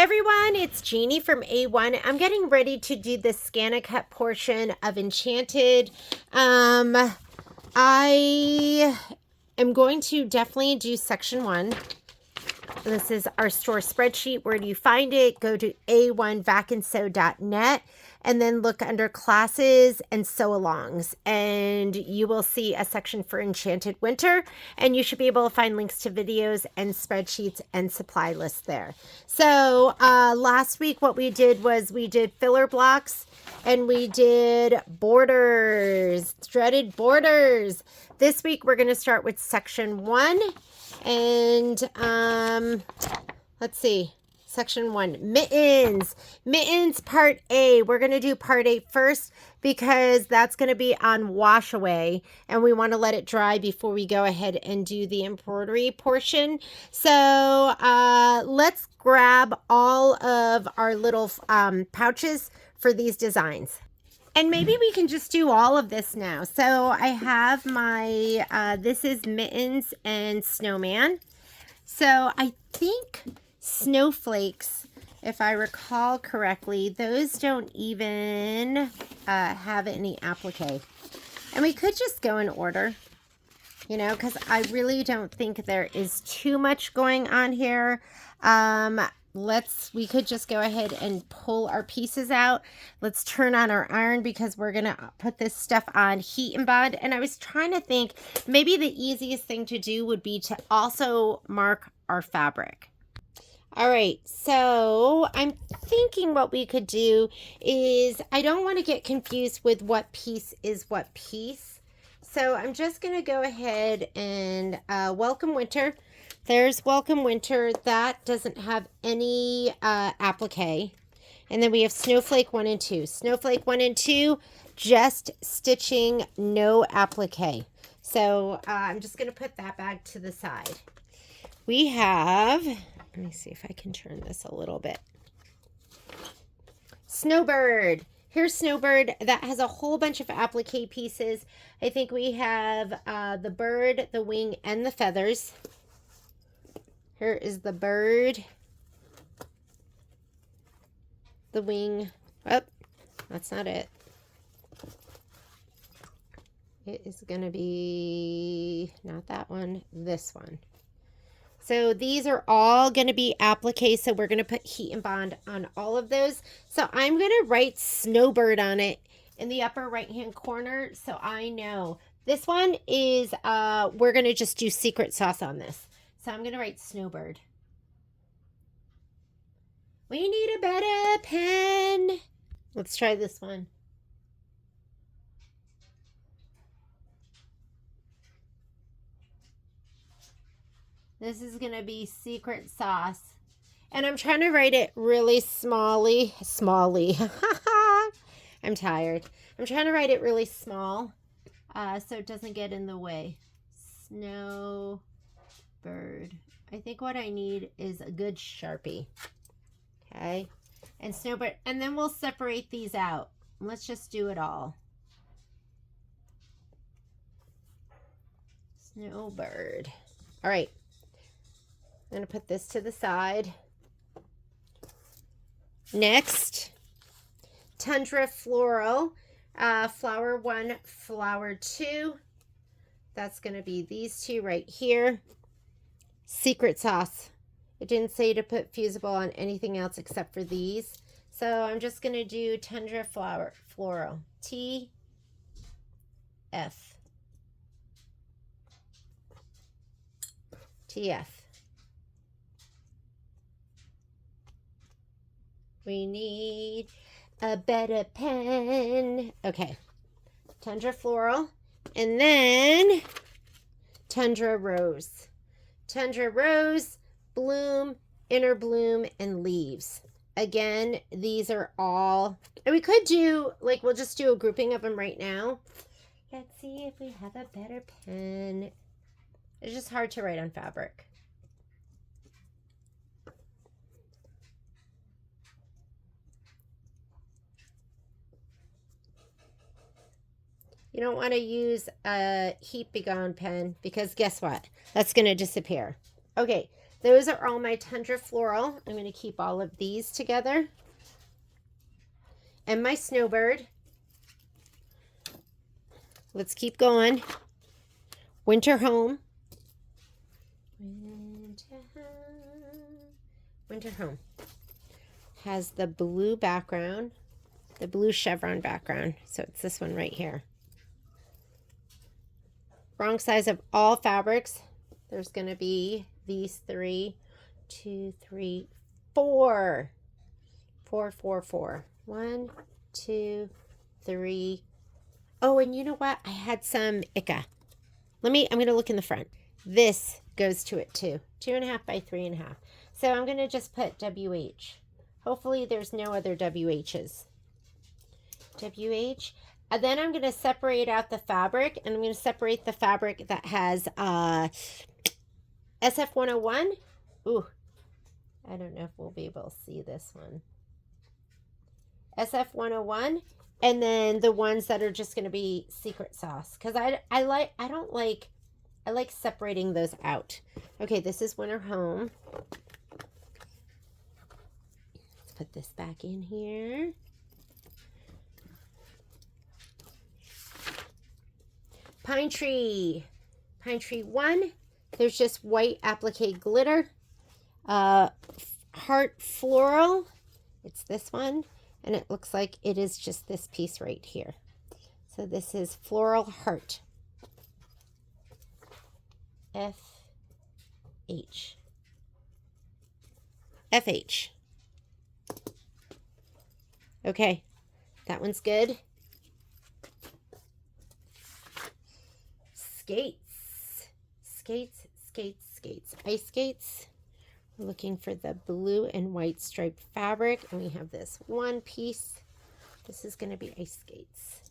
everyone, it's Jeannie from A1. I'm getting ready to do the Scan-A-Cut portion of Enchanted. I am going to definitely do section 1. This is our store spreadsheet. Where do you find it? Go to a1vacandsew.net and then look under classes and sew-alongs, and you will see a section for Enchanted Winter, and you should be able to find links to videos and spreadsheets and supply lists there. So last week what we did was we did filler blocks and we did borders, threaded borders. This week we're going to start with section 1. And let's see, section 1, mittens part A. We're going to do part A first because that's going to be on wash away, and we want to let it dry before we go ahead and do the embroidery portion. So let's grab all of our little pouches for these designs. And maybe we can just do all of this now. So I have my, this is Mittens and Snowman. So I think snowflakes, if I recall correctly, those don't even have any applique. And we could just go in order, you know, because I really don't think there is too much going on here. We could just go ahead and pull our pieces out. Let's turn on our iron because we're going to put this stuff on heat and bond. And I was trying to think maybe the easiest thing to do would be to also mark our fabric. All right, so I'm thinking what we could do is, I don't want to get confused with what piece is what piece. So I'm just going to go ahead and Welcome Winter. There's Welcome Winter. That doesn't have any applique. And then we have Snowflake 1 and 2. Snowflake 1 and 2, just stitching, no applique. So I'm just going to put that back to the side. We have, let me see if I can turn this a little bit. Snowbird. Here's Snowbird. That has a whole bunch of applique pieces. I think we have the bird, the wing, and the feathers. Here is the bird, the wing. Oh, that's not it. It is going to be not that one, this one. So these are all going to be applique, so we're going to put heat and bond on all of those. So I'm going to write Snowbird on it in the upper right-hand corner so I know. This one is, we're going to just do secret sauce on this. So I'm going to write Snowbird. We need a better pen. Let's try this one. This is going to be secret sauce. And I'm trying to write it really smally. I'm tired. I'm trying to write it really small so it doesn't get in the way. Snowbird. I think what I need is a good Sharpie. Okay. And Snowbird. And then we'll separate these out. Let's just do it all. Snowbird. All right. I'm going to put this to the side. Next, Tundra Floral. Flower 1, flower 2. That's going to be these two right here. Secret sauce. It didn't say to put fusible on anything else except for these. So I'm just going to do Tundra Floral. TF. TF. We need a better pen. Okay. Tundra Floral. And then Tundra Rose. Tundra Rose, bloom, inner bloom, and leaves. Again, these are all, and we could do, like, we'll just do a grouping of them right now. Let's see if we have a better pen. It's just hard to write on fabric. You don't want to use a heat begone pen because guess what? That's going to disappear. Okay, Those are all my Tundra Floral. I'm going to keep all of these together. And my Snowbird. Let's keep going. Winter Home. Winter Home. Has the blue background, the blue chevron background. So it's this one right here. Wrong size of all fabrics. There's going to be these 3, 2, 3, 4. 4, 4, 4. 1, 2, 3. Oh, and you know what? I had some Ica. I'm going to look in the front. This goes to it too. 2.5 by 3.5. So I'm going to just put WH. Hopefully there's no other WHs. WH. And then I'm going to separate out the fabric, and I'm going to separate the fabric that has SF101. Ooh, I don't know if we'll be able to see this one. SF101, and then the ones that are just going to be secret sauce, because I like separating those out. Okay, this is Winter Home. Let's put this back in here. Pine Tree. Pine Tree 1. There's just white applique glitter. Heart Floral. It's this one. And it looks like it is just this piece right here. So this is Floral Heart. FH. FH. Okay. That one's good. Skates. Skates, skates, skates. Ice skates. We're looking for the blue and white striped fabric, and we have this one piece. This is going to be ice skates.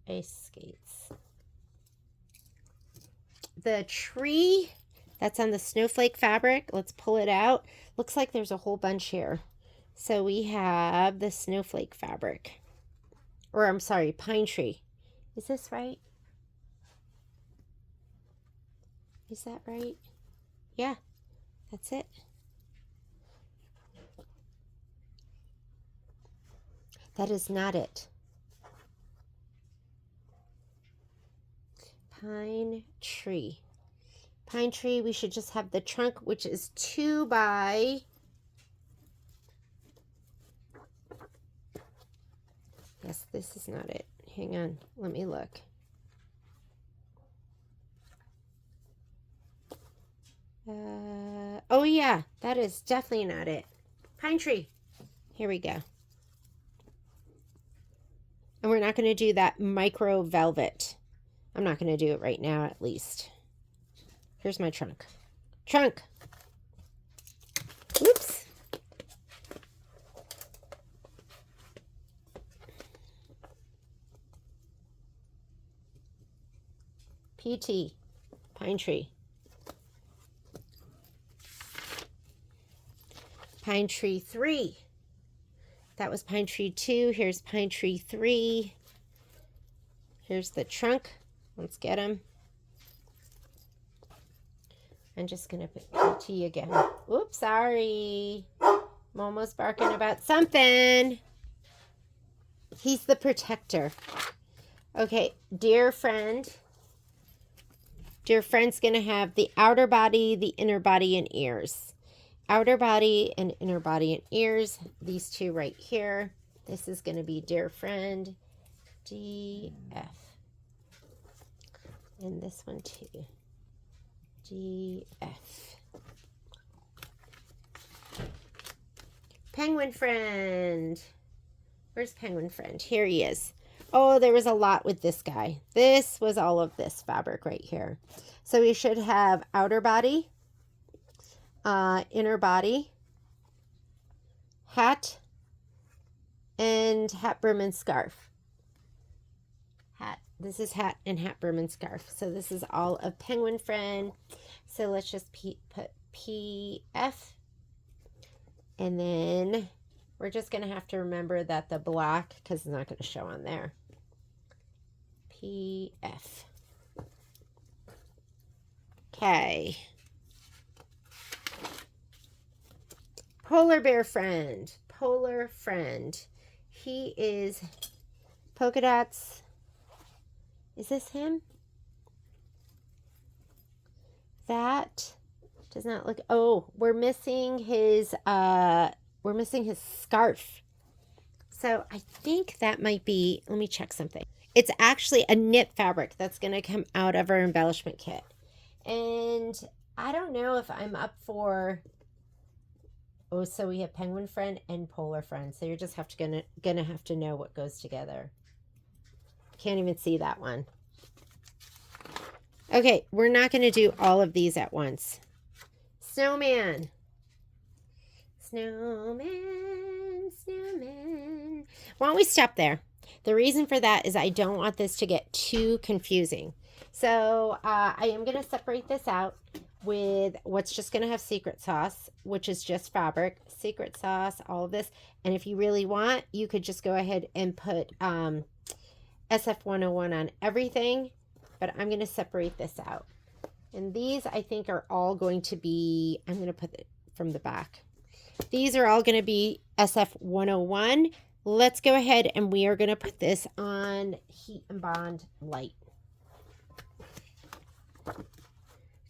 Ice skates. The tree that's on the snowflake fabric, let's pull it out. Looks like there's a whole bunch here. So we have the snowflake fabric. Or I'm sorry, Pine Tree. Is this right? Is that right? Yeah, that's it. That is not it. Pine Tree. Pine Tree, we should just have the trunk, which is 2 by... Yes, this is not it. Hang on, let me look. Oh yeah, that is definitely not it. Pine Tree. Here we go. And we're not going to do that micro velvet. I'm not going to do it right now, at least. Here's my trunk. Trunk. Oops. PT. Pine Tree. Pine Tree 3. That was Pine Tree 2. Here's Pine Tree 3. Here's the trunk. Let's get him. I'm just going to put PT again. Oops, sorry. Momo's barking about something. He's the protector. Okay, dear friend. Dear friend's going to have the outer body, the inner body, and ears. Outer body and inner body and ears. These two right here. This is going to be Dear Friend, DF. And this one too. DF. Penguin Friend. Where's Penguin Friend? Here he is. Oh, there was a lot with this guy. This was all of this fabric right here. So we should have outer body, inner body, hat, and hat, brim, and scarf. Hat. This is hat and hat, brim, and scarf. So this is all of Penguin Friend. So let's just put PF. And then we're just going to have to remember that the black, because it's not going to show on there. PF. Okay. Polar bear friend. Polar friend. He is polka dots. Is this him? That does not look. Oh, we're missing his scarf. So I think that might be, let me check something. It's actually a knit fabric that's going to come out of our embellishment kit. And I don't know if I'm up for, oh, so we have penguin friend and polar friend. So you're just gonna have to know what goes together. Can't even see that one. Okay, we're not going to do all of these at once. Snowman. Snowman, snowman. Why don't we stop there? The reason for that is I don't want this to get too confusing. So I am going to separate this out with what's just going to have secret sauce, which is just fabric, secret sauce, all of this. And if you really want, you could just go ahead and put SF101 on everything. But I'm going to separate this out. And these, I think, are all going to be, I'm going to put it from the back. These are all going to be SF101. Let's go ahead and we are going to put this on Heat and Bond Light.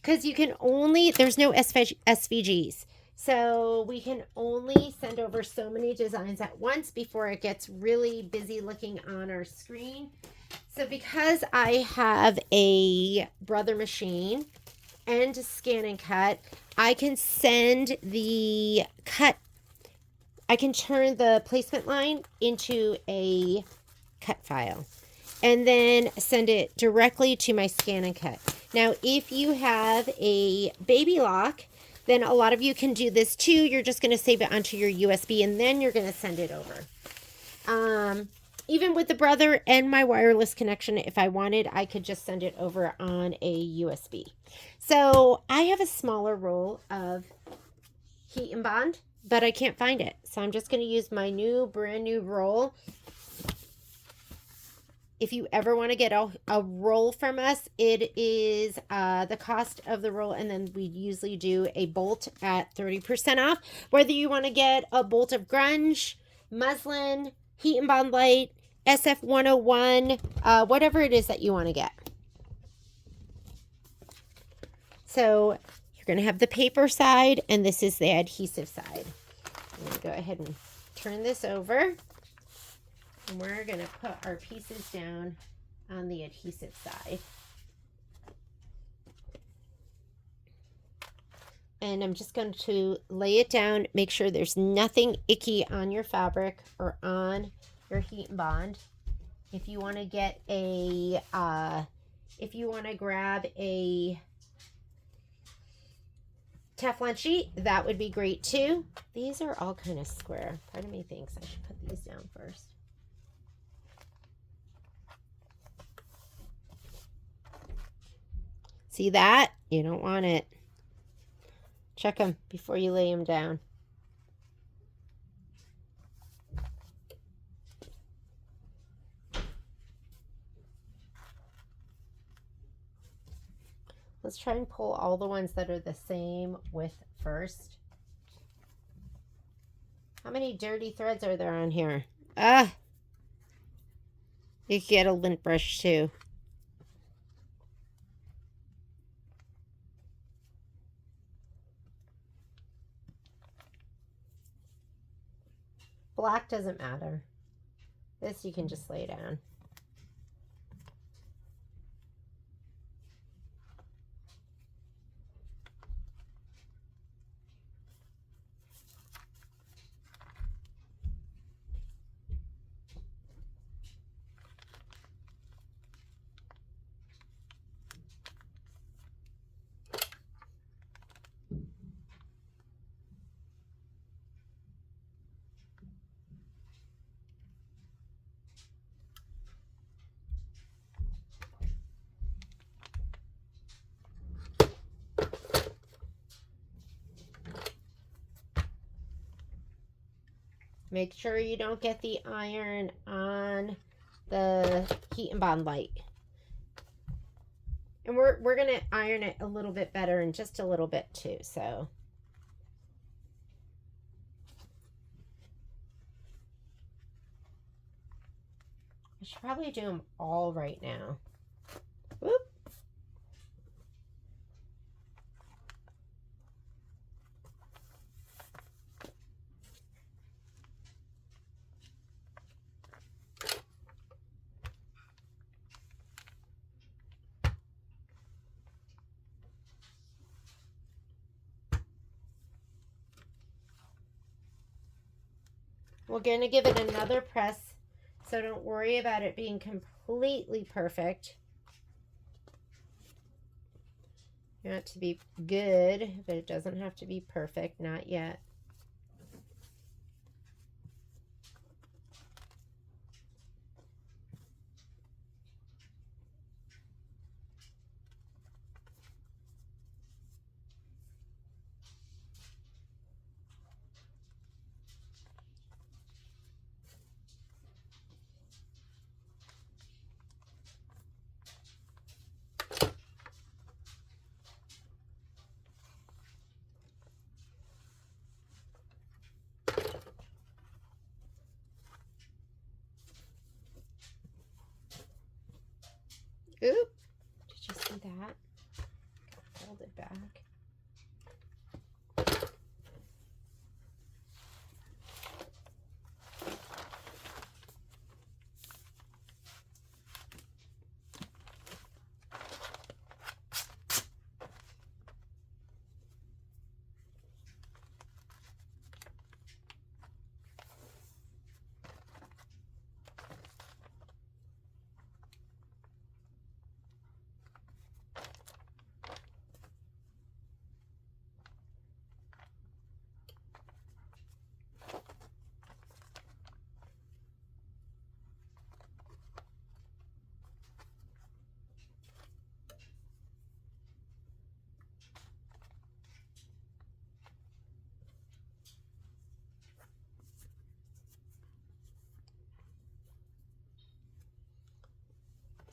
Because you can only, there's no SVGs. So we can only send over so many designs at once before it gets really busy looking on our screen. So because I have a Brother machine and scan and cut, I can send the cut, I can turn the placement line into a cut file and then send it directly to my scan and cut. Now, if you have a baby lock, then a lot of you can do this too. You're just going to save it onto your USB and then you're going to send it over. Even with the Brother and my wireless connection, if I wanted, I could just send it over on a USB. So I have a smaller roll of Heat and Bond, but I can't find it. So I'm just going to use my brand new roll. If you ever want to get a roll from us, it is the cost of the roll, and then we usually do a bolt at 30% off. Whether you want to get a bolt of grunge, muslin, Heat and Bond Light, SF101, whatever it is that you want to get. So you're going to have the paper side, and this is the adhesive side. I'm going to go ahead and turn this over. And we're going to put our pieces down on the adhesive side. And I'm just going to lay it down, make sure there's nothing icky on your fabric or on your Heat and Bond. If you want to get a, if you want to grab a Teflon sheet, that would be great too. These are all kind of square. Part of me thinks I should put these down first. See that? You don't want it. Check them before you lay them down. Let's try and pull all the ones that are the same width first. How many dirty threads are there on here? You can get a lint brush too. Black doesn't matter. This you can just lay down. Make sure you don't get the iron on the Heat and Bond Light. And we're going to iron it a little bit better in just a little bit too, so. I should probably do them all right now. Whoop. We're going to give it another press, so don't worry about it being completely perfect. You want it to be good, but it doesn't have to be perfect, not yet. Oop, did you see that? Hold it back.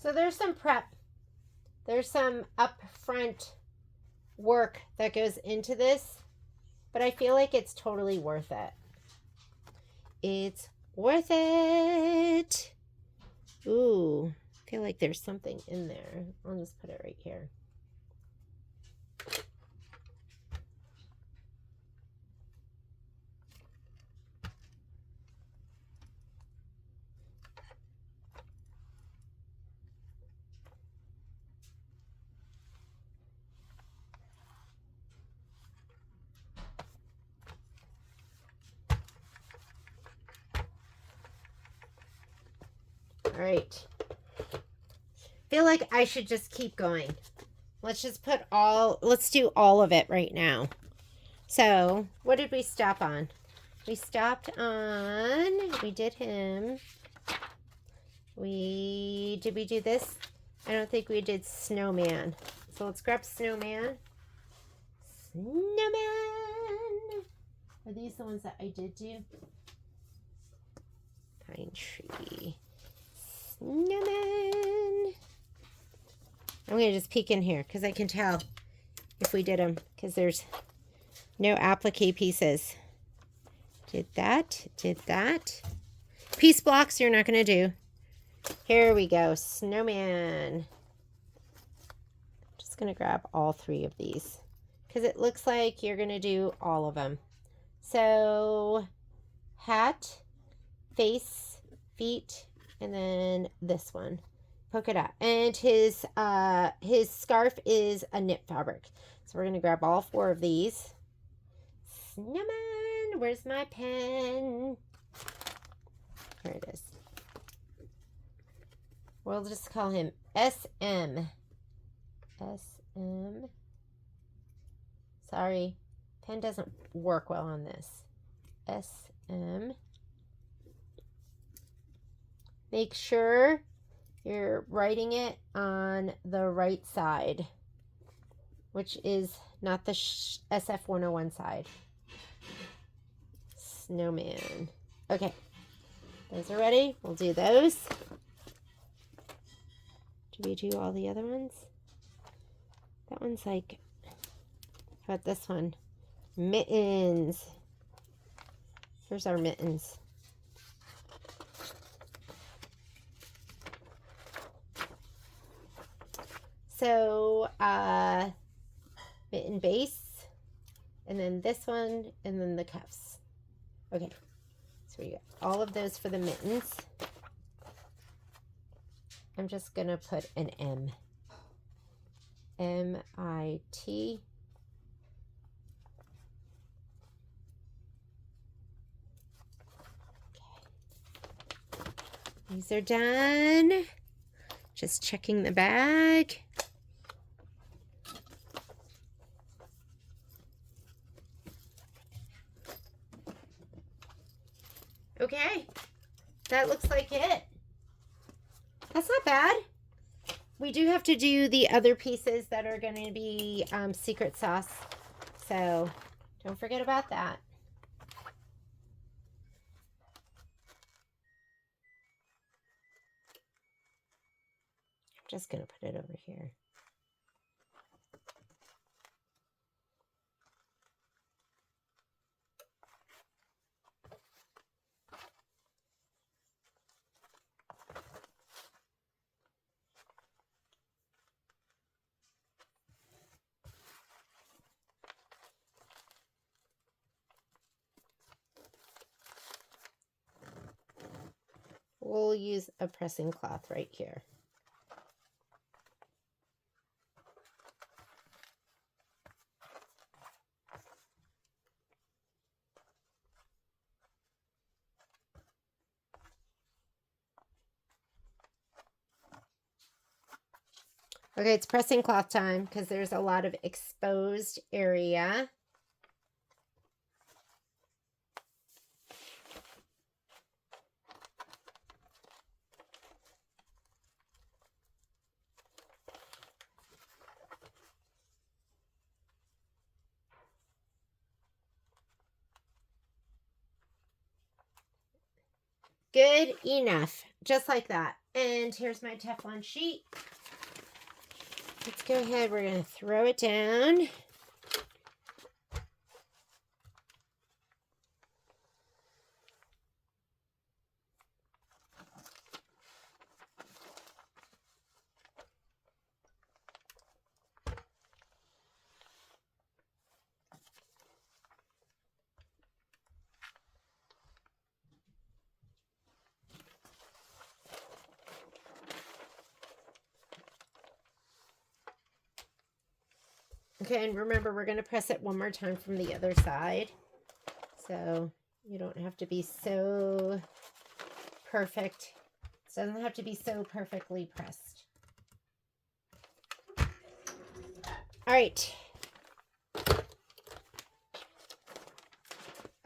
So there's some prep. There's some upfront work that goes into this, but I feel like it's totally worth it. It's worth it. Ooh, I feel like there's something in there. I'll just put it right here. All right. Feel like I should just keep going. Let's just let's do all of it right now. So, what did we stop on? We stopped on, we did him. Did we do this? I don't think we did snowman. So let's grab snowman. Snowman. Are these the ones that I did do? Pine tree. Snowman. I'm going to just peek in here because I can tell if we did them because there's no applique pieces. Did that. Did that. Piece blocks you're not going to do. Here we go. Snowman. Just going to grab all 3 of these because it looks like you're going to do all of them. So hat, face, feet, and then this one. Polka dot. And his scarf is a knit fabric. So we're going to grab all 4 of these. Snowman, where's my pen? There it is. We'll just call him SM. SM. Sorry, pen doesn't work well on this. SM. Make sure you're writing it on the right side, which is not the SF 101 side. Snowman. Okay, those are ready. We'll do those. Did we do all the other ones? That one's like, how about this one? Mittens. Here's our mittens. So, mitten base, and then this one, and then the cuffs. Okay, so we got all of those for the mittens. I'm just gonna put an M. M-I-T. Okay. These are done. Just checking the bag. Okay, that looks like it. That's not bad. We do have to do the other pieces that are going to be secret sauce. So don't forget about that. I'm just going to put it over here. We'll use a pressing cloth right here. Okay, it's pressing cloth time because there's a lot of exposed area. Good enough, just like that. And here's my Teflon sheet. Let's go ahead, we're gonna throw it down. Okay, and remember, we're going to press it one more time from the other side. So you don't have to be so perfect. It doesn't have to be so perfectly pressed. All right.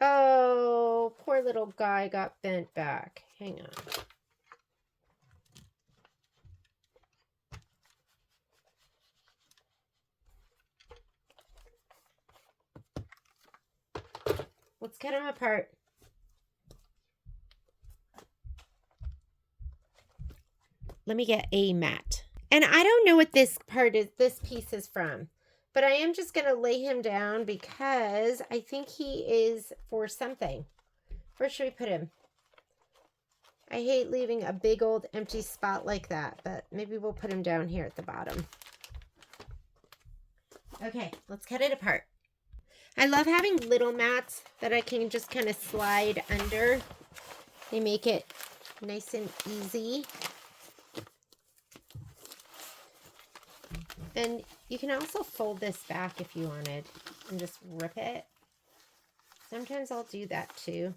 Oh, poor little guy got bent back. Hang on. Let's cut them apart. Let me get a mat. And I don't know what this piece is from, but I am just going to lay him down because I think he is for something. Where should we put him? I hate leaving a big old empty spot like that, but maybe we'll put him down here at the bottom. Okay, let's cut it apart. I love having little mats that I can just kind of slide under. They make it nice and easy. And you can also fold this back if you wanted and just rip it. Sometimes I'll do that too.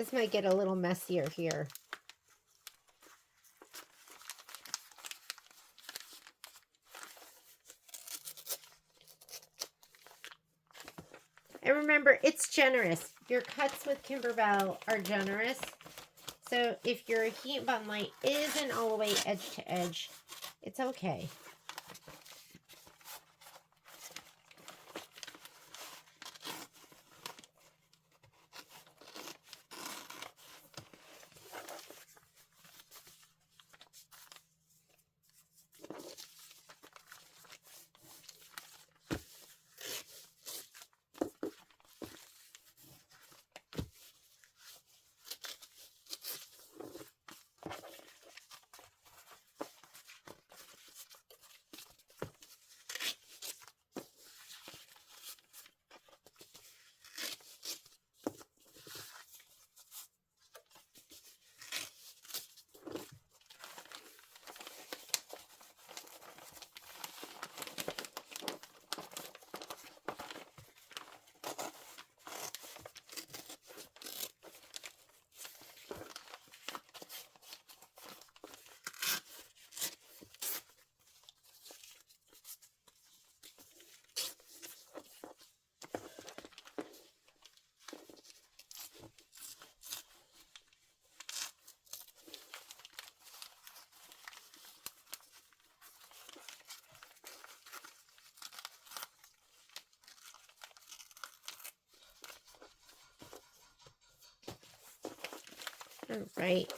This might get a little messier here. And remember, it's generous. Your cuts with Kimberbell are generous. So if your heat bond light isn't all the way edge to edge, it's okay. All right.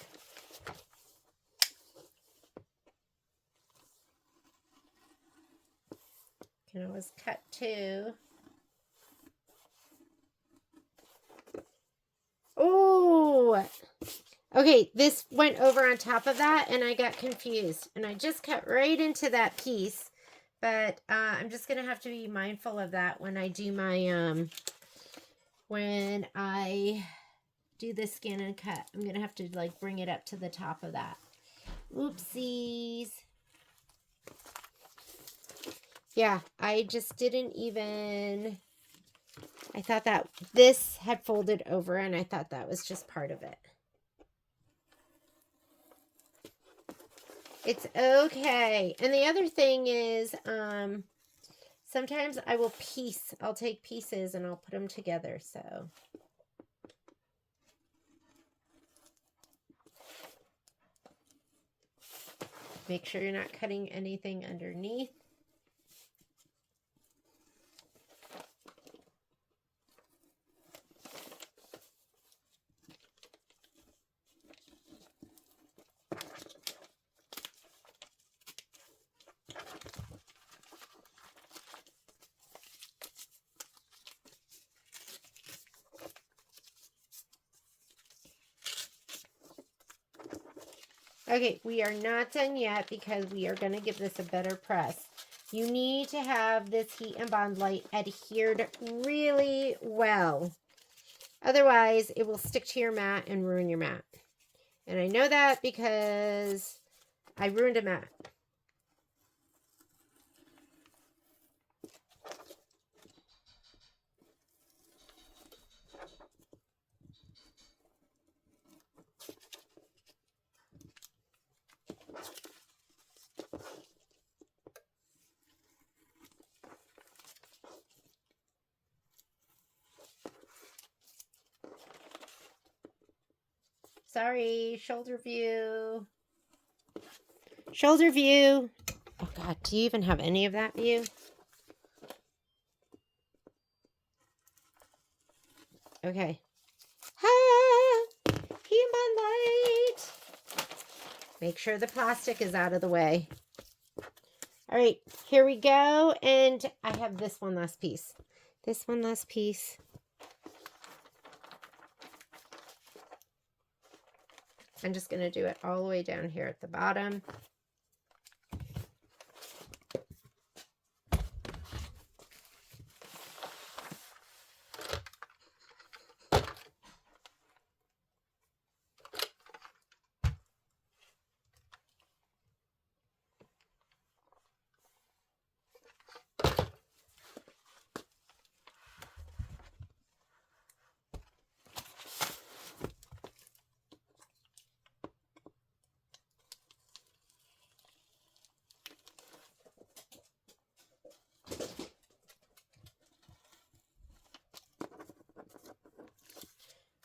Can always cut two. Oh, okay. This went over on top of that and I got confused and I just cut right into that piece. But I'm just going to have to be mindful of that when I do my, when I do the scan and cut. I'm going to have to like bring it up to the top of that. Oopsies. Yeah, I just didn't even, I thought that this had folded over and I thought that was just part of it. It's okay. And the other thing is, sometimes I will I'll take pieces and I'll put them together, so. Make sure you're not cutting anything underneath. Okay, we are not done yet because we are going to give this a better press. You need to have this heat and bond light adhered really well. Otherwise, it will stick to your mat and ruin your mat. And I know that because I ruined a mat. Sorry, shoulder view. Shoulder view. Oh God, do you even have any of that view? Okay. Ah, heat bond light. Make sure the plastic is out of the way. All right, here we go. And I have this one last piece. This one last piece. I'm just going to do it all the way down here at the bottom.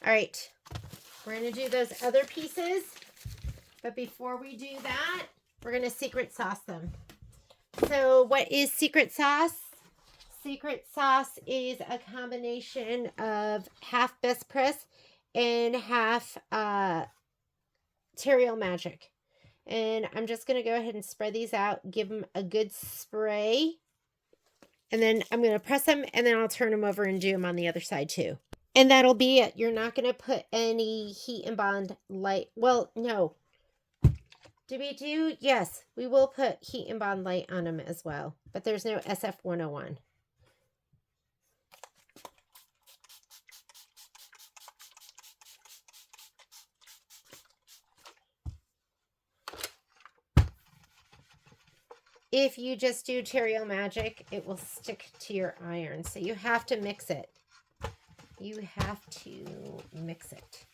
All right, we're going to do those other pieces. But before we do that, we're going to secret sauce them. So what is secret sauce? Secret sauce is a combination of half Best Press and half Terreal Magic. And I'm just going to go ahead and spread these out, give them a good spray. And then I'm going to press them, and then I'll turn them over and do them on the other side too. And that'll be it. You're not going to put any Heat and Bond light. Well, no. Do we do? Yes, we will put Heat and Bond light on them as well. But there's no SF101. If you just do Terreal Magic, it will stick to your iron. So you have to mix it. You have to mix it.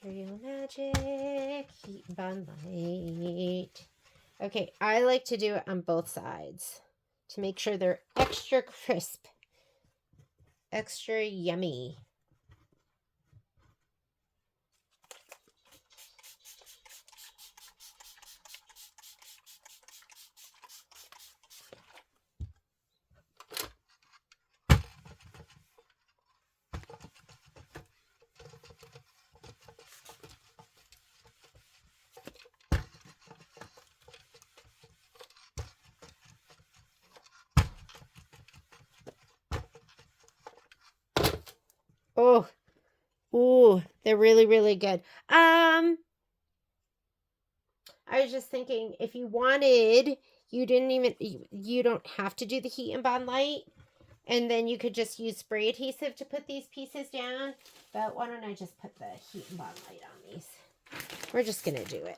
Terreal Magic, Heat and Bond light. Okay, I like to do it on both sides to make sure they're extra crisp, extra yummy. Oh, ooh, they're really, really good. I was just thinking, if you wanted, you don't have to do the Heat and Bond light. And then you could just use spray adhesive to put these pieces down. But why don't I just put the Heat and Bond light on these? We're just going to do it.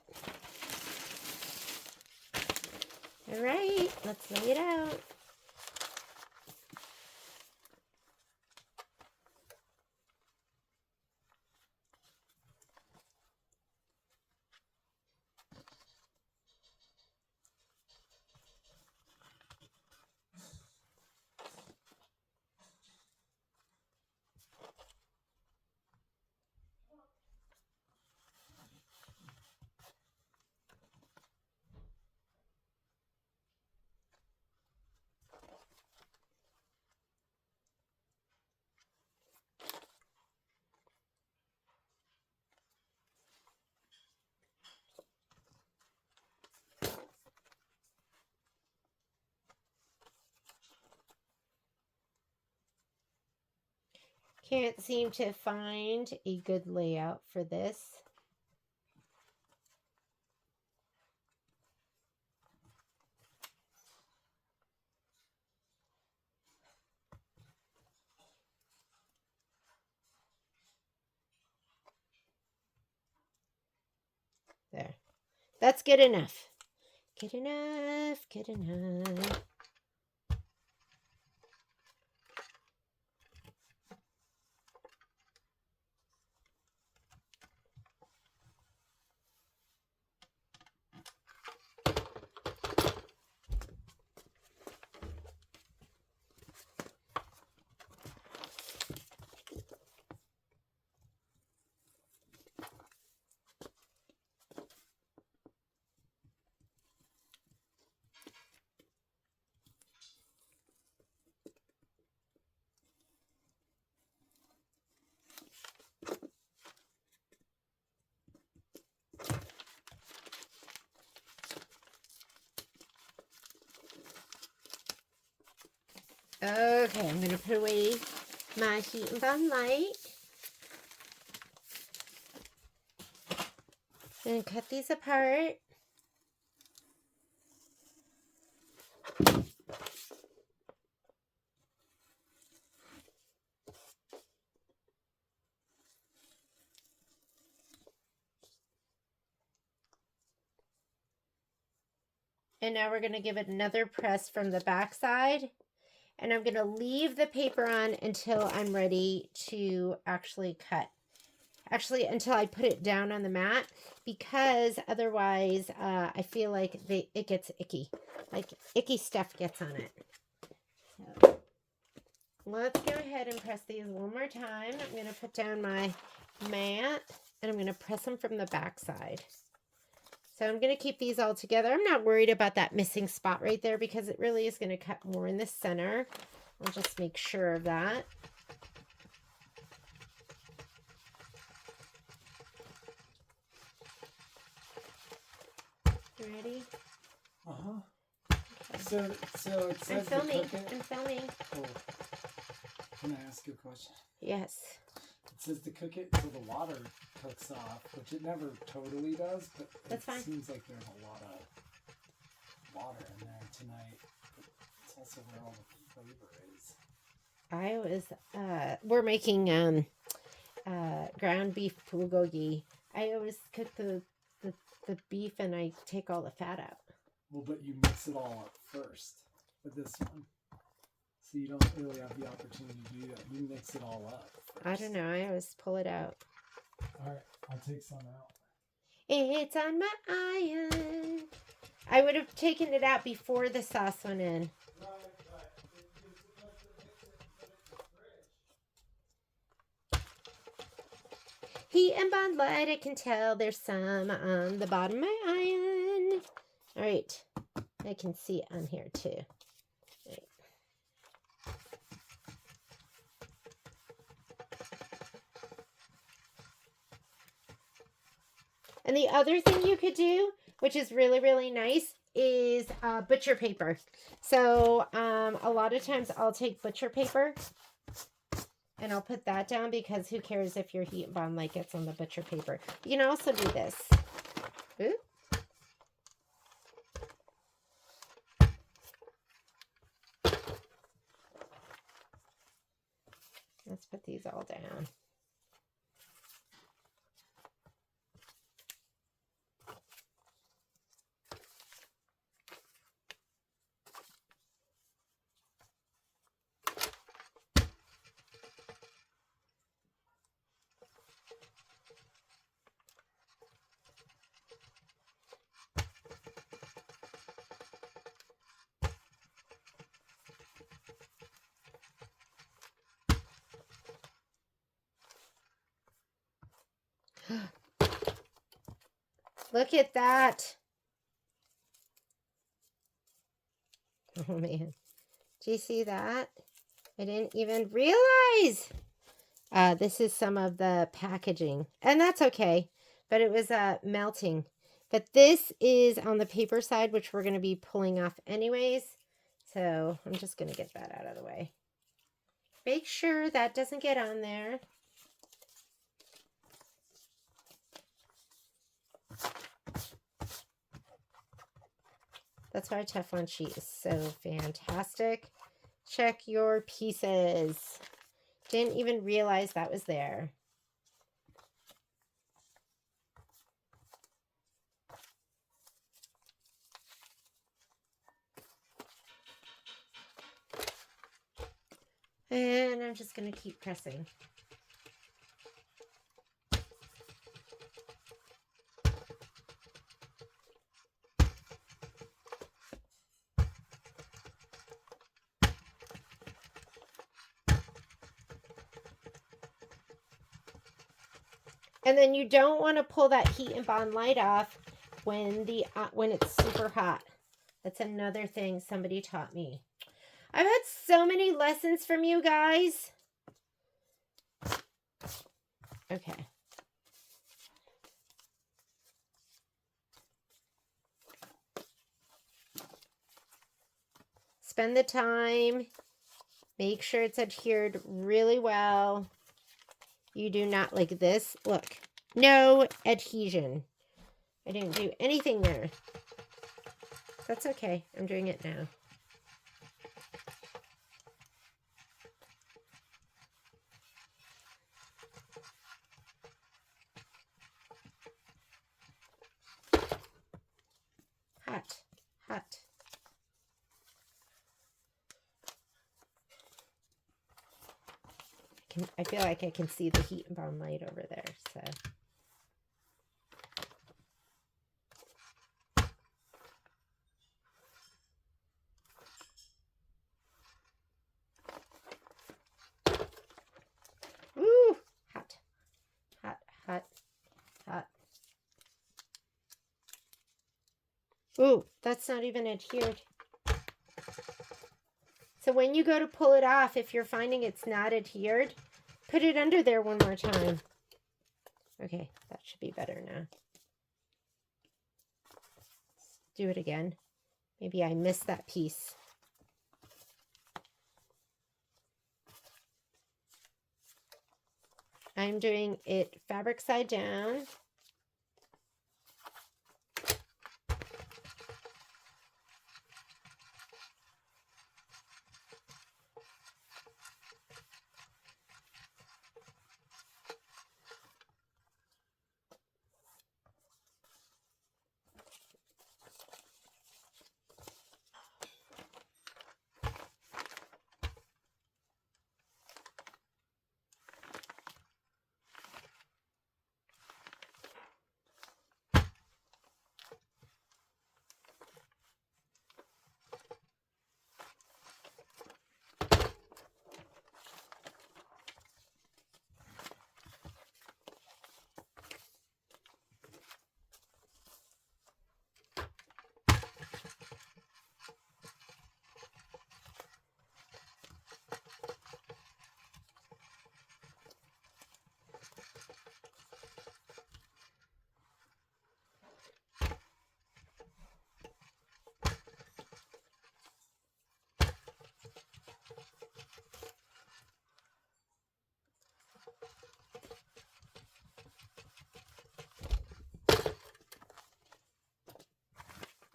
All right, let's lay it out. Can't seem to find a good layout for this. There. That's good enough. Good enough. Good enough. Okay, I'm going to put away my Heat and Bond light. And cut these apart. And now we're going to give it another press from the back side. And I'm going to leave the paper on until I'm ready to actually cut. Actually, until I put it down on the mat, because otherwise I feel like it gets icky. Like icky stuff gets on it. So let's go ahead and press these one more time. I'm going to put down my mat and I'm going to press them from the back side. So I'm going to keep these all together. I'm not worried about that missing spot right there because it really is going to cut more in the center. I'll just make sure of that. Ready? Uh-huh. Okay. So it says I'm filming. Oh. Can I ask you a question? Yes. It says to cook it so the water cooks off, which it never totally does, but that's fine. Seems like there's a lot of water in there tonight. But it's also where all the flavor is. We're making ground beef bulgogi. I always cook the beef and I take all the fat out. Well, but you mix it all up first with this one. So you don't really have the opportunity to do that. You mix it all up first. I don't know. I always pull it out. All right. I'll take some out. It's on my iron. I would have taken it out before the sauce went in. Heat and bond light, I can tell there's some on the bottom of my iron. All right. I can see it on here too. Right. And the other thing you could do, which is really, really nice, is butcher paper. So a lot of times I'll take butcher paper and I'll put that down because who cares if your heat and bond light gets on the butcher paper. You can also do this. Ooh. Let's put these all down. Look at that. Oh man. Do you see that? I didn't even realize. This is some of the packaging. And that's okay. But it was melting. But this is on the paper side, which we're going to be pulling off anyways. So I'm just going to get that out of the way. Make sure that doesn't get on there. That's why Teflon sheet is so fantastic. Check your pieces. Didn't even realize that was there. And I'm just going to keep pressing. And then you don't want to pull that heat and bond light off when it's super hot. That's another thing somebody taught me. I've had so many lessons from you guys. Okay. Spend the time. Make sure it's adhered really well. You do not like this. Look, no adhesion. I didn't do anything there. That's okay. I'm doing it now. Hot, hot. I feel like I can see the heat and bond light over there, so. That's not even adhered. So when you go to pull it off, if you're finding it's not adhered, put it under there one more time. Okay, that should be better now. Do it again. Maybe I missed that piece. I'm doing it fabric side down.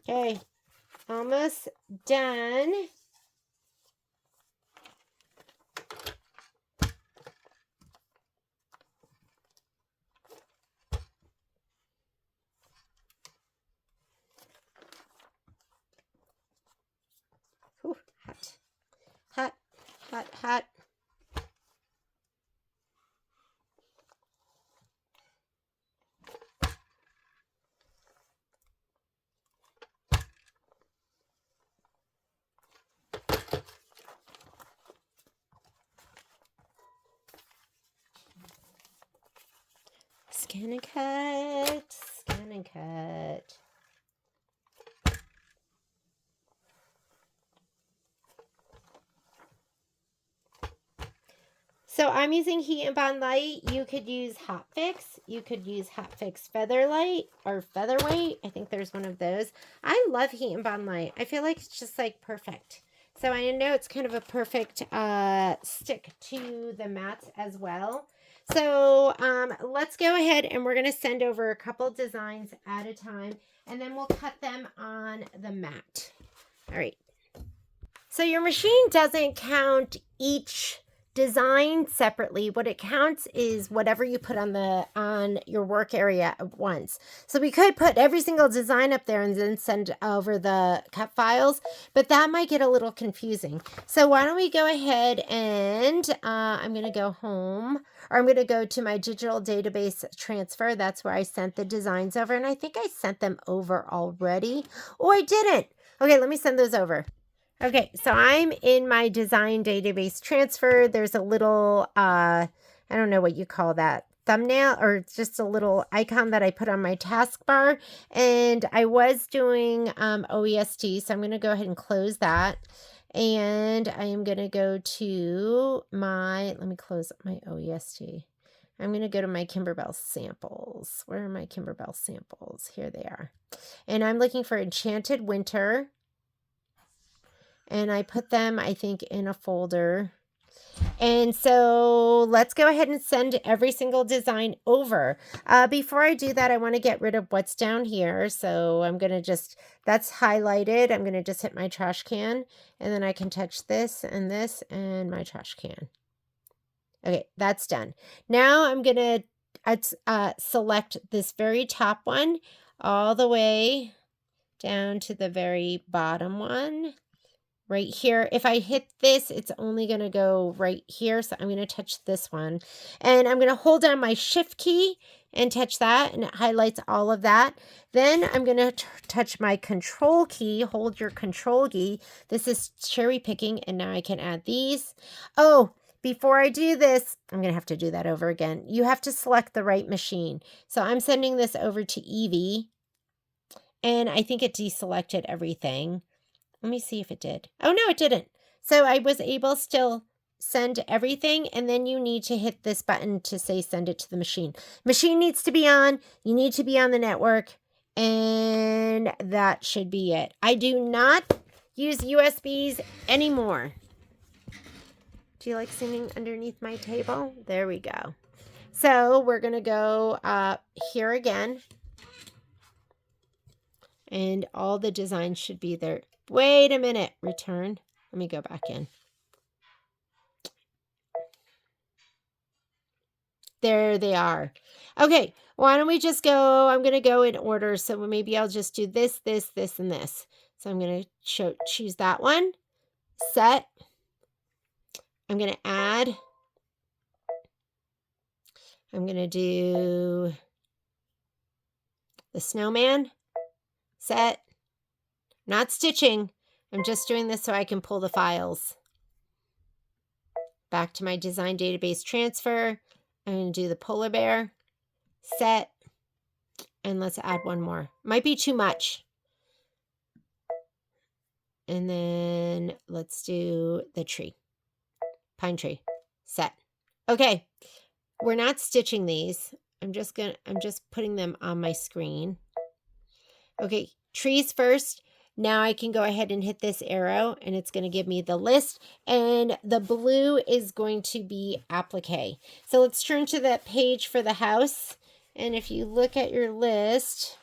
Okay, almost done. Ooh, hot, hot, hot, hot. Scan and cut, scan and cut. So I'm using Heat and Bond Light. You could use Hot Fix. You could use Hot Fix Featherlight or Featherweight. I think there's one of those. I love Heat and Bond Light. I feel like it's just like perfect. So I know it's kind of a perfect stick to the mats as well. So let's go ahead and we're going to send over a couple designs at a time, and then we'll cut them on the mat. All right. So your machine doesn't count each design separately. What it counts is whatever you put on your work area at once. So we could put every single design up there and then send over the cut files, but that might get a little confusing. So why don't we go ahead and I'm going to go home, or I'm going to go to my digital database transfer. That's where I sent the designs over, and I think I sent them over already. Oh, I didn't. Okay, let me send those over. Okay, so I'm in my design database transfer. There's a little, I don't know what you call that, thumbnail, or it's just a little icon that I put on my taskbar. And I was doing OEST, so I'm going to go ahead and close that. And I am going to go to let me close up my OEST. I'm going to go to my Kimberbell samples. Where are my Kimberbell samples? Here they are. And I'm looking for Enchanted Winter. And I put them, I think, in a folder. And so let's go ahead and send every single design over. Before I do that, I want to get rid of what's down here. So I'm going to that's highlighted. I'm going to just hit my trash can. And then I can touch this and my trash can. Okay, that's done. Now I'm going to select this very top one all the way down to the very bottom one. Right here. If I hit this, it's only going to go right here. So I'm going to touch this one. And I'm going to hold down my shift key and touch that. And it highlights all of that. Then I'm going to touch my control key. Hold your control key. This is cherry picking. And now I can add these. Oh, before I do this, I'm going to have to do that over again. You have to select the right machine. So I'm sending this over to Evie. and I think it deselected everything. Let me see if it did. Oh, no, it didn't. So I was able still send everything, and then you need to hit this button to say send it to the machine. Machine needs to be on. You need to be on the network, and that should be it. I do not use USBs anymore. Do you like sitting underneath my table? There we go. So we're going to go here again. And all the designs should be there. Wait a minute. Return. Let me go back in. There they are. Okay. Why don't we just go? I'm going to go in order. So maybe I'll just do this, this, this, and this. So I'm going to choose that one. Set. I'm going to add. I'm going to do the snowman. Set. Not stitching. I'm just doing this so I can pull the files. Back to my design database transfer. I'm going to do the polar bear. Set. And let's add one more. Might be too much. And then let's do the tree. Pine tree. Set. Okay. We're not stitching these. I'm just putting them on my screen. Okay, trees first. Now I can go ahead and hit this arrow, and it's going to give me the list, and the blue is going to be applique. So let's turn to that page for the house, and if you look at your list,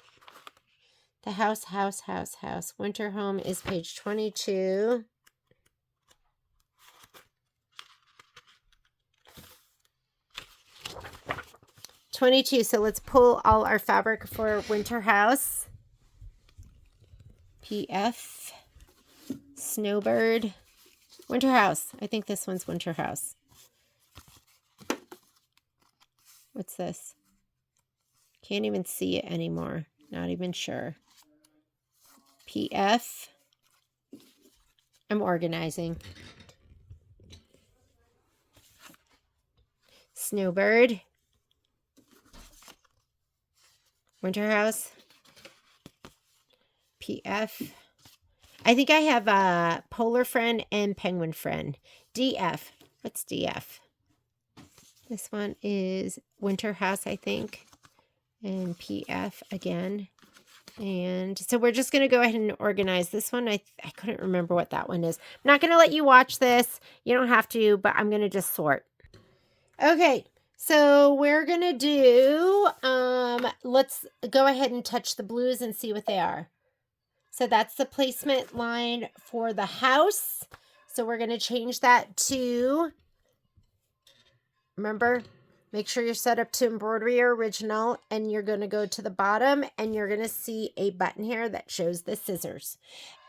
the house, winter home is page 22. So let's pull all our fabric for winter house. PF, Snowbird, Winter House. I think this one's Winter House. What's this? Can't even see it anymore. Not even sure. PF. I'm organizing. Snowbird. Winter House. PF. I think I have Polar Friend and Penguin Friend. DF. What's DF? This one is Winter House, I think. And PF again. And so we're just going to go ahead and organize this one. I couldn't remember what that one is. I'm not going to let you watch this. You don't have to, but I'm going to just sort. Okay. So we're going to do, let's go ahead and touch the blues and see what they are. So that's the placement line for the house. So we're going to change that to, remember, make sure you're set up to embroidery or original, and you're going to go to the bottom, and you're going to see a button here that shows the scissors.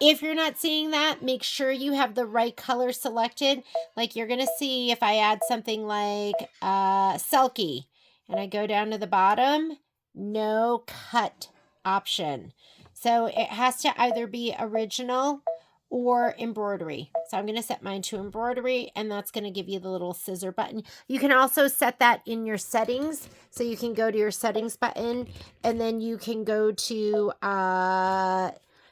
If you're not seeing that, make sure you have the right color selected. Like you're going to see if I add something like Selkie, and I go down to the bottom, no cut option. So it has to either be original or embroidery. So I'm going to set mine to embroidery, and that's going to give you the little scissor button. You can also set that in your settings. So you can go to your settings button, and then you can go to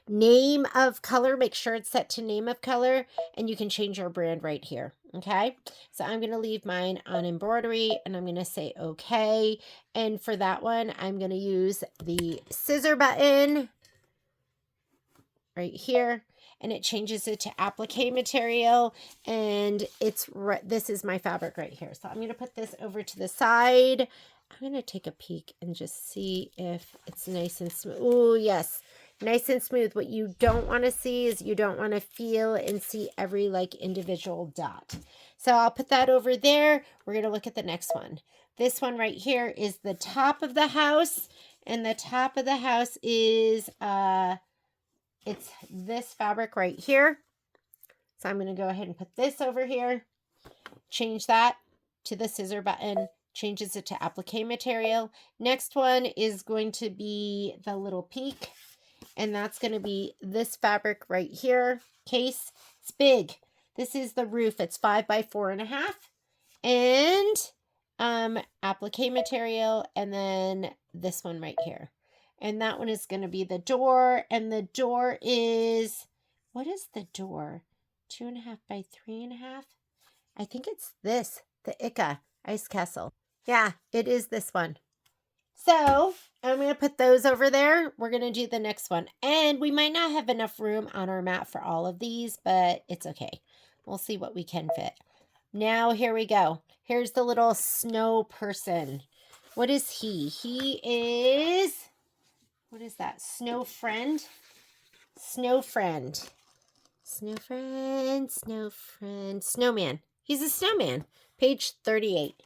name of color. Make sure it's set to name of color, and you can change your brand right here. Okay. So I'm going to leave mine on embroidery, and I'm going to say okay. And for that one, I'm going to use the scissor button right here, and it changes it to applique material, and this is my fabric right here. So I'm going to put this over to the side. I'm going to take a peek and just see if it's nice and smooth. Oh, yes. Nice and smooth. What you don't want to see is you don't want to feel and see every like individual dot. So I'll put that over there. We're going to look at the next one. This one right here is the top of the house, and the top of the house is it's this fabric right here. So I'm going to go ahead and put this over here, change that to the scissor button, changes it to applique material. Next one is going to be the little peak, and that's going to be this fabric right here. Case, it's big. This is the roof. It's 5 by 4.5, and applique material, and then this one right here. And that one is going to be the door. And the door is, what is the door? 2.5 by 3.5? I think it's this, the Ica Ice Castle. Yeah, it is this one. So I'm going to put those over there. We're going to do the next one. And we might not have enough room on our mat for all of these, but it's okay. We'll see what we can fit. Now, here we go. Here's the little snow person. What is he? He is, what is that? Snow friend? Snow friend. Snow friend, snow friend, snowman. He's a snowman. Page 38.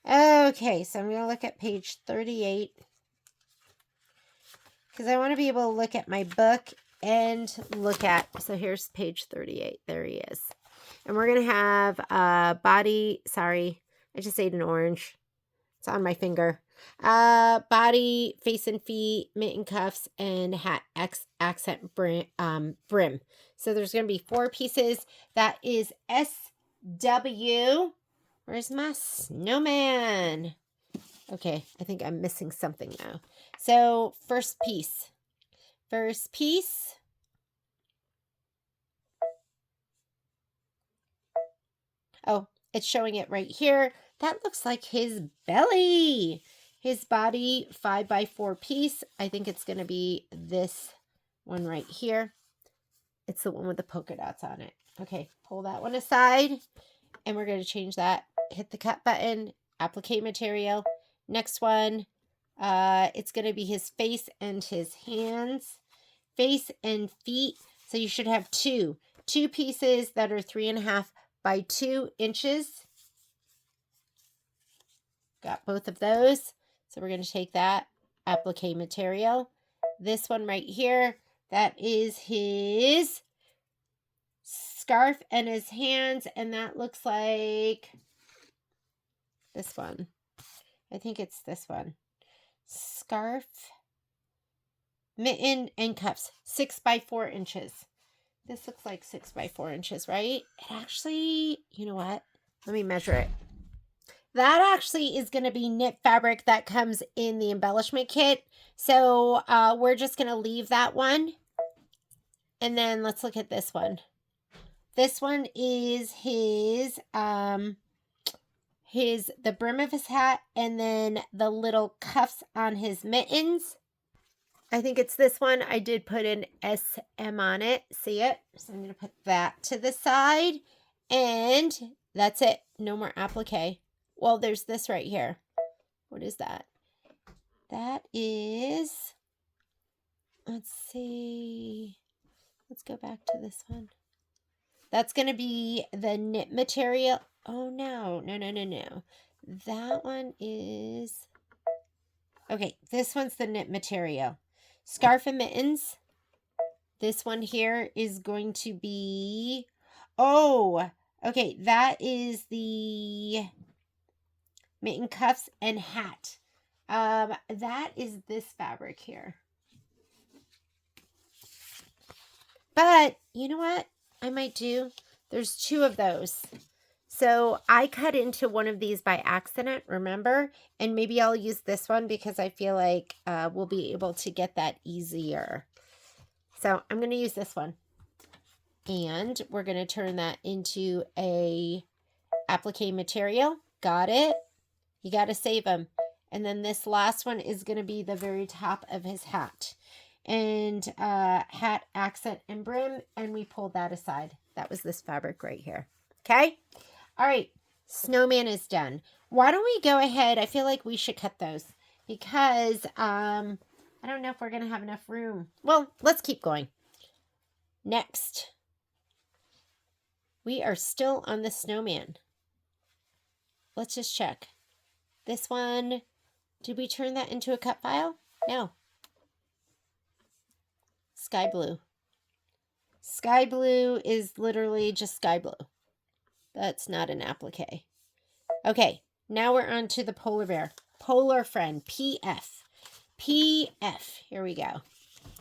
Okay, so I'm going to look at page 38 because I want to be able to look at my book and look at, so here's page 38. There he is. And we're going to have body, sorry, I just ate an orange. It's on my finger. Body, face and feet, mitten cuffs, and hat accent brim. So there's going to be 4 pieces. That is SW. Where's my snowman? Okay, I think I'm missing something now. So first piece. First piece. Oh, it's showing it right here. That looks like his belly. His body, 5 by 4 piece. I think it's going to be this one right here. It's the one with the polka dots on it. Okay, pull that one aside. And we're going to change that. Hit the cut button. Applique material. Next one. It's going to be his face and his hands. Face and feet. So you should have 2. 2 pieces that are 3.5 by 2 inches. Got both of those. So we're going to take that applique material. This one right here, that is his scarf and his hands. And that looks like this one. I think it's this one. Scarf, mitten, and cuffs. 6 by 4 inches. This looks like 6 by 4 inches, right? It actually, you know what? Let me measure it. That actually is going to be knit fabric that comes in the embellishment kit. So we're just going to leave that one. And then let's look at this one. This one is his, the brim of his hat and then the little cuffs on his mittens. I think it's this one. I did put an SM on it. See it? So I'm going to put that to the side. And that's it. No more applique. Well, there's this right here. What is that? That is, let's see. Let's go back to this one. That's going to be the knit material. Oh, no. That one is, okay, this one's the knit material. Scarf and mittens. This one here is going to be, oh, okay, that is the mitten cuffs and hat. That is this fabric here. But you know what I might do? There's 2 of those. So I cut into one of these by accident, remember? And maybe I'll use this one because I feel like we'll be able to get that easier. So I'm going to use this one. And we're going to turn that into a applique material. Got it? You got to save them. And then this last one is going to be the very top of his hat. And hat, accent, and brim. And we pulled that aside. That was this fabric right here. Okay? All right. Snowman is done. Why don't we go ahead? I feel like we should cut those. Because I don't know if we're going to have enough room. Well, let's keep going. Next. We are still on the snowman. Let's just check. This one, did we turn that into a cut file? No. Sky blue. Sky blue is literally just sky blue. That's not an applique. Okay, now we're on to the polar bear. Polar friend, PF. PF, here we go.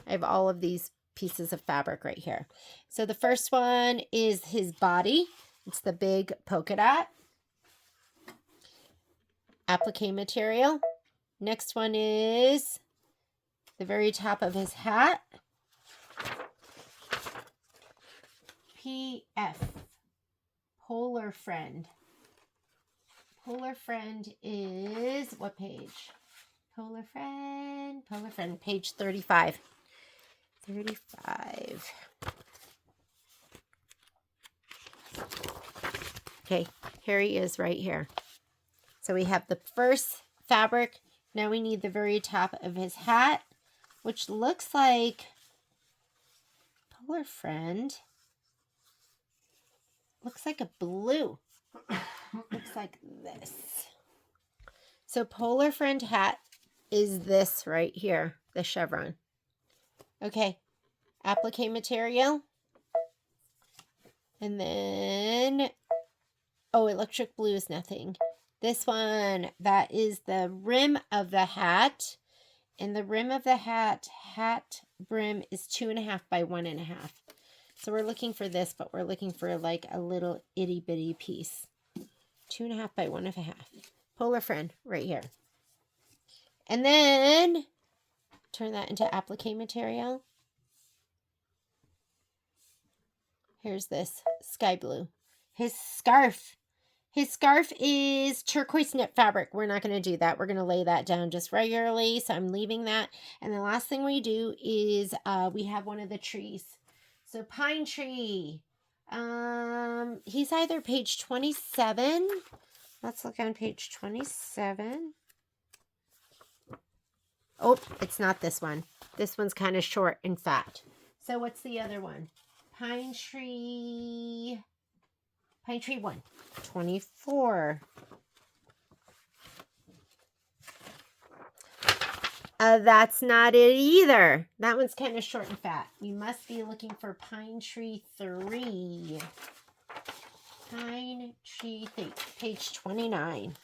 I have all of these pieces of fabric right here. So the first one is his body. It's the big polka dot. Applique material. Next one is the very top of his hat. PF, Polar Friend. Polar Friend is what page? Polar Friend, page 35. 35. Okay, here he is right here. So we have the first fabric. Now we need the very top of his hat, which looks like Polar Friend. Looks like a blue. Looks like this. So Polar Friend hat is this right here, the chevron. Okay, applique material. And then, oh, electric blue is nothing. This one, that is the rim of the hat. And the rim of the hat brim is 2.5 by 1.5. So we're looking for this, but we're looking for like a little itty bitty piece. 2.5 by 1.5. Polar Friend right here. And then turn that into applique material. Here's this sky blue. His scarf. His scarf is turquoise knit fabric. We're not going to do that. We're going to lay that down just regularly. So I'm leaving that. And the last thing we do is we have one of the trees. So pine tree. He's either page 27. Let's look on page 27. Oh, it's not this one. This one's kind of short and fat. So what's the other one? Pine tree 1, 24. That's not it either. That one's kind of short and fat. We must be looking for pine tree 3. Pine tree 3, page 29.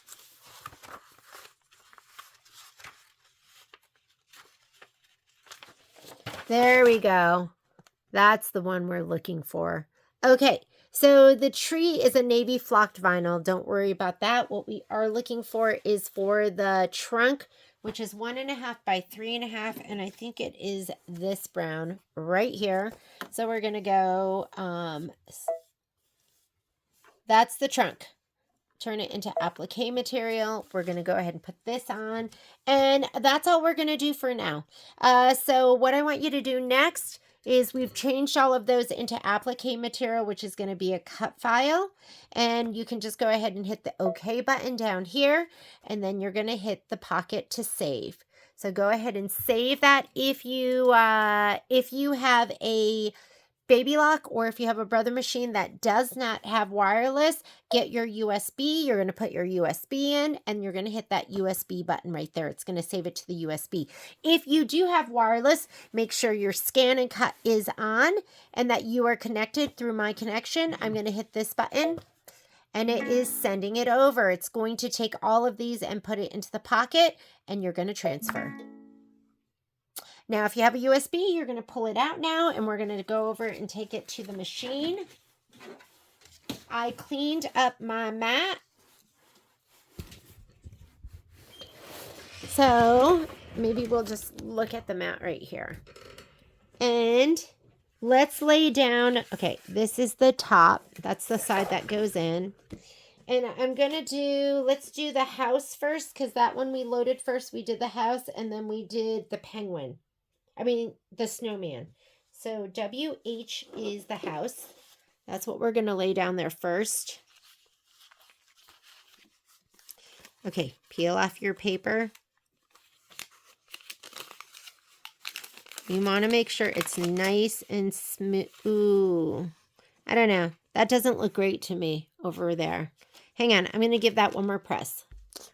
There we go. That's the one we're looking for. Okay, so the tree is a navy flocked vinyl. Don't worry about that. What we are looking for is for the trunk, which is 1.5 by 3.5, and I think it is this brown right here. So we're going to go, that's the trunk. Turn it into applique material. We're going to go ahead and put this on, and that's all we're going to do for now. So what I want you to do next is we've changed all of those into applique material, which is going to be a cut file. And you can just go ahead and hit the OK button down here. And then you're going to hit the pocket to save. So go ahead and save that. If you have a Baby Lock, or if you have a Brother machine that does not have wireless, get your USB. You're going to put your USB in, and you're going to hit that USB button right there. It's going to save it to the USB. If you do have wireless, make sure your scan and cut is on and that you are connected through My Connection. I'm going to hit this button, and it is sending it over. It's going to take all of these and put it into the pocket, and you're going to transfer. Now, if you have a USB, you're going to pull it out now, and we're going to go over and take it to the machine. I cleaned up my mat. So maybe we'll just look at the mat right here. And let's lay down. Okay, this is the top. That's the side that goes in. And I'm going to do, let's do the house first, because that one we loaded first. We did the house, and then we did the penguin. The snowman. So WH is the house. That's what we're going to lay down there first. Okay, peel off your paper. You want to make sure it's nice and smooth. Ooh, I don't know. That doesn't look great to me over there. Hang on, I'm going to give that one more press.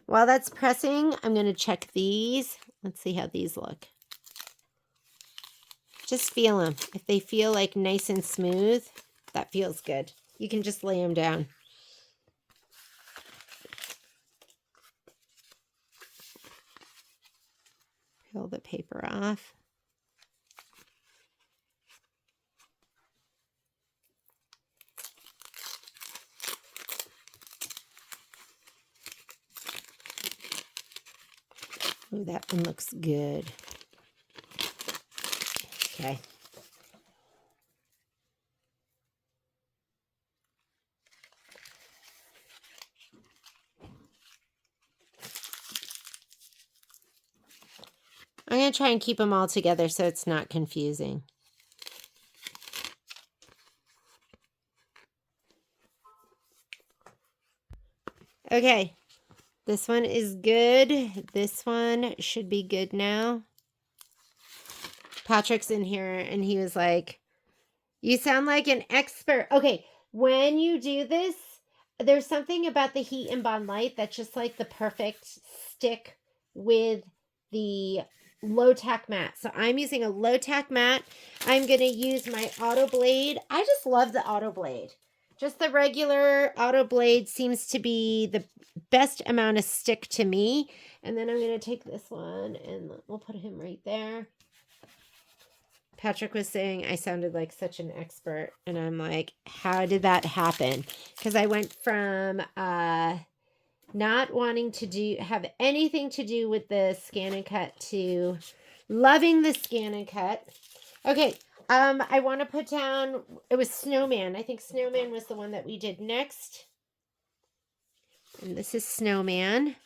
While that's pressing, I'm going to check these. Let's see how these look. Just feel them. If they feel like nice and smooth, that feels good. You can just lay them down. Peel the paper off. Ooh, that one looks good. Okay. I'm going to try and keep them all together so it's not confusing. Okay. This one is good. This one should be good now. Patrick's in here and he was like, you sound like an expert. Okay. When you do this, there's something about the Heat and Bond Light that's just like the perfect stick with the low tack mat. So I'm using a low tack mat. I'm going to use my auto blade. I just love the auto blade. Just the regular auto blade seems to be the best amount of stick to me. And then I'm going to take this one and we'll put him right there. Patrick was saying I sounded like such an expert. And I'm like, how did that happen? Because I went from not wanting to have anything to do with the scan and cut to loving the scan and cut. Okay, I want to put down, it was Snowman. I think Snowman was the one that we did next. And this is Snowman.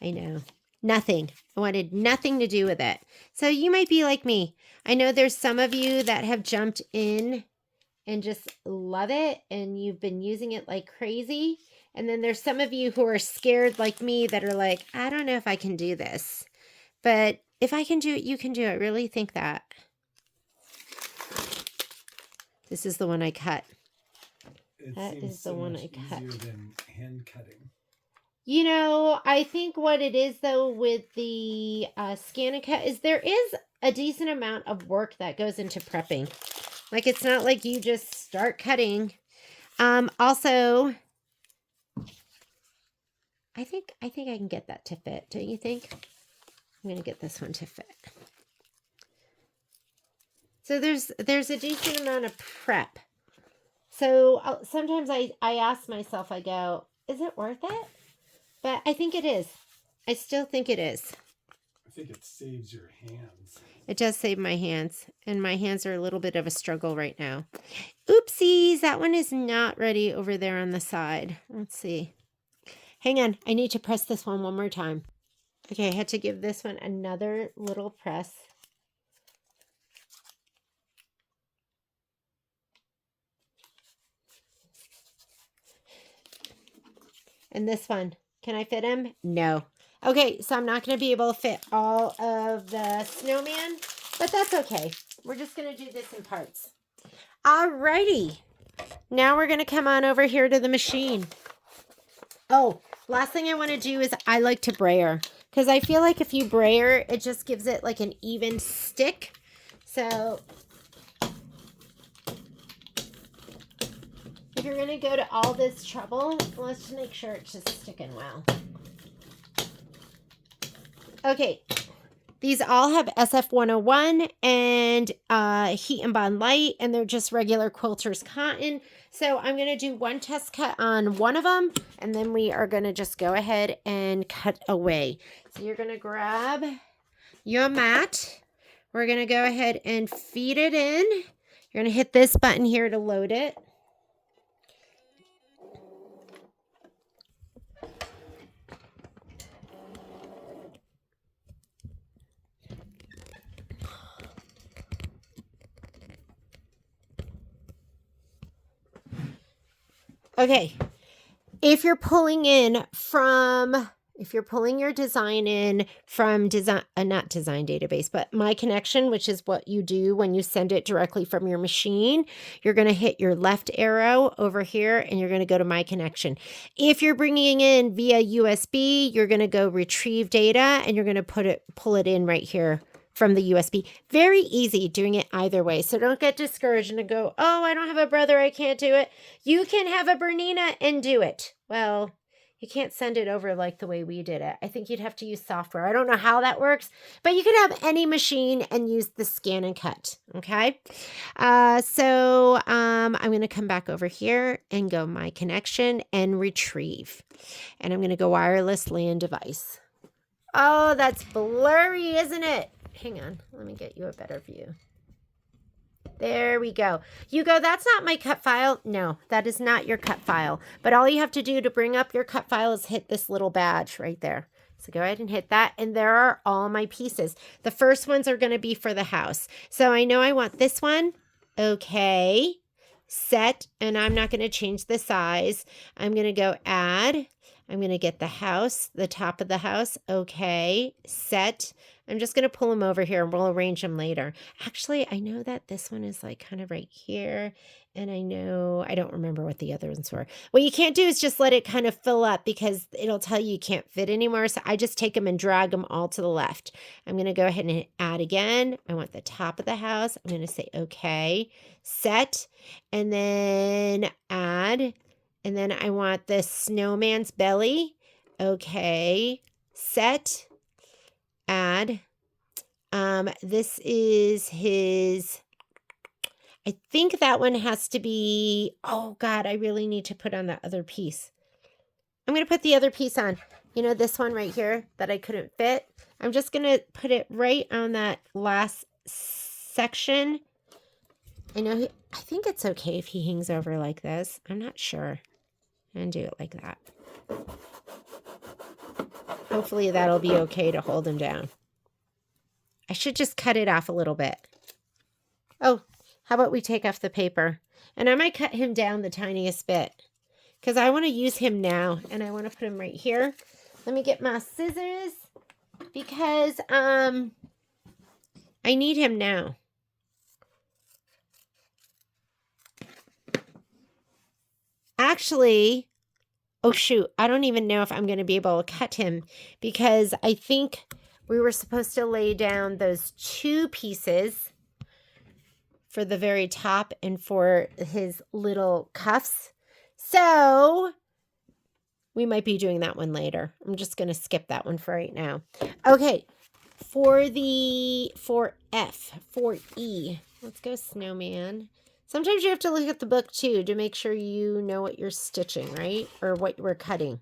I know. Nothing. I wanted nothing to do with it. So you might be like me. I know there's some of you that have jumped in and just love it and you've been using it like crazy. And then there's some of you who are scared like me that are like, I don't know if I can do this. But if I can do it, you can do it. I really think that. This is the one I cut. That is the one I cut. Easier than hand cutting. You know, I think what it is, though, with the scan and cut is there is a decent amount of work that goes into prepping. Like, it's not like you just start cutting. Also, I think I can get that to fit. Don't you think? I'm going to get this one to fit. So there's a decent amount of prep. So sometimes I ask myself, I go, is it worth it? But I think it is. I still think it is. I think it saves your hands. It does save my hands. And my hands are a little bit of a struggle right now. Oopsies. That one is not ready over there on the side. Let's see. Hang on. I need to press this one more time. Okay. I had to give this one another little press. And this one. Can I fit him? No. Okay, so I'm not going to be able to fit all of the snowman, but that's okay. We're just going to do this in parts. Alrighty. Now we're going to come on over here to the machine. Oh, last thing I want to do is I like to brayer because I feel like if you brayer, it just gives it like an even stick. So if you're going to go to all this trouble, let's make sure it's just sticking well. Okay, these all have SF101 and Heat and Bond Light, and they're just regular quilter's cotton. So I'm going to do one test cut on one of them, and then we are going to just go ahead and cut away. So you're going to grab your mat. We're going to go ahead and feed it in. You're going to hit this button here to load it. Okay, if you're pulling your design in from not design database, but My Connection, which is what you do when you send it directly from your machine, you're going to hit your left arrow over here and you're going to go to My Connection. If you're bringing in via USB, you're going to go retrieve data and you're going to pull it in right here from the USB. Very easy doing it either way. So don't get discouraged and go, oh, I don't have a brother, I can't do it. You can have a Bernina and do it. Well, you can't send it over like the way we did it. I think you'd have to use software. I don't know how that works, but you can have any machine and use the scan and cut. Okay. So I'm going to come back over here and go My Connection and retrieve. And I'm going to go wireless LAN device. Oh, that's blurry, isn't it? Hang on. Let me get you a better view. There we go. You go, that's not my cut file. No, that is not your cut file. But all you have to do to bring up your cut file is hit this little badge right there. So go ahead and hit that. And there are all my pieces. The first ones are going to be for the house. So I know I want this one. Okay. Set. And I'm not going to change the size. I'm going to go add. I'm going to get the house, the top of the house. Okay. Set. I'm just going to pull them over here and we'll arrange them later. Actually, I know that this one is like kind of right here. And I know, I don't remember what the other ones were. What you can't do is just let it kind of fill up because it'll tell you can't fit anymore. So I just take them and drag them all to the left. I'm going to go ahead and hit add again. I want the top of the house. I'm going to say, okay, set, and then add. And then I want the snowman's belly. Okay, set, add. This is his, I think that one has to be, oh God, I really need to put on that other piece. I'm going to put the other piece on. You know, this one right here that I couldn't fit. I'm just going to put it right on that last section. I know, I think it's okay if he hangs over like this. I'm not sure. I'm going to do it like that. Hopefully that'll be okay to hold him down. I should just cut it off a little bit. Oh, how about we take off the paper? And I might cut him down the tiniest bit because I want to use him now and I want to put him right here. Let me get my scissors because I need him now. Actually, oh shoot, I don't even know if I'm going to be able to cut him because I think we were supposed to lay down those two pieces for the very top and for his little cuffs. So we might be doing that one later. I'm just going to skip that one for right now. Okay, for E, let's go snowman. Sometimes you have to look at the book too to make sure you know what you're stitching, right? Or what we're cutting.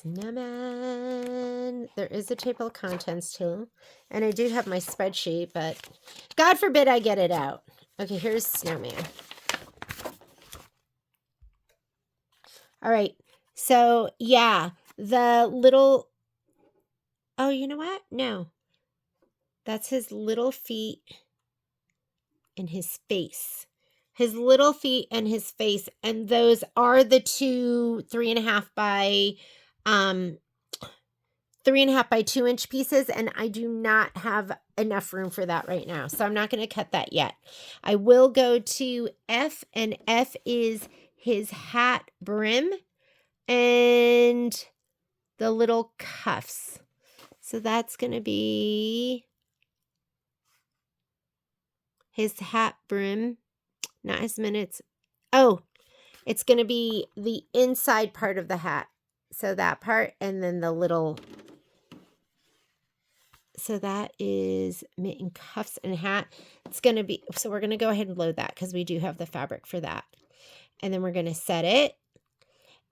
Snowman. There is a table of contents too. And I do have my spreadsheet, but God forbid I get it out. Okay, here's snowman. All right. So, yeah, the little... Oh, you know what? No. That's his little feet and his face. His little feet and his face. And those are the two 3.5 by 2-inch pieces, and I do not have enough room for that right now, so I'm not going to cut that yet. I will go to F, and F is his hat brim and the little cuffs. So that's going to be his hat brim, not his minutes. Oh, it's going to be the inside part of the hat. So that part, and then the little... So that is mitten, cuffs, and hat. It's going to be, so we're going to go ahead and load that because we do have the fabric for that. And then we're going to set it.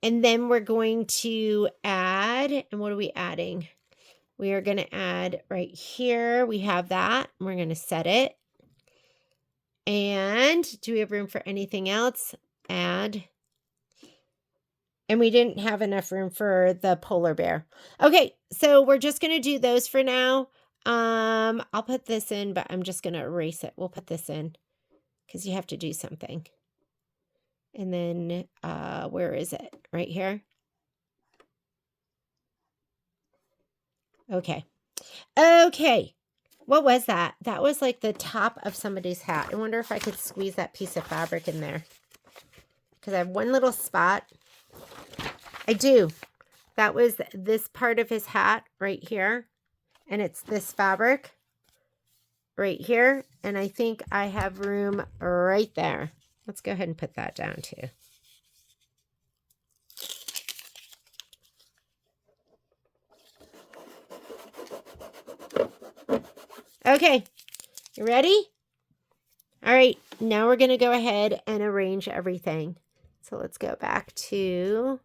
And then we're going to add, and what are we adding? We are going to add right here. We have that. We're going to set it. And do we have room for anything else? Add. And we didn't have enough room for the polar bear. Okay, so we're just going to do those for now. I'll put this in, but I'm just going to erase it. We'll put this in because you have to do something. And then, where is it? Right here? Okay. Okay. What was that? That was like the top of somebody's hat. I wonder if I could squeeze that piece of fabric in there. Because I have one little spot. I do. That was this part of his hat right here. And it's this fabric right here. And I think I have room right there. Let's go ahead and put that down too. Okay, you ready? All right, now we're going to go ahead and arrange everything. So let's go back to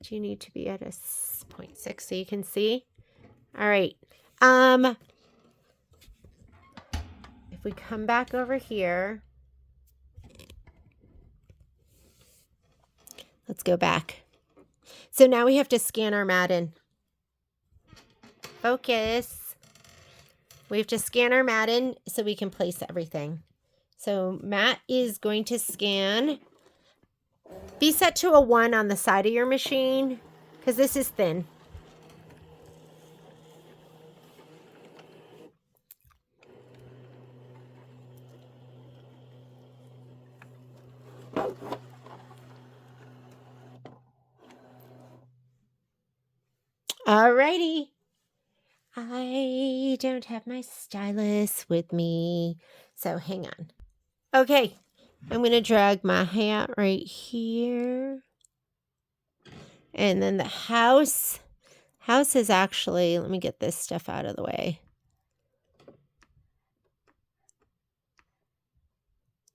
Do you need to be at a 0.6 so you can see? All right. If we come back over here, let's go back. So now we have to scan our mat in. Focus. We have to scan our mat in so we can place everything. So Matt is going to scan. Be set to a 1 on the side of your machine because this is thin. Alrighty. I don't have my stylus with me, so hang on. Okay, I'm going to drag my hat right here. And then the house is actually, let me get this stuff out of the way.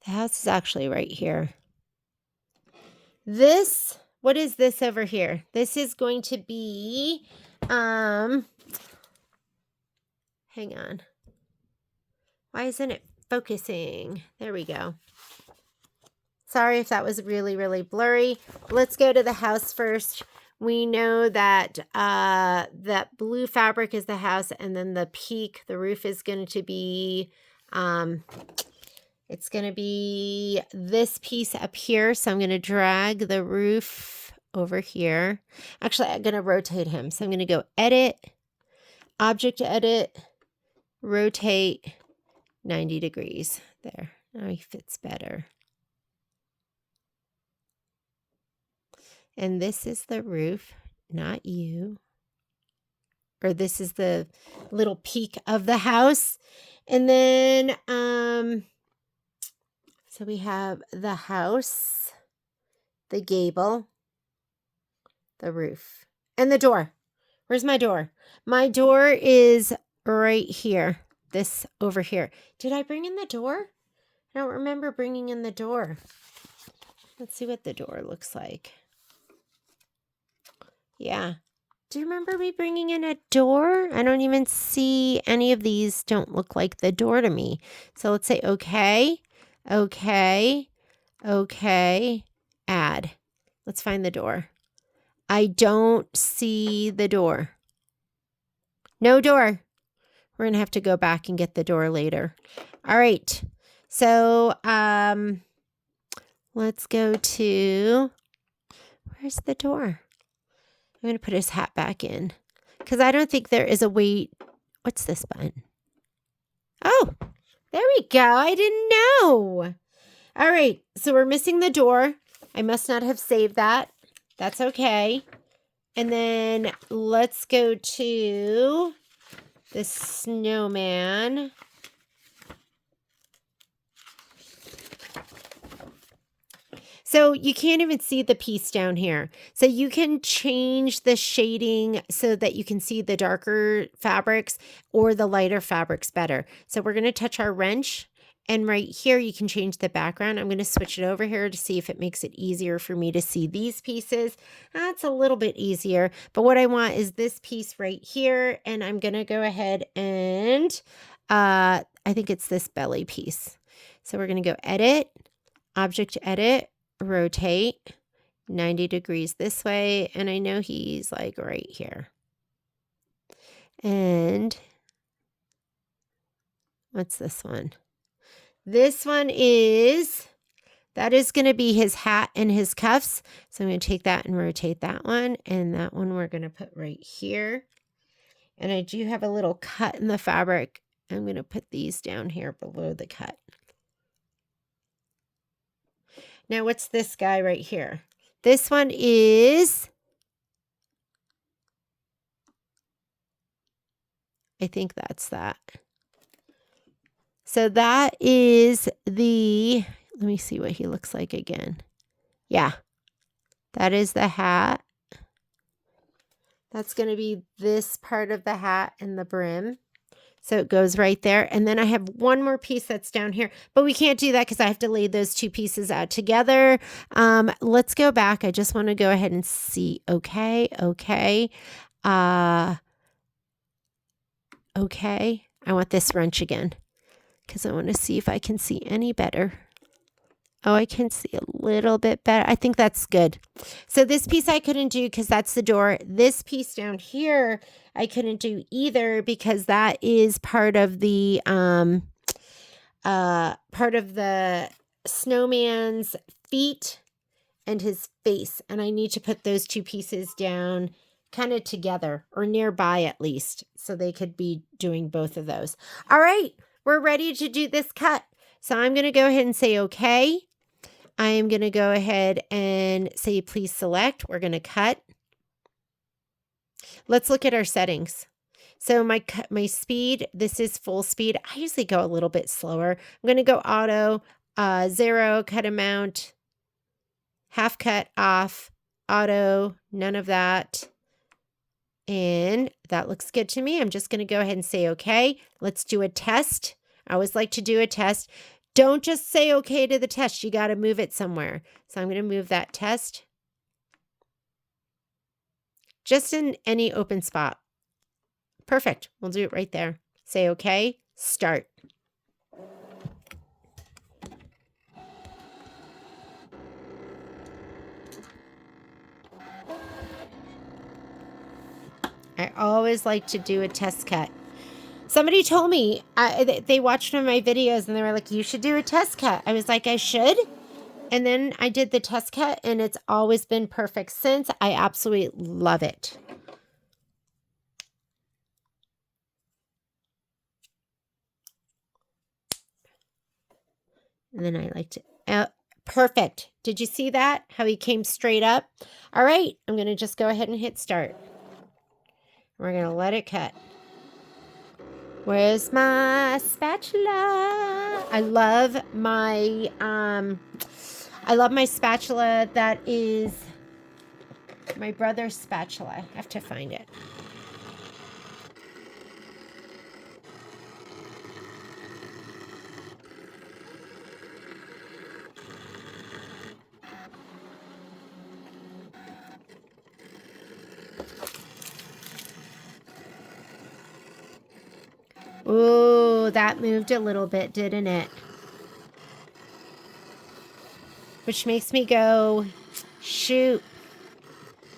The house is actually right here. This, what is this over here? This is going to be, hang on. Why isn't it focusing? There we go. Sorry if that was really, really blurry. Let's go to the house first. We know that that blue fabric is the house, and then the peak, the roof is going to be, it's going to be this piece up here. So I'm going to drag the roof over here. Actually, I'm going to rotate him. So I'm going to go edit, object edit, rotate 90 degrees. There. Now he fits better. And this is the roof, not you. Or this is the little peak of the house. And then, so we have the house, the gable, the roof, and the door. Where's my door? My door is right here. This over here. Did I bring in the door? I don't remember bringing in the door. Let's see what the door looks like. Yeah. Do you remember me bringing in a door? I don't even see any of these don't look like the door to me. So let's say okay, okay, okay, add. Let's find the door. I don't see the door. No door. We're going to have to go back and get the door later. All right. So let's go to, where's the door? I'm going to put his hat back in because I don't think there is a way. What's this button? Oh, there we go. I didn't know. All right. So we're missing the door. I must not have saved that. That's okay. And then let's go to the snowman. So you can't even see the piece down here. So you can change the shading so that you can see the darker fabrics or the lighter fabrics better. So we're going to touch our wrench, and right here you can change the background. I'm going to switch it over here to see if it makes it easier for me to see these pieces. That's a little bit easier, but what I want is this piece right here, and I'm going to go ahead and I think it's this belly piece. So we're going to go edit, object edit, rotate 90 degrees this way, and I know he's like right here. And what's this one? This one is, that is going to be his hat and his cuffs. So I'm going to take that and rotate that one, and that one we're going to put right here. And I do have a little cut in the fabric. I'm going to put these down here below the cut. Now, what's this guy right here? This one is, I think that's that. So that is the, let me see what he looks like again. Yeah, that is the hat. That's going to be this part of the hat and the brim. So it goes right there. And then I have one more piece that's down here, but we can't do that because I have to lay those two pieces out together. Let's go back. I just want to go ahead and see. Okay. Okay. Okay. I want this wrench again because I want to see if I can see any better. Oh, I can see a little bit better. I think that's good. So this piece I couldn't do because that's the door. This piece down here I couldn't do either because that is part of the snowman's feet and his face. And I need to put those two pieces down kind of together or nearby at least so they could be doing both of those. All right, we're ready to do this cut. So I'm going to go ahead and say okay. I am going to go ahead and say, please select. We're going to cut. Let's look at our settings. So my speed, this is full speed. I usually go a little bit slower. I'm going to go auto, 0, cut amount, half cut off, auto, none of that. And that looks good to me. I'm just going to go ahead and say, okay, let's do a test. I always like to do a test. Don't just say okay to the test. You got to move it somewhere. So I'm going to move that test just in any open spot. Perfect. We'll do it right there. Say okay, start. I always like to do a test cut. Somebody told me, they watched one of my videos and they were like, you should do a test cut. I was like, I should? And then I did the test cut and it's always been perfect since. I absolutely love it. And then I like to, perfect. Did you see that? How he came straight up? All right, I'm going to just go ahead and hit start. We're going to let it cut. Where's my spatula? I love my spatula that is my brother's spatula. I have to find it. Ooh, that moved a little bit, didn't it? Which makes me go, shoot.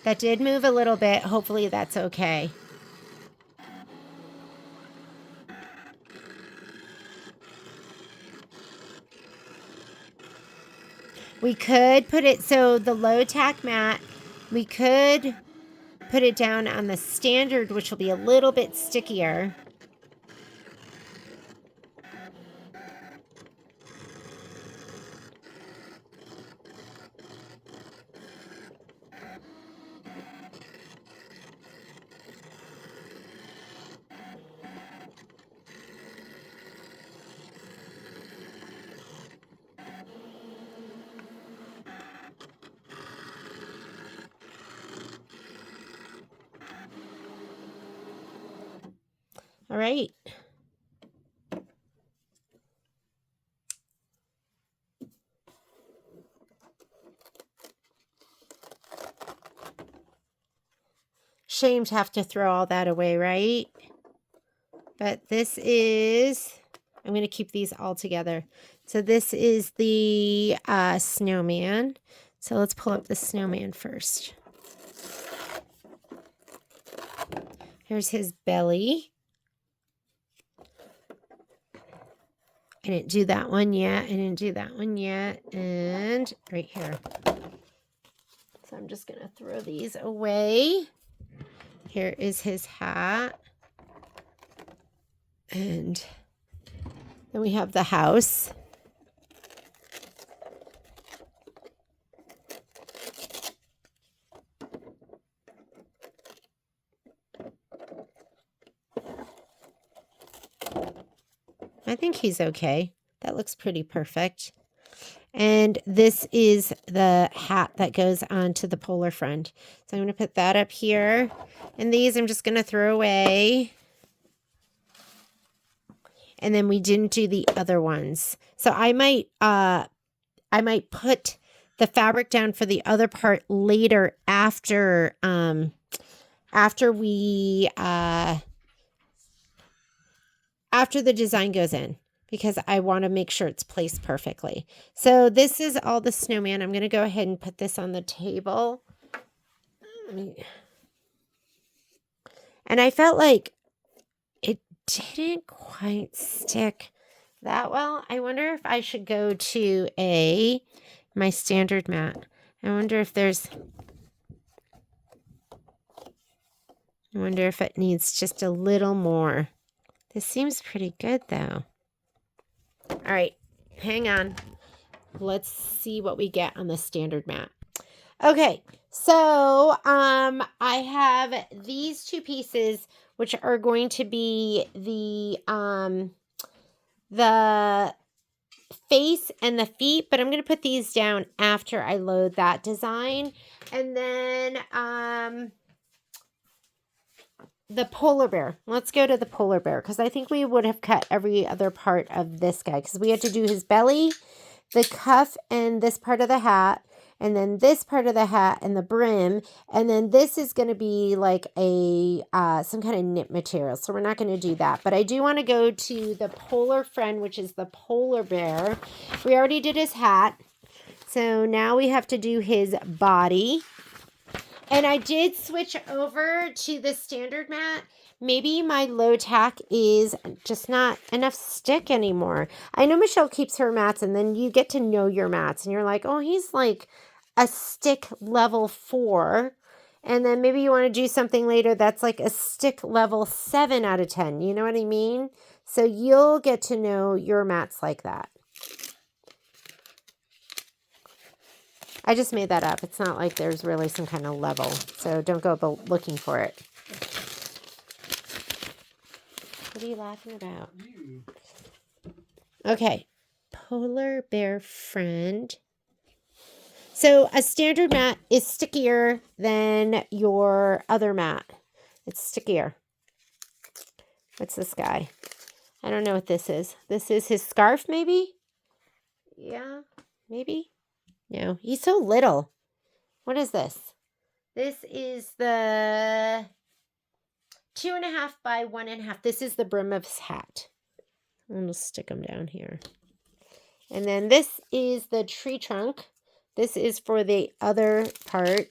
That did move a little bit. Hopefully that's okay. We could put it, so the low tack mat, we could put it down on the standard, which will be a little bit stickier. All right. Shame to have to throw all that away, right? But this is, I'm going to keep these all together. So this is the snowman. So let's pull up the snowman first. Here's his belly. I didn't do that one yet. I didn't do that one yet. And right here. So I'm just going to throw these away. Here is his hat. And then we have the house. I think he's okay. That looks pretty perfect. And this is the hat that goes onto the polar friend. So I'm going to put that up here. And these I'm just going to throw away. and then we didn't do the other ones. So I might put the fabric down for the other part later after the design goes in, because I want to make sure it's placed perfectly. So this is all the snowman. I'm going to go ahead and put this on the table. And I felt like it didn't quite stick that well. I wonder if I should go to my standard mat. I wonder if it needs just a little more. This seems pretty good though. All right, hang on. Let's see what we get on the standard mat. Okay, so I have these two pieces, which are going to be the face and the feet, but I'm going to put these down after I load that design. And then the polar bear. Let's go to the polar bear, because I think we would have cut every other part of this guy, because we had to do his belly, the cuff, and this part of the hat, and then this part of the hat and the brim, and then this is going to be like some kind of knit material, so we're not going to do that. But I do want to go to the polar friend, which is the polar bear. We already did his hat, so now we have to do his body. And I did switch over to the standard mat. Maybe my low tack is just not enough stick anymore. I know Michelle keeps her mats, and then you get to know your mats, and you're like, oh, he's like a stick level 4. And then maybe you want to do something later that's like a stick level 7 out of 10. You know what I mean? So you'll get to know your mats like that. I just made that up. It's not like there's really some kind of level. So don't go looking for it. What are you laughing about? Okay. Polar bear friend. So a standard mat is stickier than your other mat. It's stickier. What's this guy? I don't know what this is. This is his scarf, maybe? Yeah, maybe. No, he's so little. What is this? This is the 2.5 by 1.5. This is the brim of his hat. I'm going to stick them down here. And then this is the tree trunk. This is for the other part.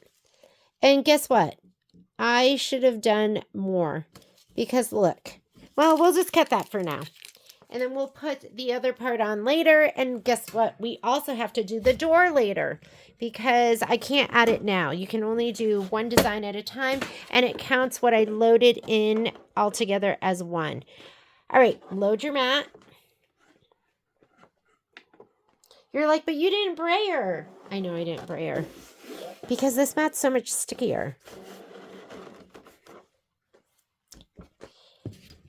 And guess what? I should have done more, because look. Well, we'll just cut that for now. And then we'll put the other part on later. And guess what? We also have to do the door later, because I can't add it now. You can only do one design at a time, and it counts what I loaded in all together as one. All right, load your mat. You're like, but you didn't brayer. I know I didn't brayer, because this mat's so much stickier.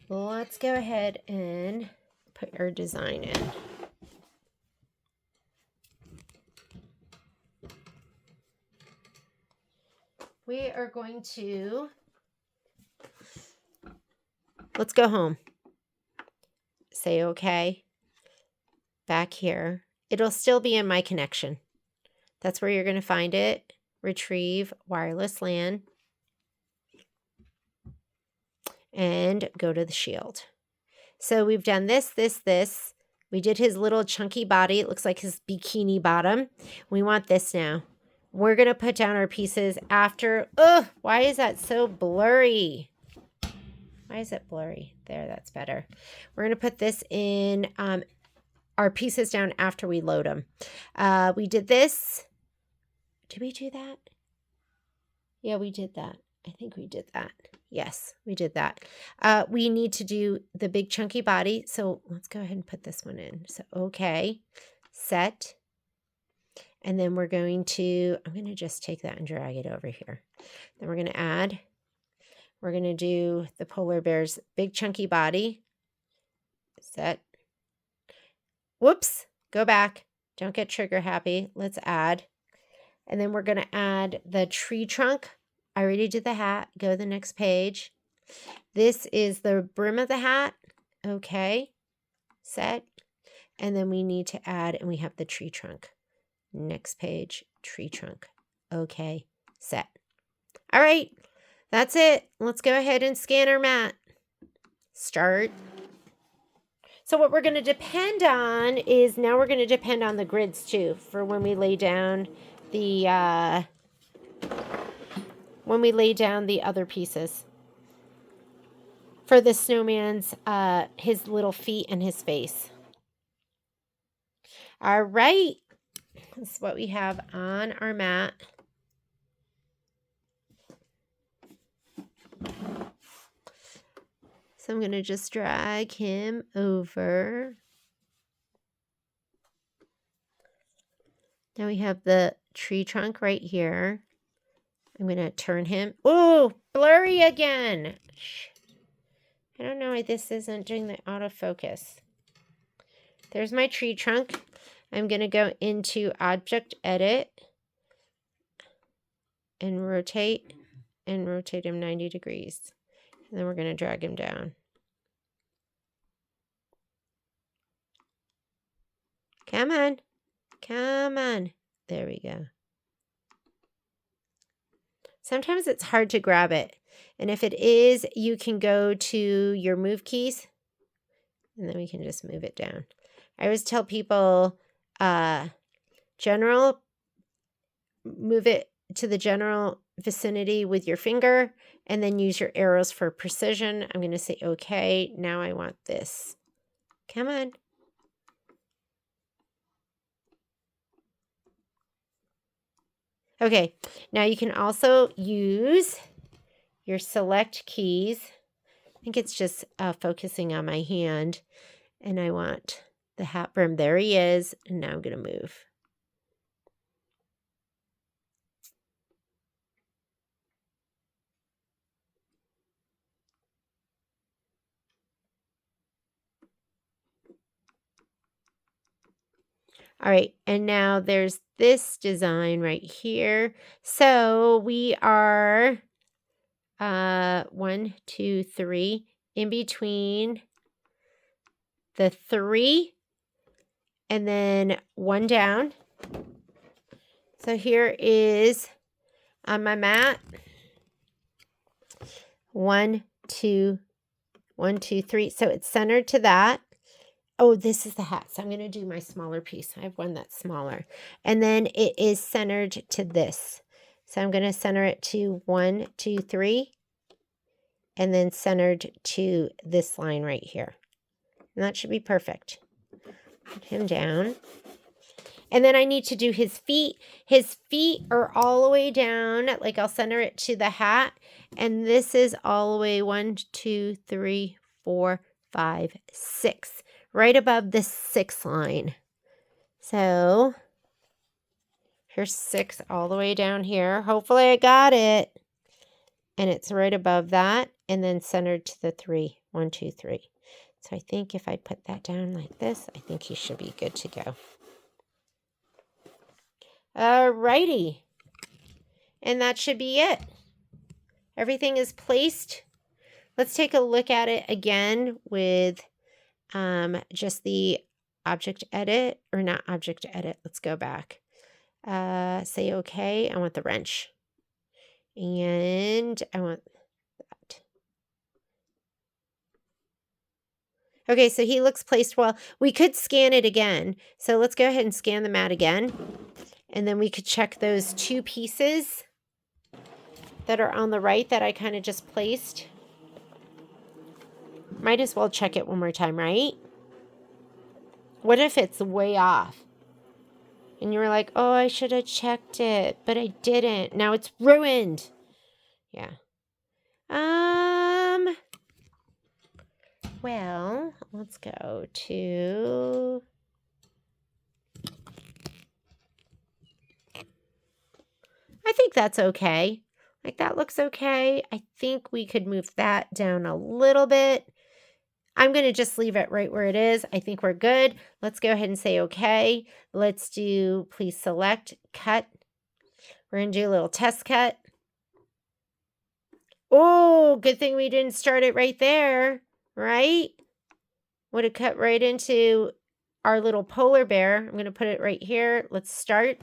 Let's go ahead and put your design in. We are going to, let's go home. Say okay. Back here. It'll still be in my connection. That's where you're going to find it. Retrieve wireless LAN. And go to the shield. So we've done this. We did his little chunky body. It looks like his bikini bottom. We want this now. We're going to put down our pieces after. Ugh, why is that so blurry? Why is it blurry? There, that's better. We're going to put this in our pieces down after we load them. We did this. Did we do that? Yeah, we did that. I think we did that. Yes, we did that. We need to do the big chunky body. So let's go ahead and put this one in. So, okay, set. And then we're going to, I'm going to just take that and drag it over here. Then we're going to add, we're going to do the polar bear's big chunky body. Set. Whoops, go back. Don't get trigger happy. Let's add. And then we're going to add the tree trunk. I already did the hat. Go to the next page. This is the brim of the hat. Okay. set. And then we need to add, and we have the tree trunk. Next page, tree trunk. Okay, set. All right, that's it. Let's go ahead and scan our mat. Start. So what we're going to depend on is, now we're going to depend on the grids too for when we lay down the other pieces for the snowman's his little feet and his face. All right, this is what we have on our mat. So I'm going to just drag him over. Now we have the tree trunk right here. I'm going to turn him. Oh, blurry again. I don't know why this isn't doing the autofocus. There's my tree trunk. I'm going to go into Object Edit and rotate him 90 degrees. And then we're going to drag him down. Come on. Come on. There we go. Sometimes it's hard to grab it. And if it is, you can go to your move keys. And then we can just move it down. I always tell people, general, move it to the general vicinity with your finger. And then use your arrows for precision. I'm going to say, okay, now I want this. Come on. Okay, now you can also use your select keys. I think it's just focusing on my hand. And I want the hat brim. There he is. And now I'm going to move. All right, and now there's this design right here. So we are 1, 2, 3 in between the 3 and then 1 down. So here is on my mat 1, 2, 1, 2, 3. So it's centered to that. Oh, this is the hat. So I'm going to do my smaller piece. I have one that's smaller. And then it is centered to this. So I'm going to center it to 1, 2, 3. And then centered to this line right here. And that should be perfect. Put him down. And then I need to do his feet. His feet are all the way down. Like I'll center it to the hat. And this is all the way 1, 2, 3, 4, 5, 6. Right above the 6 line. So here's 6 all the way down here. Hopefully I got it. And it's right above that. And then centered to the 3. 1, 2, 3. So I think if I put that down like this, I think he should be good to go. Alrighty. And that should be it. Everything is placed. Let's take a look at it again with just the object edit, or not object edit. Let's go back. Say okay. I want the wrench. And I want that. Okay, so he looks placed well. We could scan it again. So let's go ahead and scan the mat again. And then we could check those 2 pieces that are on the right that I kind of just placed. Might as well check it one more time, right? What if it's way off? And you were like, oh, I should have checked it, but I didn't. Now it's ruined. Yeah. Well, let's go to... I think that's okay. Like that looks okay. I think we could move that down a little bit. I'm going to just leave it right where it is. I think we're good. Let's go ahead and say okay. Let's do, please select, cut. We're going to do a little test cut. Oh, good thing we didn't start it right there, right? would have cut right into our little polar bear. I'm going to put it right here. Let's start.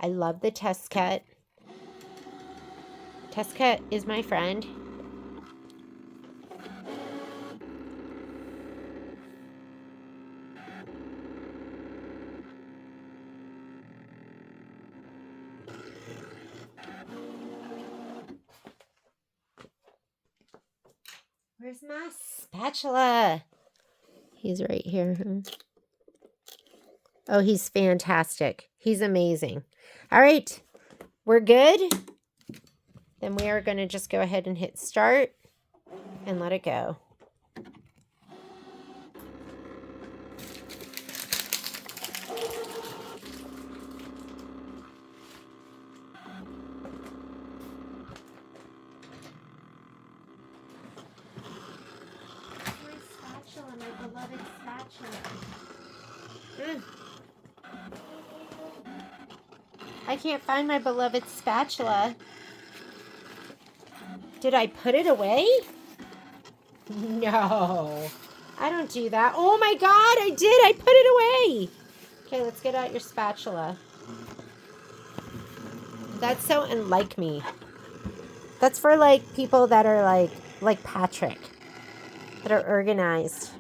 I love the test cut. Test cut is my friend. Where's my spatula? He's right here. Oh, he's fantastic. He's amazing. All right, we're good. Then we are going to just go ahead and hit start and let it go. My beloved spatula. I can't find my beloved spatula. Did I put it away? No, I don't do that. Oh my God, I did. I put it away. Okay, let's get out your spatula. That's so unlike me. That's for like people that are like Patrick, that are organized.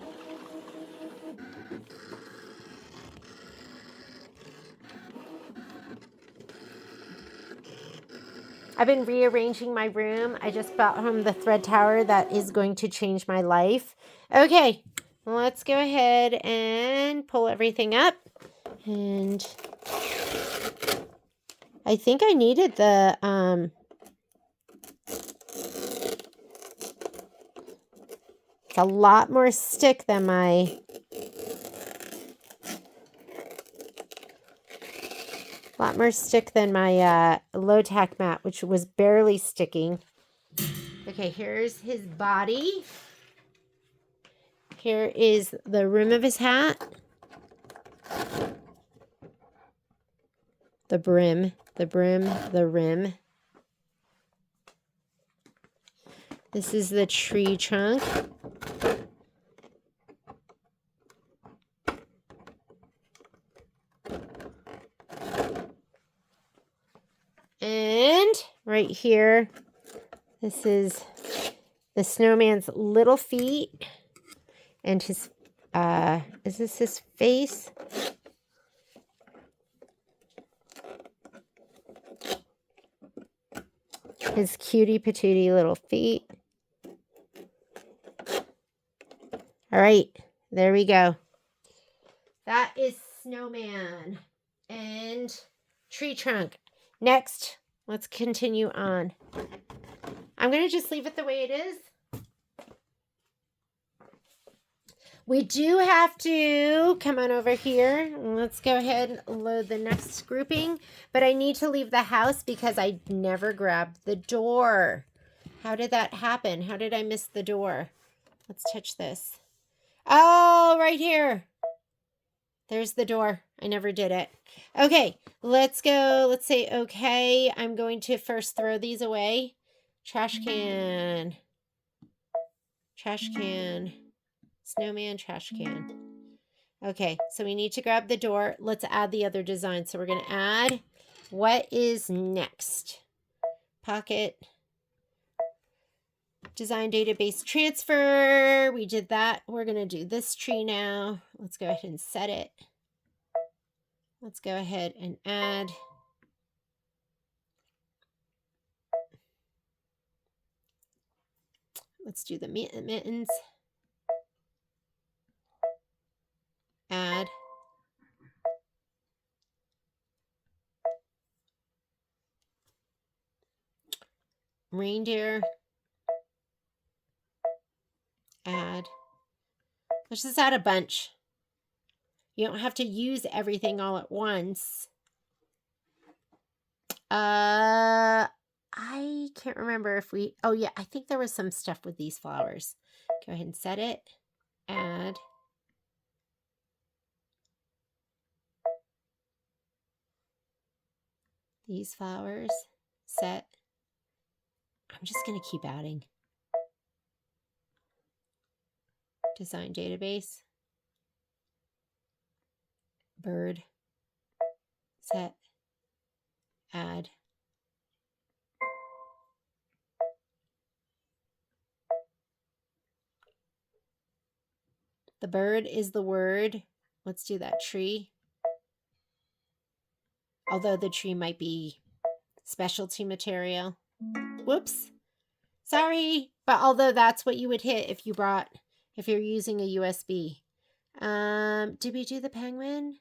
I've been rearranging my room. I just bought home the thread tower that is going to change my life. Okay, let's go ahead and pull everything up. And I think I needed the it's a lot more stick than my low tack mat, which was barely sticking. Okay, here's his body. Here is the rim of his hat. The brim, the rim. This is the tree trunk. And right here, this is the snowman's little feet and his, is this his face? His cutie patootie little feet. All right, there we go. That is snowman and tree trunk. Next, let's continue on. I'm going to just leave it the way it is. We do have to come on over here. Let's go ahead and load the next grouping. But I need to leave the house because I never grabbed the door. How did that happen? How did I miss the door? Let's touch this. Oh, right here. There's the door. I never did it. Okay, let's go. Let's say okay. I'm going to first throw these away. Trash can. Trash can. Snowman, trash can. Okay, so we need to grab the door. Let's add the other design. So we're going to add, what is next? Pocket. Design database transfer. We did that. We're going to do this tree now. Let's go ahead and set it. Let's go ahead and add. Let's do the mittens. Add. Reindeer. Add. Let's just add a bunch. You don't have to use everything all at once. I can't remember if we, oh yeah, I think there was some stuff with these flowers. Go ahead and set it. Add. These flowers. Set. I'm just going to keep adding. Design database. Bird. Set. Add. The bird is the word. Let's do that. Tree. Although the tree might be specialty material. Whoops. Sorry. But although that's what you would hit if you're using a USB. Did we do the penguin?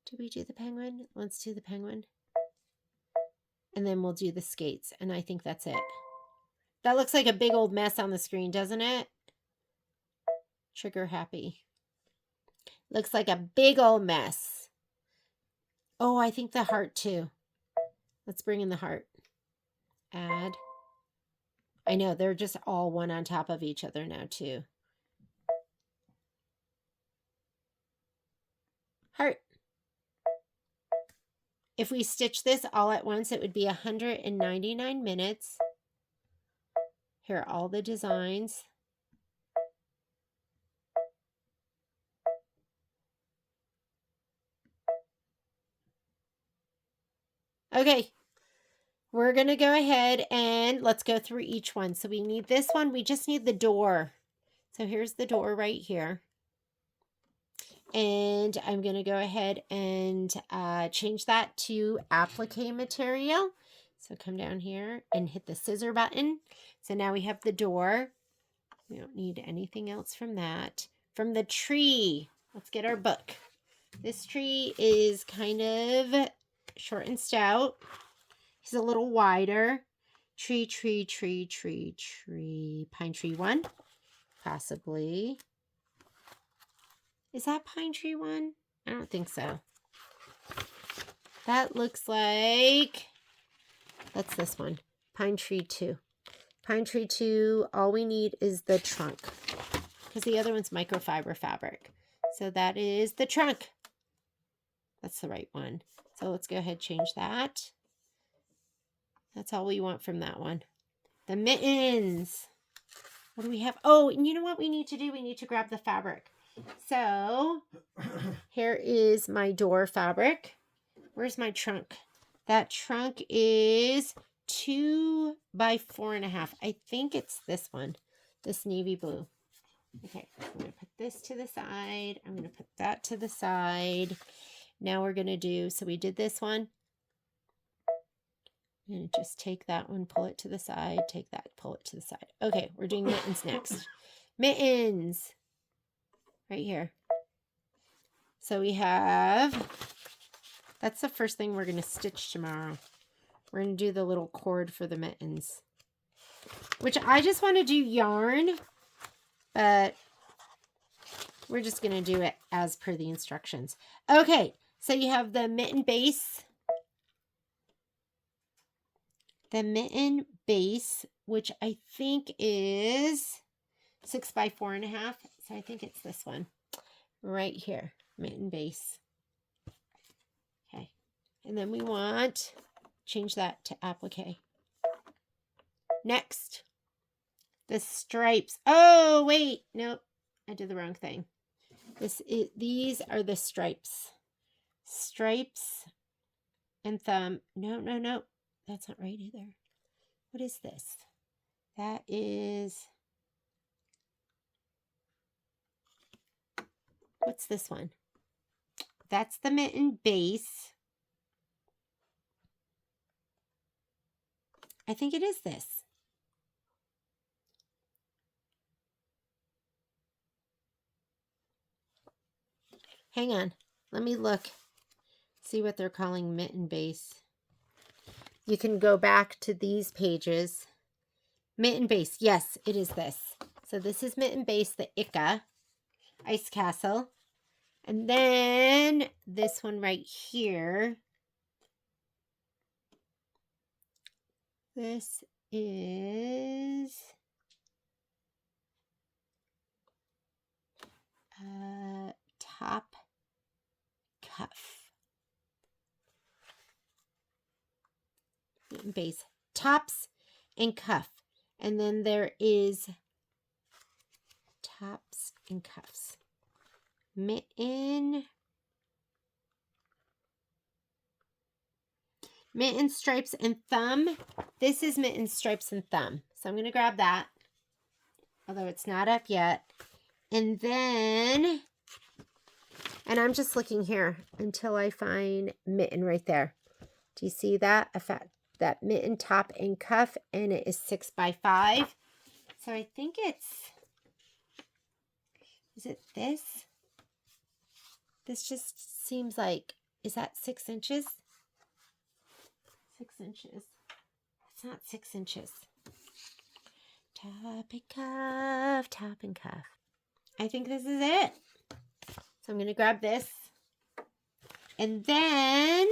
Did we do the penguin? Let's do the penguin. And then we'll do the skates. And I think that's it. That looks like a big old mess on the screen, doesn't it? Trigger happy. Looks like a big old mess. Oh, I think the heart too. Let's bring in the heart. Add. I know, they're just all one on top of each other now too. Heart. If we stitch this all at once, it would be 199 minutes. Here are all the designs. Okay, we're going to go ahead and let's go through each one. So we need this one. We just need the door. So here's the door right here. And I'm going to go ahead and change that to applique material. So come down here and hit the scissor button. So now we have the door. We don't need anything else from that. From the tree, let's get our book. This tree is kind of short and stout. He's a little wider. Tree, tree, tree, tree, tree. Pine tree 1, possibly. Is that pine tree 1? I don't think so. That looks like, that's this one. Pine tree 2. Pine tree 2, all we need is the trunk. Because the other one's microfiber fabric. So that is the trunk. That's the right one. So let's go ahead and change that. That's all we want from that one. The mittens. What do we have? Oh, and you know what we need to do? We need to grab the fabric. So here is my door fabric. Where's my trunk? That trunk is 2 by 4.5. I think it's this one, this navy blue. Okay, I'm going to put this to the side. I'm going to put that to the side. Now we're going to do, so we did this one. And just take that one, pull it to the side, take that, pull it to the side. Okay, we're doing mittens next. Mittens. Right here. So we have, that's the first thing we're going to stitch tomorrow. We're going to do the little cord for the mittens. Which I just want to do yarn, but we're just going to do it as per the instructions. Okay, so you have the mitten base. The mitten base, which I think is 6 by 4.5. So I think it's this one right here, mitten base. Okay. And then we want, change that to applique. Next, the stripes. Oh, wait. Nope. I did the wrong thing. These are the stripes. Stripes and thumb. No. That's not right either. What is this? That is, what's this one? That's the mitten base. I think it is this. Hang on. Let me look. See what they're calling mitten base. You can go back to these pages. Mitten base. Yes, it is this. So this is mitten base, the Ica Ice Castle. And then this one right here. This is top cuff. Base, tops and cuff. And then there is tops and cuffs. Mitten, stripes, and thumb. This is mitten, stripes, and thumb. So I'm going to grab that, although it's not up yet. And then, and I'm just looking here until I find mitten right there. Do you see that? That mitten, top, and cuff, and it is 6 by 5. So I think is it this? This just seems like, is that 6 inches? 6 inches. It's not 6 inches. Top and cuff, top and cuff. I think this is it. So I'm going to grab this. And then,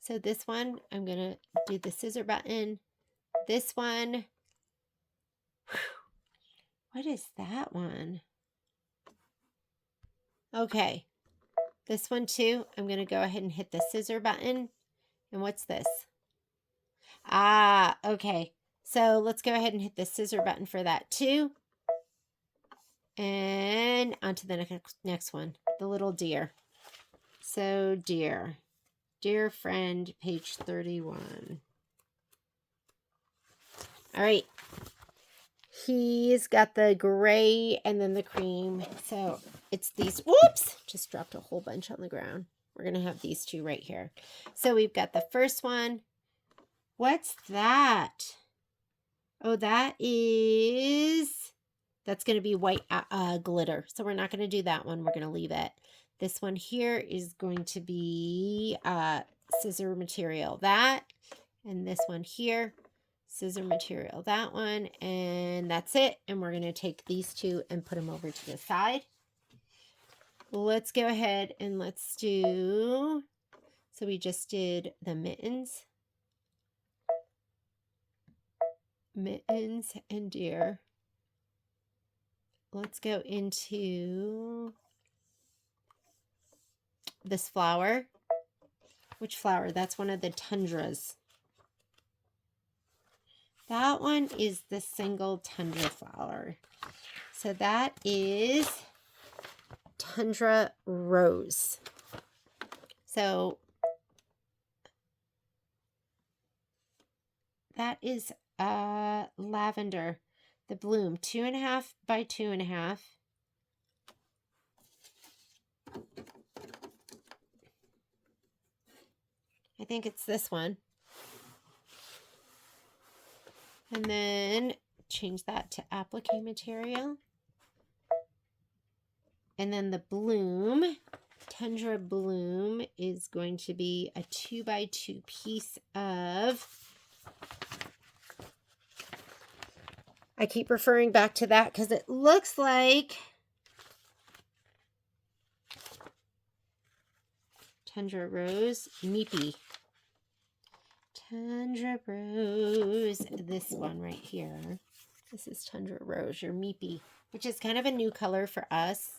so this one, I'm going to do the scissor button. This one, what is that one? Okay. This one too, I'm going to go ahead and hit the scissor button. And what's this? Ah, okay. So let's go ahead and hit the scissor button for that too. And on to the next one, the little deer. So deer friend, page 31. All right. He's got the gray and then the cream. So it's these, whoops, just dropped a whole bunch on the ground. We're going to have these two right here. So we've got the first one. What's that? Oh, that's going to be white glitter. So we're not going to do that one. We're going to leave it. This one here is going to be scissor material, that. And this one here, scissor material, that one. And that's it. And we're going to take these two and put them over to the side. Let's go ahead and let's do, so we just did the mittens. Mittens and deer. Let's go into this flower. Which flower? That's one of the tundras. That one is the single tundra flower. So that is Tundra Rose. So that is lavender, the bloom, 2.5 by 2.5. I think it's this one. And then change that to applique material. And then the bloom, Tundra Bloom, is going to be a 2 by 2 piece of, I keep referring back to that because it looks like Tundra Rose, Meepy. Tundra Rose, this one right here. This is Tundra Rose, your Meepy, which is kind of a new color for us.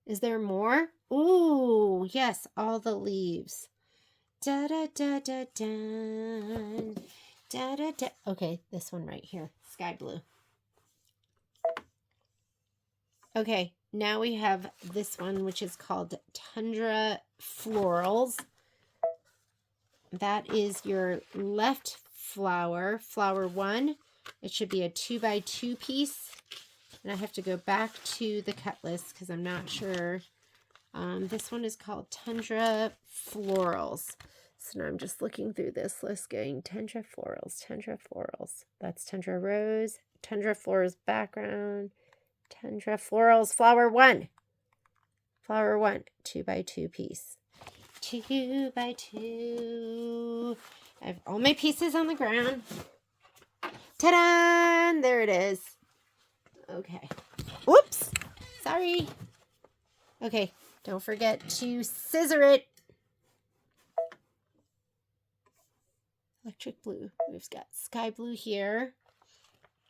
Is there more? Ooh, yes, all the leaves. Da da da da da. Da da da. Okay, this one right here, sky blue. Okay, now we have this one, which is called Tundra Florals. That is your left flower, flower 1. It should be a 2 by 2 piece. And I have to go back to the cut list because I'm not sure. This one is called Tundra Florals. So now I'm just looking through this list going Tundra Florals, Tundra Florals. That's Tundra Rose, Tundra Florals background, Tundra Florals flower 1. Flower 1, 2 by 2 piece. 2 by 2. I have all my pieces on the ground. Ta-da! There it is. Okay. Whoops. Sorry. Okay. Don't forget to scissor it. Electric blue. We've got sky blue here.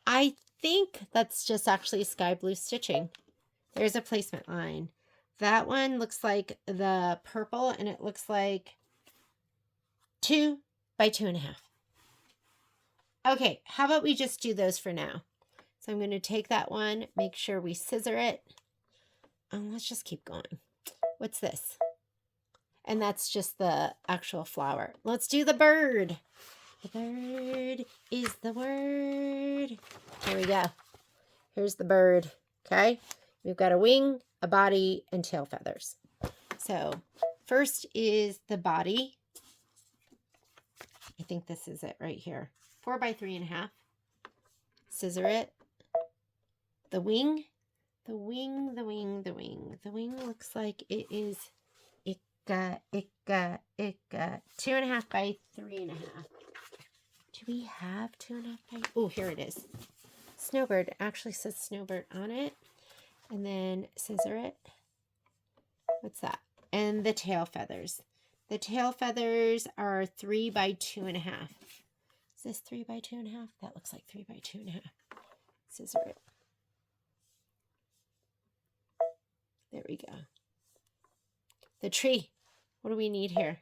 I think that's just actually sky blue stitching. There's a placement line. That one looks like the purple, and it looks like 2 by 2.5. Okay, how about we just do those for now? So I'm going to take that one, make sure we scissor it. Let's just keep going. What's this? And that's just the actual flower. Let's do the bird. The bird is the word. Here we go. Here's the bird. Okay. We've got a wing, a body, and tail feathers. So first is the body. I think this is it right here. 4 by 3.5. Scissor it. The wing. The wing, the wing, the wing. The wing looks like it is 2.5 by 3.5. Do we have 2.5 by? Oh, here it is. Snowbird. It actually says snowbird on it. And then scissor it. What's that? And the tail feathers. The tail feathers are 3 by 2.5. Is this 3 by 2.5? That looks like 3 by 2.5. Scissor it. There we go. The tree. What do we need here?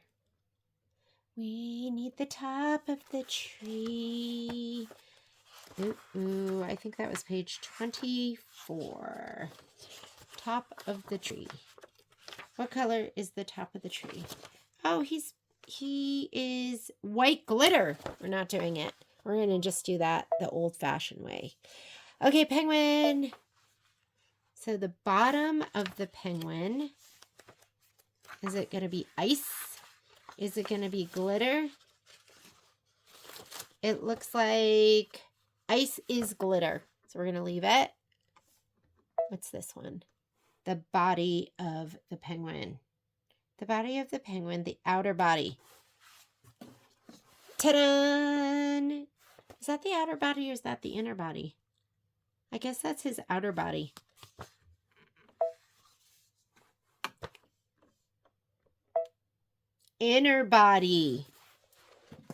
We need the top of the tree. Ooh, I think that was page 24. Top of the tree. What color is the top of the tree? Oh, he is white glitter. We're not doing it. We're going to just do that the old-fashioned way. Okay, penguin. So the bottom of the penguin, is it going to be ice? Is it going to be glitter? It looks like ice is glitter. So we're going to leave it. What's this one? The body of the penguin. The body of the penguin, the outer body. Ta-da! Is that the outer body or is that the inner body? I guess that's his outer body. Inner body.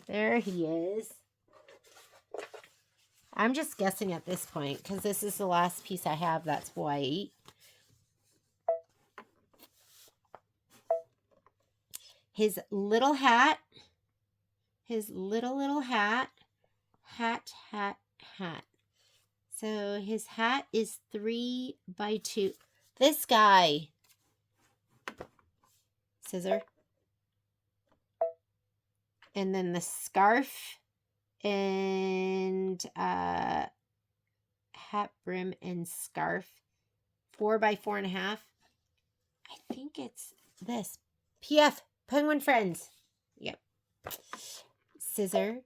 There he is. I'm just guessing at this point because this is the last piece I have that's white. His little hat. His little hat. Hat, hat, hat. So his hat is 3 by 2. This guy. Scissor. And then the scarf and hat brim and scarf. 4 by 4.5. I think it's this. PF, Penguin Friends. Yep. Scissor.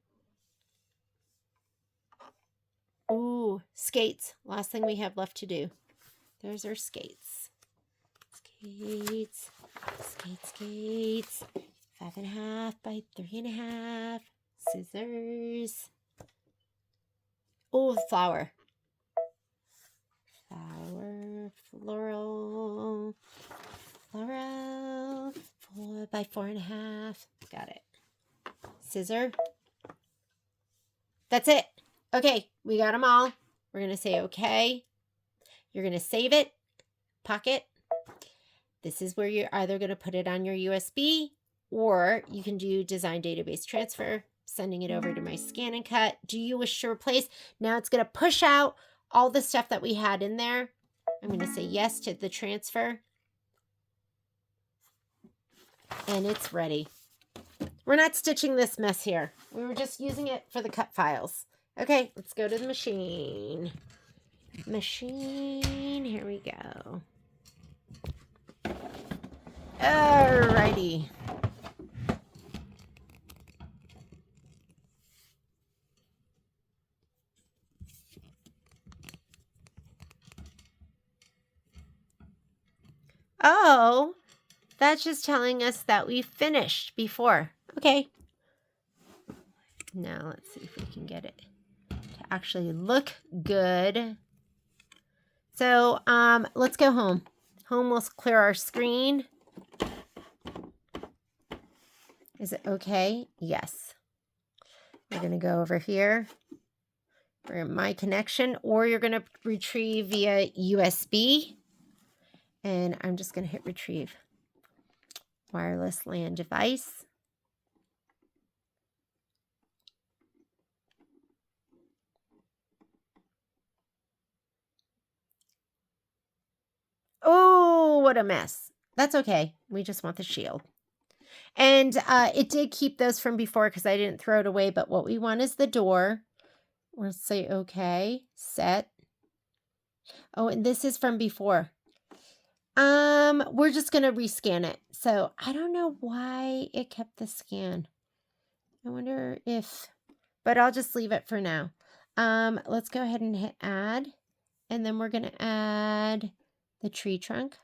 Ooh, skates. Last thing we have left to do. There's our skates. Skates. Skates, skates. 5.5 by 3.5. Scissors. Oh, flower. Flower, floral, floral. 4 by 4.5. Got it. Scissor. That's it. Okay, we got them all. We're going to say okay. You're going to save it. Pocket. This is where you're either going to put it on your USB or you can do design database transfer, sending it over to my scan and cut. Do you wish to replace? Now it's going to push out all the stuff that we had in there. I'm going to say yes to the transfer. And it's ready. We're not stitching this mess here. We were just using it for the cut files. Okay, let's go to the machine. Machine, here we go. Alrighty. Oh, that's just telling us that we finished before. Okay. Now let's see if we can get it to actually look good. So let's go home. Home will clear our screen. Is it okay? Yes. We're going to go over here for my connection, or you're going to retrieve via USB. And I'm just going to hit retrieve. Wireless LAN device. Oh, what a mess. That's okay. We just want the shield. And it did keep those from before because I didn't throw it away. But what we want is the door. We'll say, okay, set. Oh, and this is from before. We're just going to rescan it. So I don't know why it kept the scan. I wonder if, but I'll just leave it for now. Let's go ahead and hit add. And then we're going to add the tree trunk.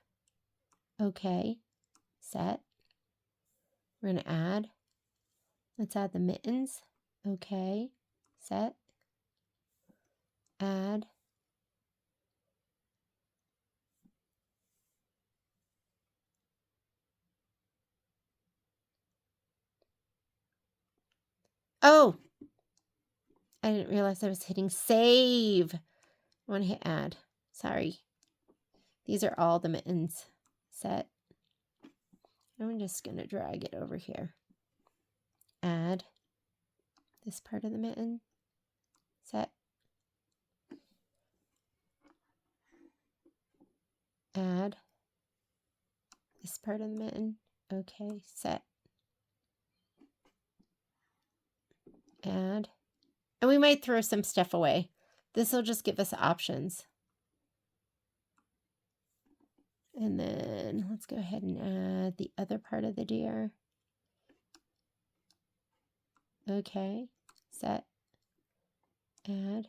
Okay, set. We're going to add. Let's add the mittens. Okay, set. Add. Oh, I didn't realize I was hitting save. I want to hit add. Sorry. These are all the mittens. Set. I'm just going to drag it over here. Add this part of the mitten. Set. Add this part of the mitten. Okay, set. Add. And we might throw some stuff away. This will just give us options. And then let's go ahead and add the other part of the deer. Okay, set. Add.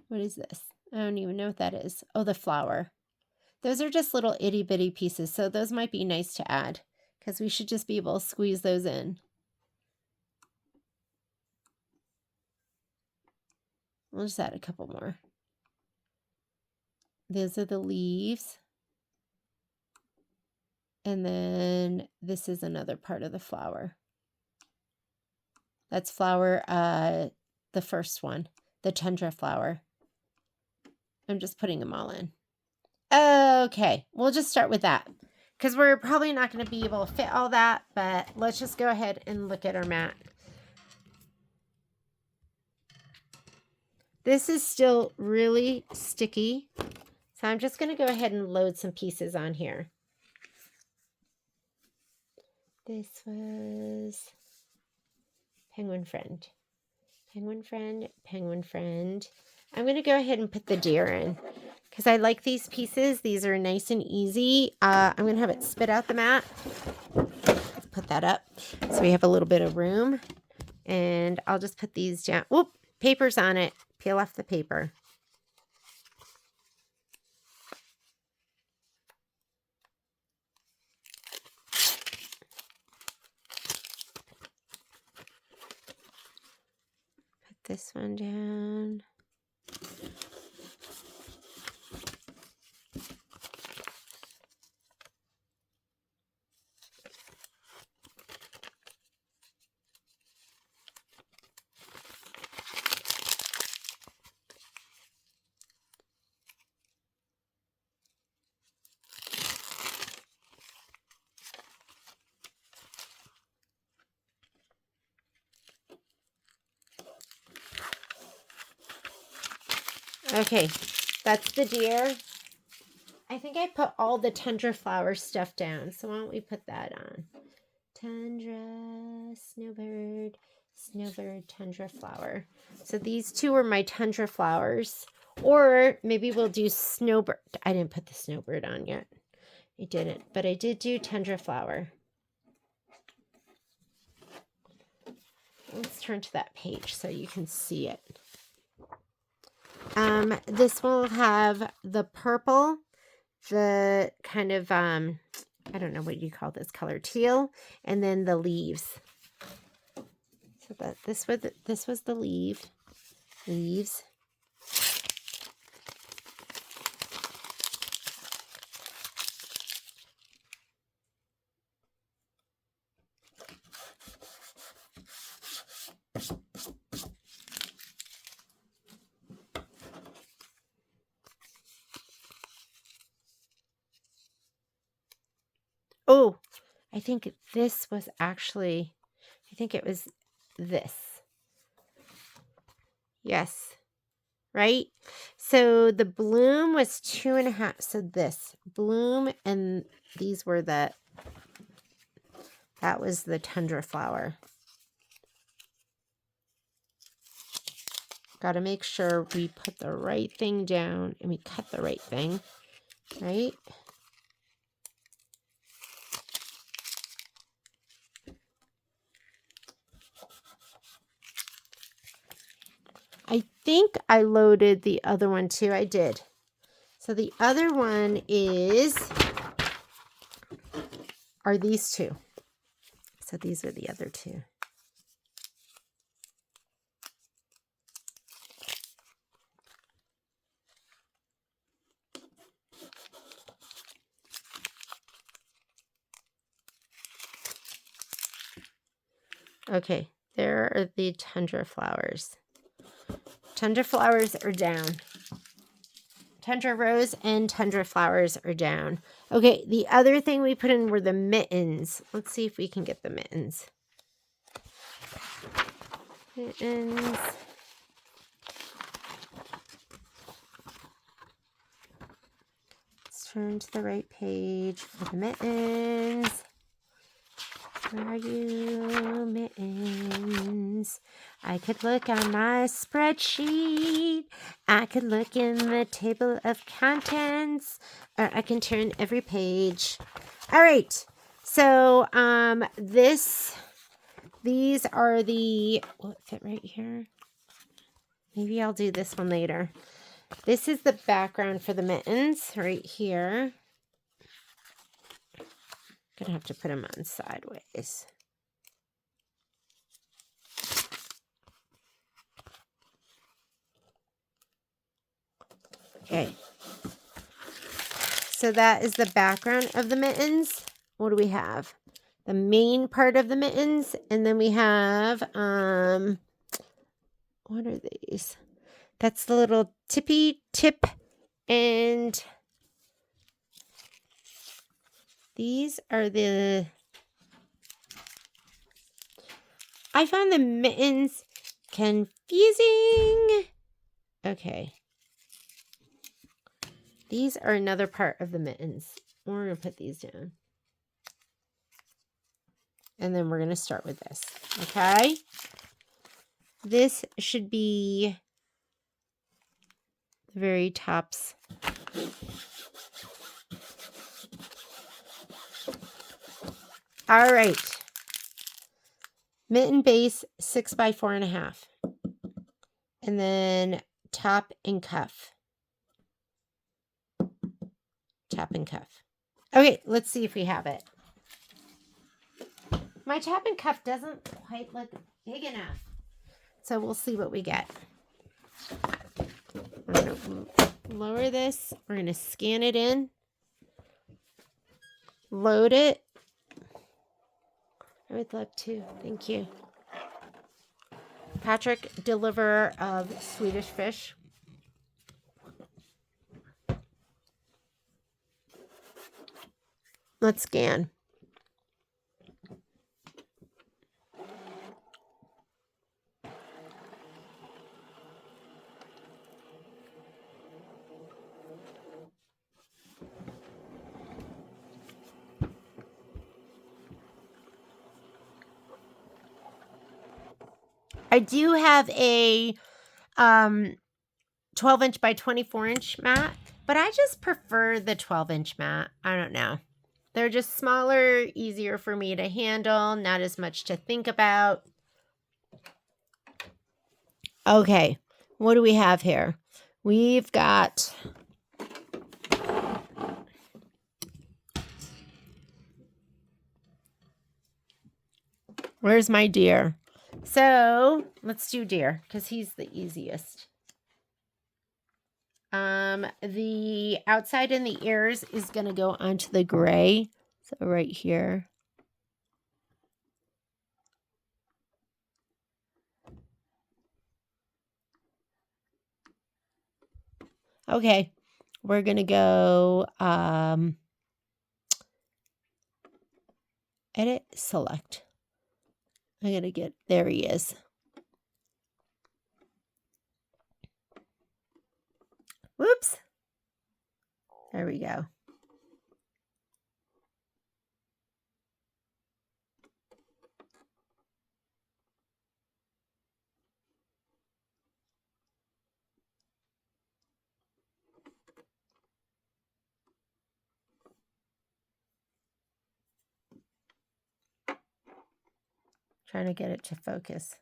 What is this? I don't even know what that is. Oh, the flower. Those are just little itty bitty pieces, so those might be nice to add because we should just be able to squeeze those in. We'll just add a couple more. Those are the leaves. And then this is another part of the flower. That's flower, the first one, the tundra flower. I'm just putting them all in. Okay, we'll just start with that because we're probably not going to be able to fit all that, but let's just go ahead and look at our mat. This is still really sticky, so I'm just going to go ahead and load some pieces on here. This was Penguin Friend. Penguin Friend, Penguin Friend. I'm going to go ahead and put the deer in because I like these pieces. These are nice and easy. I'm going to have it spit out the mat. Let's put that up so we have a little bit of room. And I'll just put these down. Whoop, paper's on it. Peel off the paper. Put this one down. Okay, that's the deer. I think I put all the tundra flower stuff down, so why don't we put that on? Tundra, snowbird, snowbird, tundra flower. So these two are my tundra flowers, or maybe we'll do snowbird. I didn't put the snowbird on yet. I didn't, but I did do tundra flower. Let's turn to that page so you can see it. This will have the purple, the kind of, I don't know what you call this color, teal, and then the leaves. So that this was the leaves. Oh, I think this was actually, I think it was this. Yes. right? So the bloom was 2.5. So this bloom, and these were that was the tundra flower. Got to make sure we put the right thing down and we cut the right thing, right? I think I loaded the other one too. I did. So the other one are these two. So these are the other two. Okay, there are the tundra flowers. Tundra flowers are down. Tundra rose and tundra flowers are down. Okay, the other thing we put in were the mittens. Let's see if we can get the mittens. Mittens. Let's turn to the right page for the mittens. Where are you, mittens? I could look on my spreadsheet. I could look in the table of contents. Or I can turn every page. All right. So these are the, will it fit right here? Maybe I'll do this one later. This is the background for the mittens right here. Gonna have to put them on sideways. Okay. So that is the background of the mittens. What do we have? The main part of the mittens, and then we have what are these? That's the little tippy tip, and these are the, I found the mittens confusing. Okay. These are another part of the mittens. We're going to put these down. And then we're going to start with this. Okay. This should be the very tops. All right. Mitten base 6 by 4.5. And then top and cuff. Top and cuff. Okay, let's see if we have it. My top and cuff doesn't quite look big enough. So we'll see what we get. We're going to lower this. We're going to scan it in. Load it. I would love to. Thank you. Patrick, deliverer of Swedish fish. Let's scan. I do have a 12-inch by 24-inch mat, but I just prefer the 12-inch mat. I don't know. They're just smaller, easier for me to handle, not as much to think about. Okay, what do we have here? We've got where's my deer? So let's do deer because he's the easiest. The outside and the ears is going to go onto the gray. So right here. Okay, we're going to go edit, select. I'm going to get, there he is. Whoops. There we go. Trying to get it to focus.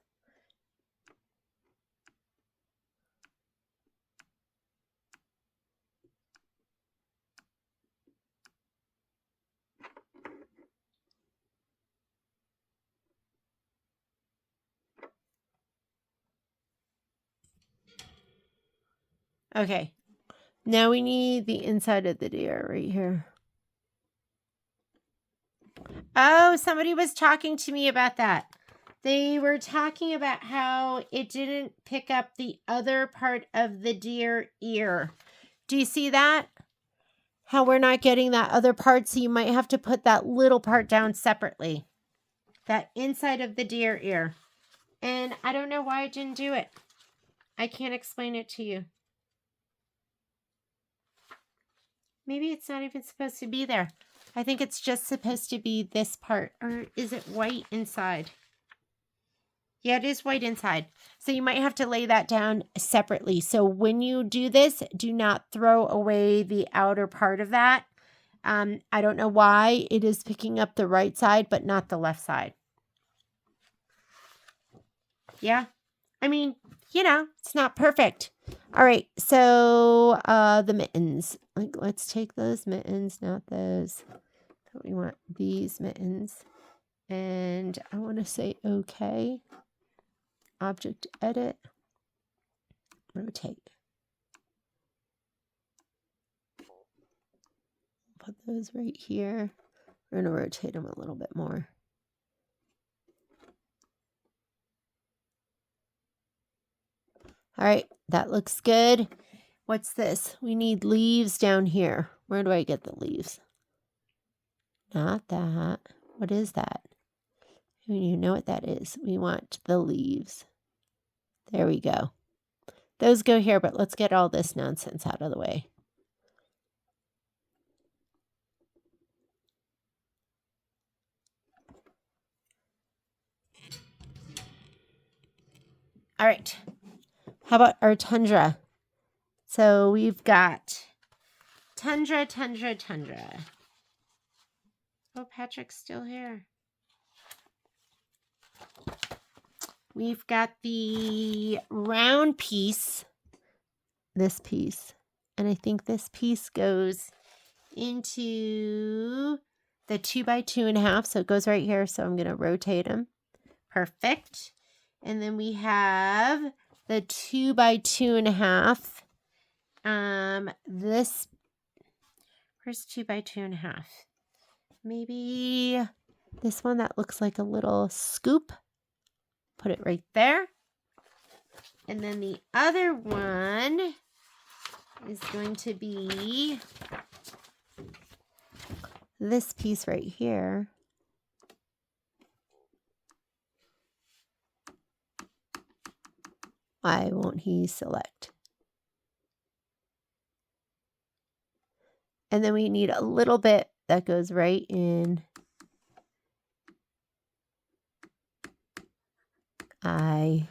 Okay. Now we need the inside of the deer right here. Oh, somebody was talking to me about that. They were talking about how it didn't pick up the other part of the deer ear. Do you see that? How we're not getting that other part, so you might have to put that little part down separately. That inside of the deer ear. And I don't know why I didn't do it. I can't explain it to you. Maybe it's not even supposed to be there. I think it's just supposed to be this part. Or is it white inside? Yeah, it is white inside. So you might have to lay that down separately. So when you do this, do not throw away the outer part of that. I don't know why it is picking up the right side, but not the left side. Yeah. I mean, you know, it's not perfect. All right. So the mittens. Like, let's take those mittens, not those. We want these mittens. And I want to say okay. Object edit. Rotate. Put those right here. We're going to rotate them a little bit more. All right, that looks good. What's this? We need leaves down here. Where do I get the leaves? Not that. What is that? You know what that is. We want the leaves. There we go. Those go here, but let's get all this nonsense out of the way. All right. How about our tundra? So we've got tundra. Oh, Patrick's still here. We've got the round piece, this piece, and I think this piece goes into the 2x2.5, so it goes right here, so I'm going to rotate them. Perfect. And then we have the 2x2.5. This, where's 2x2.5? Maybe this one that looks like a little scoop. Put it right there. And then the other one is going to be this piece right here. Why won't he select? And then we need a little bit that goes right in. I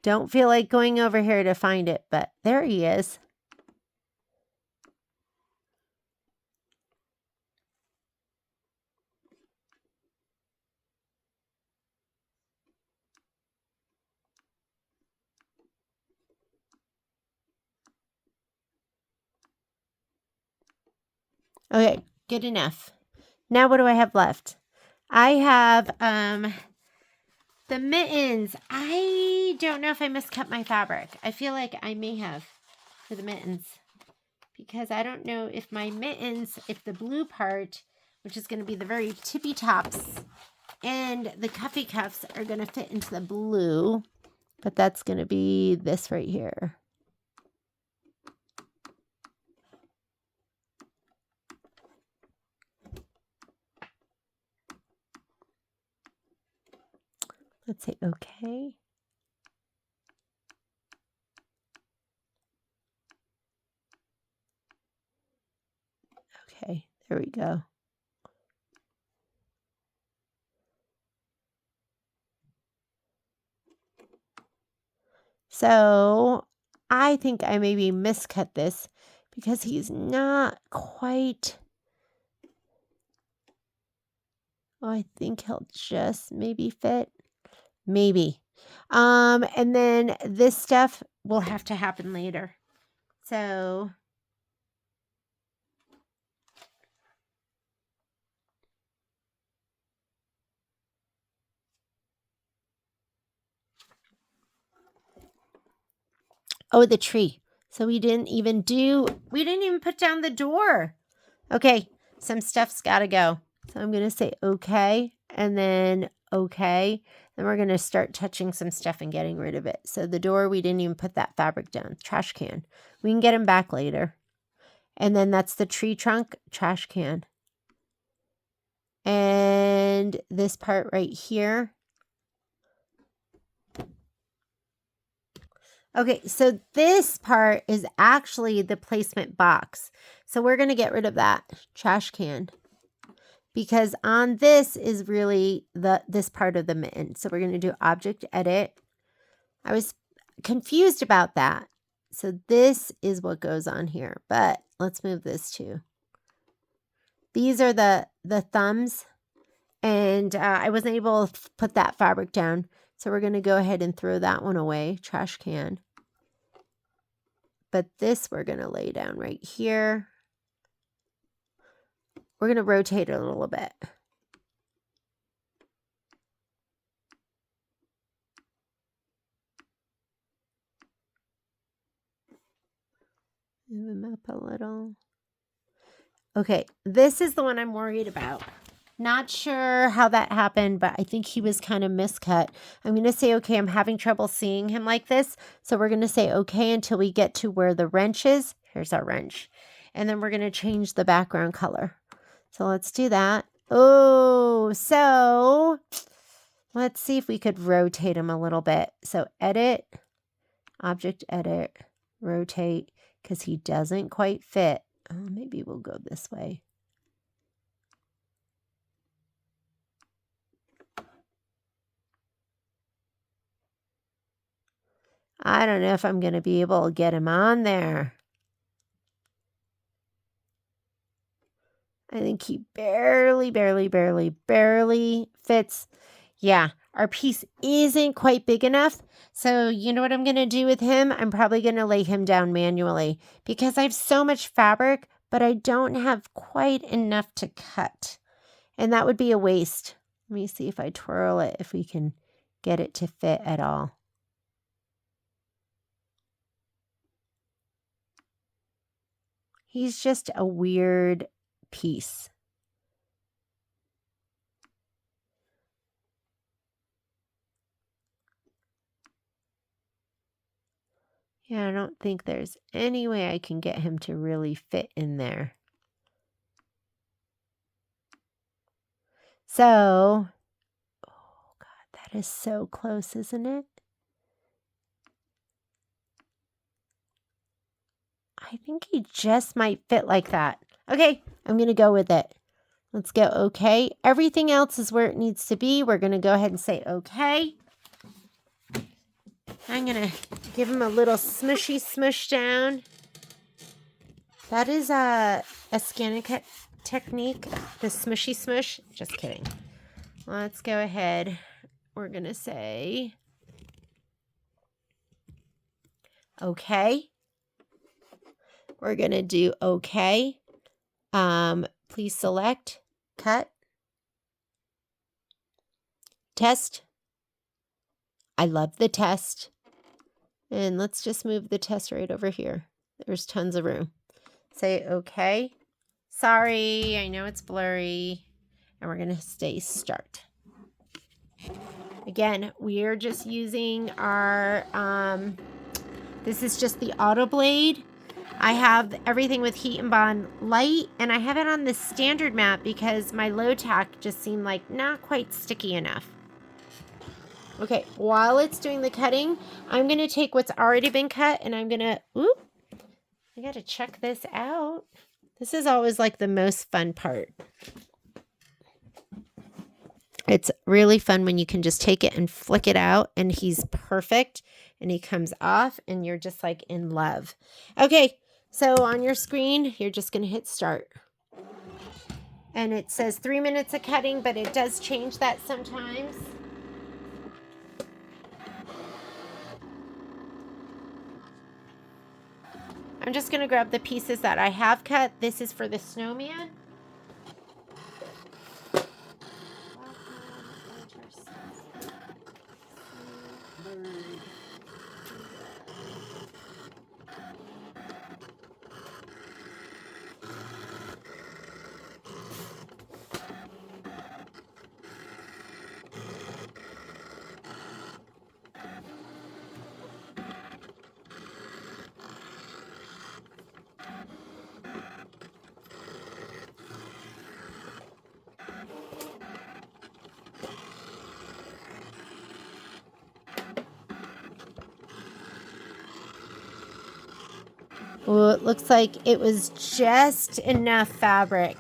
don't feel like going over here to find it, but there he is. Okay, good enough. Now what do I have left? I have the mittens. I don't know if I miscut my fabric. I feel like I may have for the mittens. Because I don't know if my mittens, if the blue part, which is going to be the very tippy tops, and the cuffy cuffs are going to fit into the blue. But that's going to be this right here. Let's say okay. There we go. So I think I maybe miscut this because he's not quite. Oh, I think he'll just maybe fit. Maybe. And then this stuff will have to happen later. So oh, the tree. So we didn't even put down the door. Okay, some stuff's got to go. So I'm going to say okay, and then okay. Then we're going to start touching some stuff and getting rid of it. So the door, we didn't even put that fabric down. Trash can. We can get them back later. And then that's the tree trunk, trash can. And this part right here. Okay, so this part is actually the placement box. So we're going to get rid of that trash can because on this is really this part of the mitten. So we're going to do object edit. I was confused about that. So this is what goes on here, but let's move this too. These are the thumbs, and I wasn't able to put that fabric down. So we're going to go ahead and throw that one away, trash can. But this we're going to lay down right here. We're going to rotate it a little bit. Move him up a little. Okay, this is the one I'm worried about. Not sure how that happened, but I think he was kind of miscut. I'm going to say, okay, I'm having trouble seeing him like this. So we're going to say, okay, until we get to where the wrench is. Here's our wrench. And then we're going to change the background color. So let's do that. Oh, so let's see if we could rotate him a little bit. So edit, object edit, rotate, because he doesn't quite fit. Oh, maybe we'll go this way. I don't know if I'm going to be able to get him on there. I think he barely fits. Yeah, our piece isn't quite big enough. So you know what I'm going to do with him? I'm probably going to lay him down manually because I have so much fabric, but I don't have quite enough to cut. And that would be a waste. Let me see if I twirl it, if we can get it to fit at all. He's just a weird piece. Yeah, I don't think there's any way I can get him to really fit in there. So, oh God, that is so close, isn't it? I think he just might fit like that. Okay, I'm going to go with it. Let's go okay. Everything else is where it needs to be. We're going to go ahead and say okay. I'm going to give him a little smushy smush down. That is a SNC technique, the smushy smush. Just kidding. Let's go ahead. We're going to say okay. We're going to do okay. Please select, cut, test. I love the test. And let's just move the test right over here. There's tons of room. Say okay. Sorry, I know it's blurry. And we're going to say start. Again, we are just using our, this is just the auto blade. I have everything with Heat and Bond light, and I have it on the standard mat because my low tack just seemed like not quite sticky enough. Okay, while it's doing the cutting, I'm going to take what's already been cut, and I'm going to, I got to check this out. This is always like the most fun part. It's really fun when you can just take it and flick it out and he's perfect and he comes off and you're just like in love. Okay, so on your screen, you're just going to hit start. And it says 3 minutes of cutting, but it does change that sometimes. I'm just going to grab the pieces that I have cut. This is for the snowman. Well, it looks like it was just enough fabric.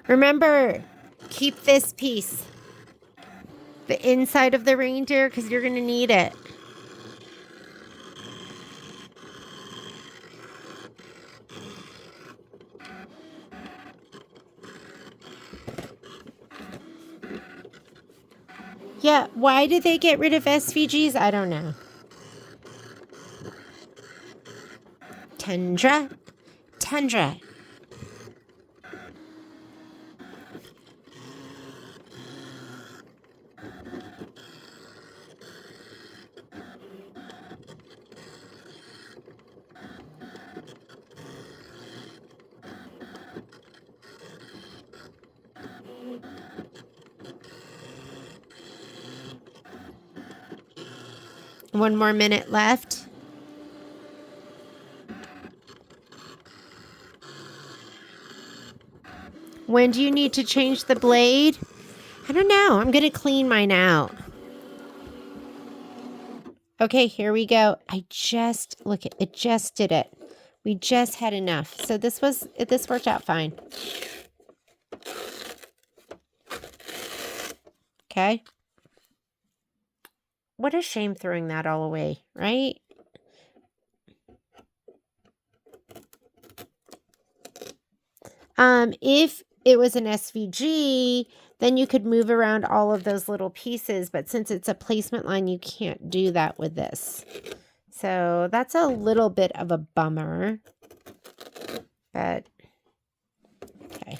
Remember, keep this piece, the inside of the reindeer, because you're going to need it. Yeah, why did they get rid of SVGs? I don't know. Tundra. 1 more minute left. When do you need to change the blade? I don't know. I'm going to clean mine out. Okay, here we go. Look, it just did it. We just had enough. So this worked out fine. Okay. What a shame throwing that all away, right? If it was an SVG, then you could move around all of those little pieces, but since it's a placement line, you can't do that with this. So that's a little bit of a bummer, but okay.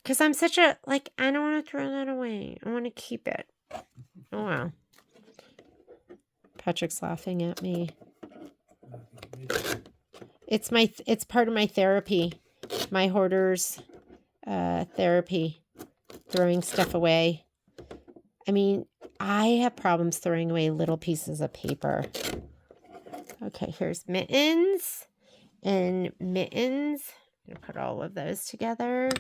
Because I'm such a, like, I don't want to throw that away. I want to keep it. Oh, wow. Patrick's laughing at me. It's part of my therapy, my hoarder's therapy, throwing stuff away. I mean, I have problems throwing away little pieces of paper. Okay, here's mittens and mittens. I'm going to put all of those together.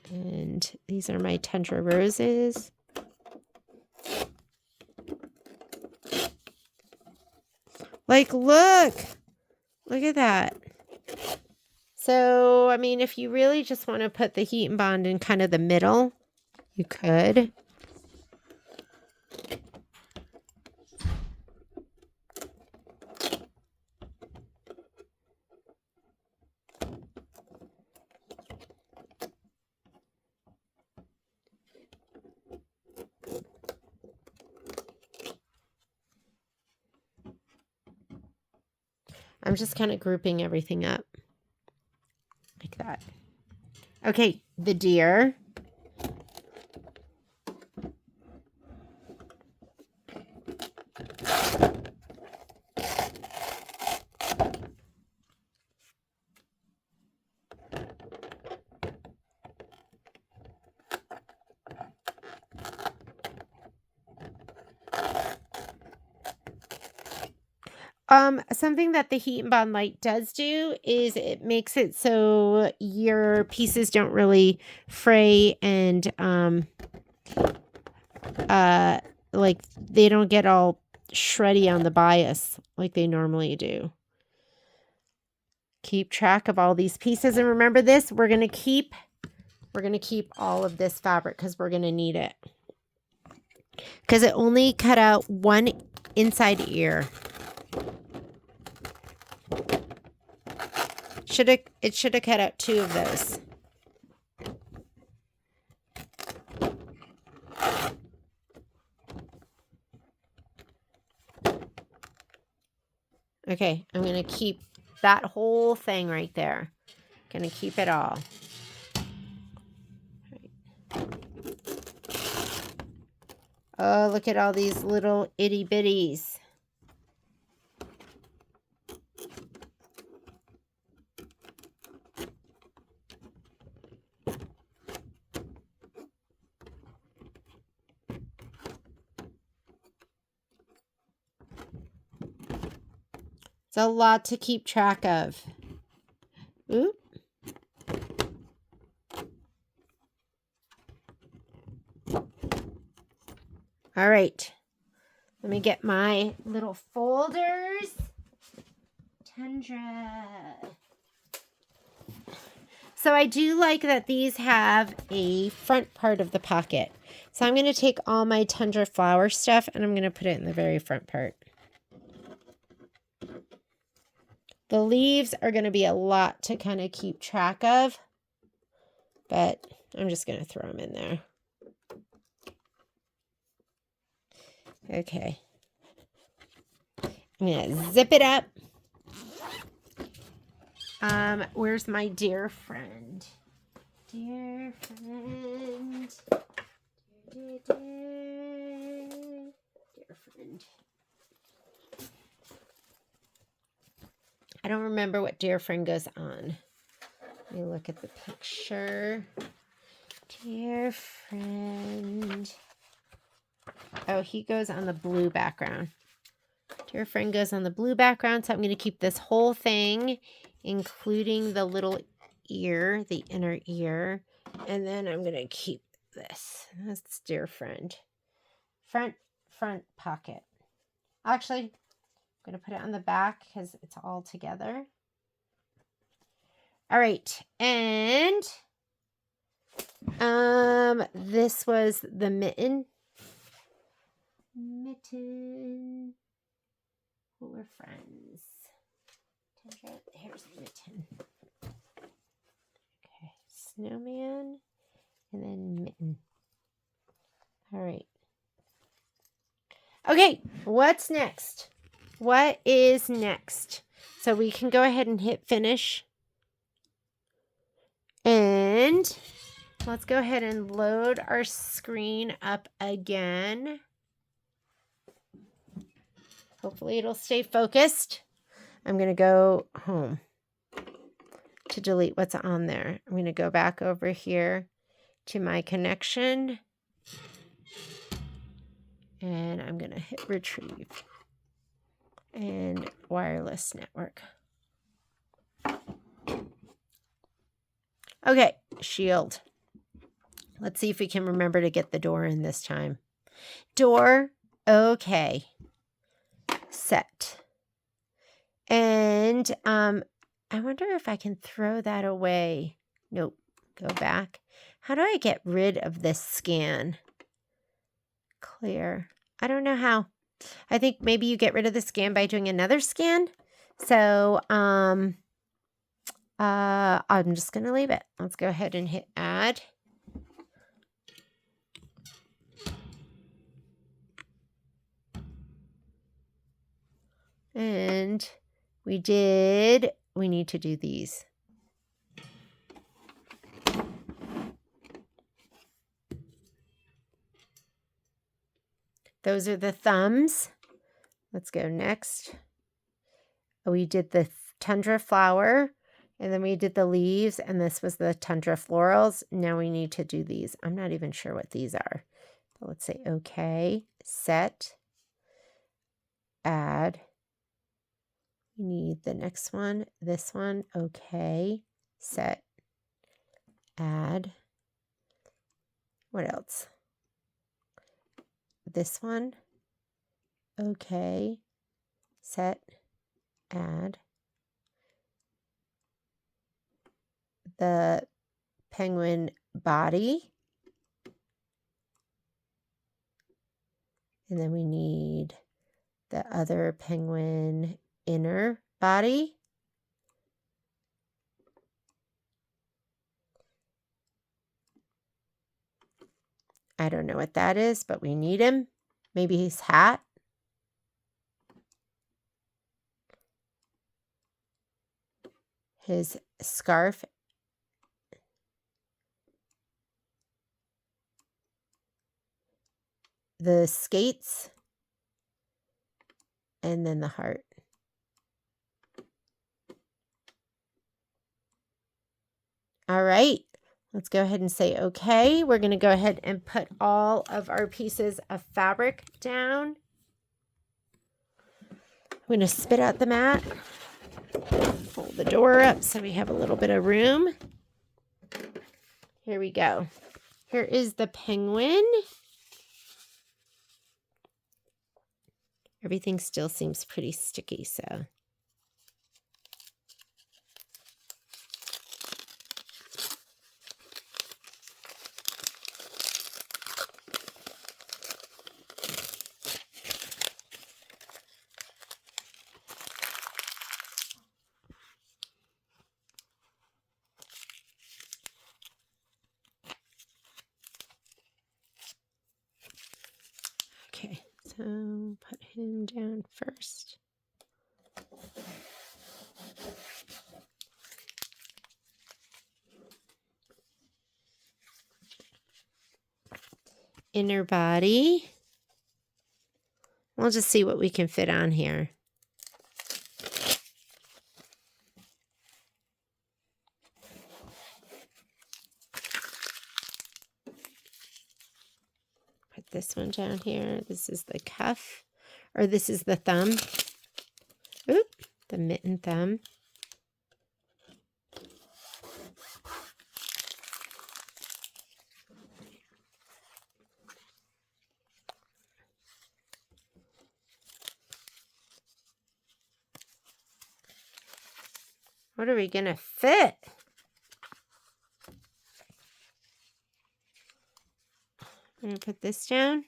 And these are my tundra roses. Like, look at that. So, I mean, if you really just want to put the heat and bond in kind of the middle, you could. I'm just kind of grouping everything up like that. Okay, the deer. Something that the Heat and Bond Light does do is it makes it so your pieces don't really fray and like they don't get all shreddy on the bias like they normally do. Keep track of all these pieces, and remember this, we're gonna keep all of this fabric because we're gonna need it. Because it only cut out one inside ear. It should have cut out 2 of those. Okay, I'm going to keep that whole thing right there. Going to keep it all. Oh, look at all these little itty bitties. It's a lot to keep track of. Oop. All right. Let me get my little folders. Tundra. So I do like that these have a front part of the pocket. So I'm going to take all my Tundra flower stuff and I'm going to put it in the very front part. The leaves are going to be a lot to kind of keep track of, but I'm just going to throw them in there. Okay. I'm going to zip it up. Where's my dear friend? Dear friend. Dear friend. I don't remember what dear friend goes on. Let me look at the picture. Dear friend. Oh, he goes on the blue background. Dear friend goes on the blue background, so I'm going to keep this whole thing, including the little ear, the inner ear, and then I'm going to keep this. That's dear friend. Front pocket. Actually, I'm going to put it on the back because it's all together. All right, and this was the mitten. Mitten. Well, we're friends. Here's the mitten. Okay, snowman, and then mitten. All right. Okay, what's next? What is next? So we can go ahead and hit finish. And let's go ahead and load our screen up again. Hopefully it'll stay focused. I'm going to go home to delete what's on there. I'm going to go back over here to my connection. And I'm going to hit retrieve. And wireless network. Okay, shield. Let's see if we can remember to get the door in this time. Door, okay. Set. And I wonder if I can throw that away. Nope. Go back. How do I get rid of this scan? Clear. I don't know how. I think maybe you get rid of the scan by doing another scan. So I'm just going to leave it. Let's go ahead and hit add. And we need to do these. Those are the thumbs. Let's go next. We did the tundra flower, and then we did the leaves, and this was the tundra florals. Now we need to do these. I'm not even sure what these are. So let's say okay, set, add, We need the next one, this one, okay, set, add. What else? This one, okay, set, add. The penguin body. And then we need the other penguin inner body. I don't know what that is, but we need him. Maybe his hat. His scarf. The skates. And then the heart. All right, let's go ahead and say okay. We're going to go ahead and put all of our pieces of fabric down. I'm going to spit out the mat. Pull the door up so we have a little bit of room. Here we go. Here is the penguin. Everything still seems pretty sticky, so. Okay, so put him down first. Inner body. We'll just see what we can fit on here. Put this one down here. This is the cuff, or this is the thumb. Oop, the mitten thumb. What are we going to fit? I'm going to put this down.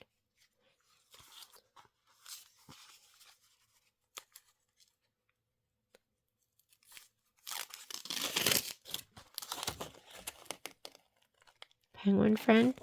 Penguin friend.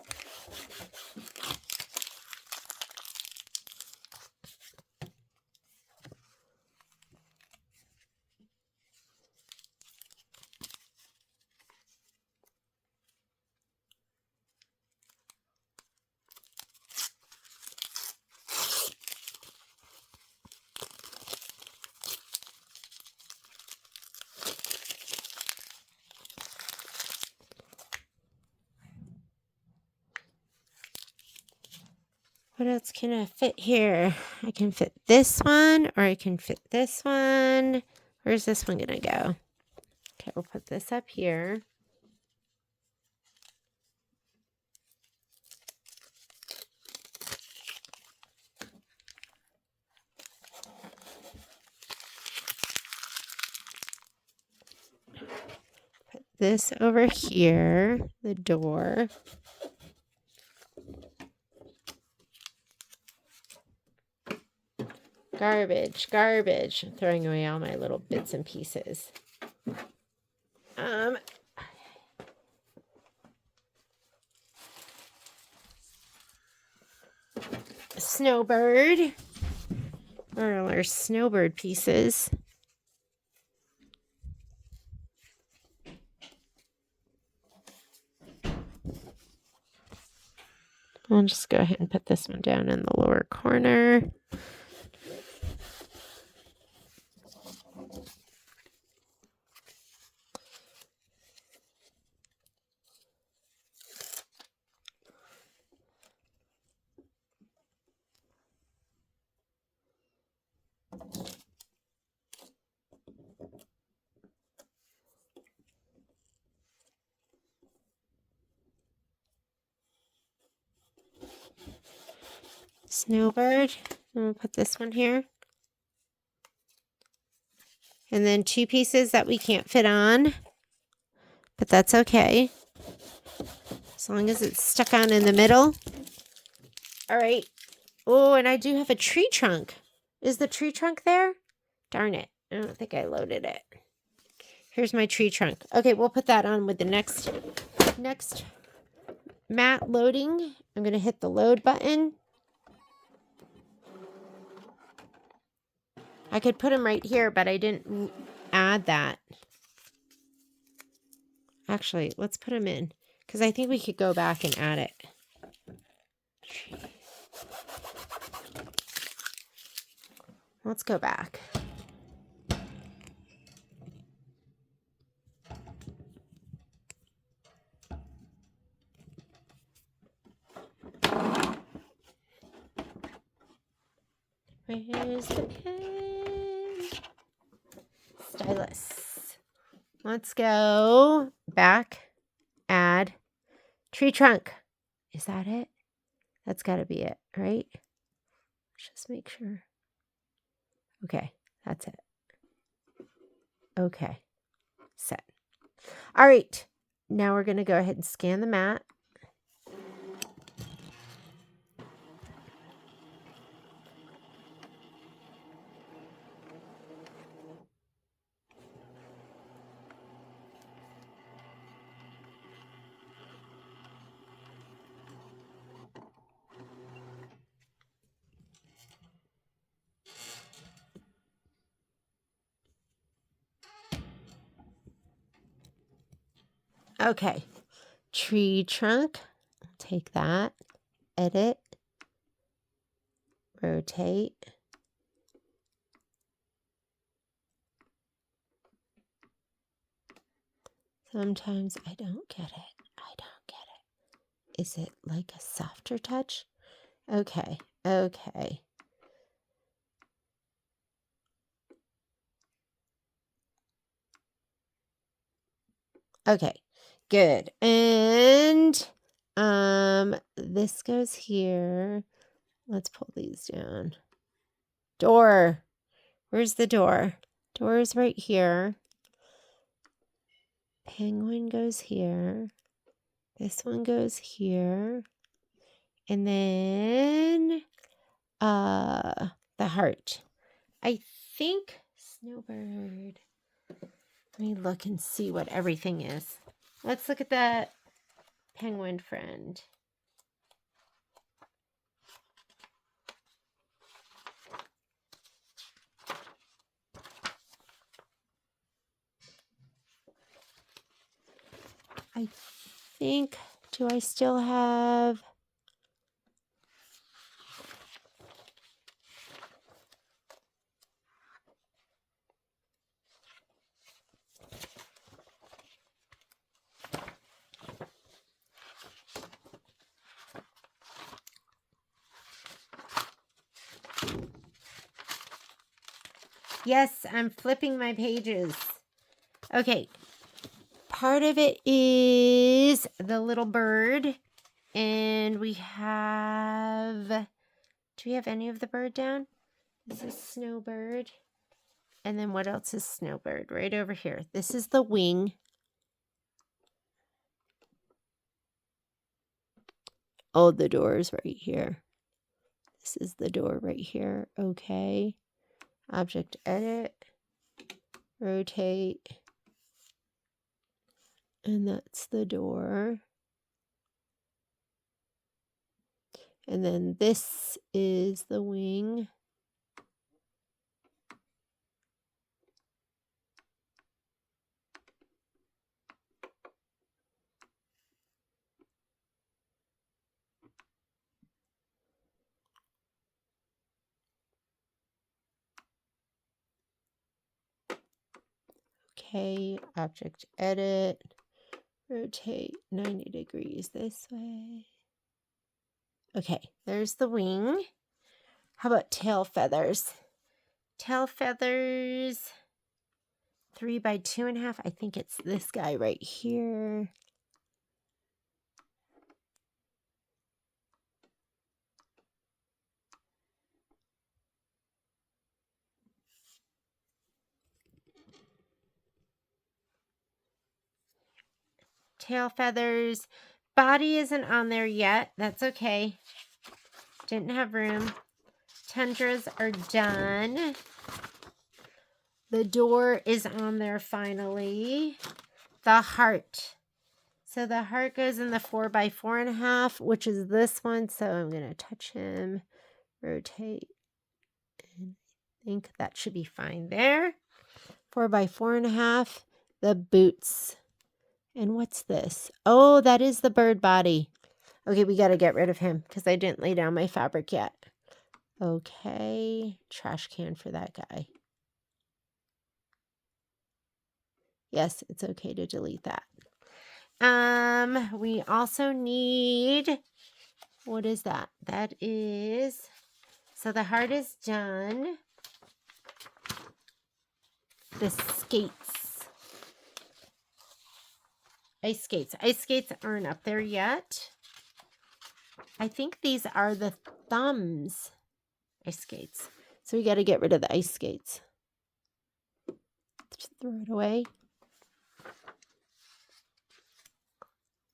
What else can I fit here? I can fit this one, or I can fit this one. Where's this one gonna go? Okay, we'll put this up here. Put this over here, the door. Garbage, garbage. I'm throwing away all my little bits and pieces. Snowbird. Where are our snowbird pieces? I'll just go ahead and put this one down in the lower corner. Snowbird. I'm going to put this one here. And then 2 pieces that we can't fit on, but that's okay. As long as it's stuck on in the middle. All right. Oh, and I do have a tree trunk. Is the tree trunk there? Darn it. I don't think I loaded it. Here's my tree trunk. Okay, we'll put that on with the next mat loading. I'm going to hit the load button. I could put them right here, but I didn't add that. Actually, let's put them in because I think we could go back and add it. Let's go back. Where's the pen? Stylus. Let's go back, add tree trunk. Is that it? That's got to be it, right? Let's just make sure. Okay, that's it. Okay, set. All right, now we're going to go ahead and scan the mat. Okay, tree trunk, take that, edit, rotate. Sometimes I don't get it. I don't get it. Is it like a softer touch? Okay, okay. Okay, good. And this goes here. Let's pull these down. Door. Where's the door? Door is right here. Penguin goes here. This one goes here. And then the heart. I think Snowbird. Let me look and see what everything is. Let's look at that penguin friend. I think, do I still have? Yes, I'm flipping my pages. Okay. Part of it is the little bird. And we have, do we have any of the bird down? This is Snowbird. And then what else is Snowbird? Right over here. This is the wing. Oh, the door is right here. This is the door right here. Okay. Object edit. Rotate. And that's the door. And then this is the wing. Okay, object edit, rotate 90 degrees this way. Okay, there's the wing. How about tail feathers? Tail feathers, 3 by 2.5. I think it's this guy right here. tail feathers. Body isn't on there yet. That's okay. Didn't have room. Tundras are done. The door is on there finally. The heart. So the heart goes in the 4x4.5, which is this one. So I'm going to touch him, rotate, and I think that should be fine there. 4x4.5. The boots. And what's this? Oh, that is the bird body. Okay, we got to get rid of him because I didn't lay down my fabric yet. Okay, trash can for that guy. Yes, it's okay to delete that. We also need, what is that? That is, so the heart is done. The skates. Ice skates. Ice skates aren't up there yet. I think these are the thumbs. Ice skates. So we got to get rid of the ice skates. Just throw it away.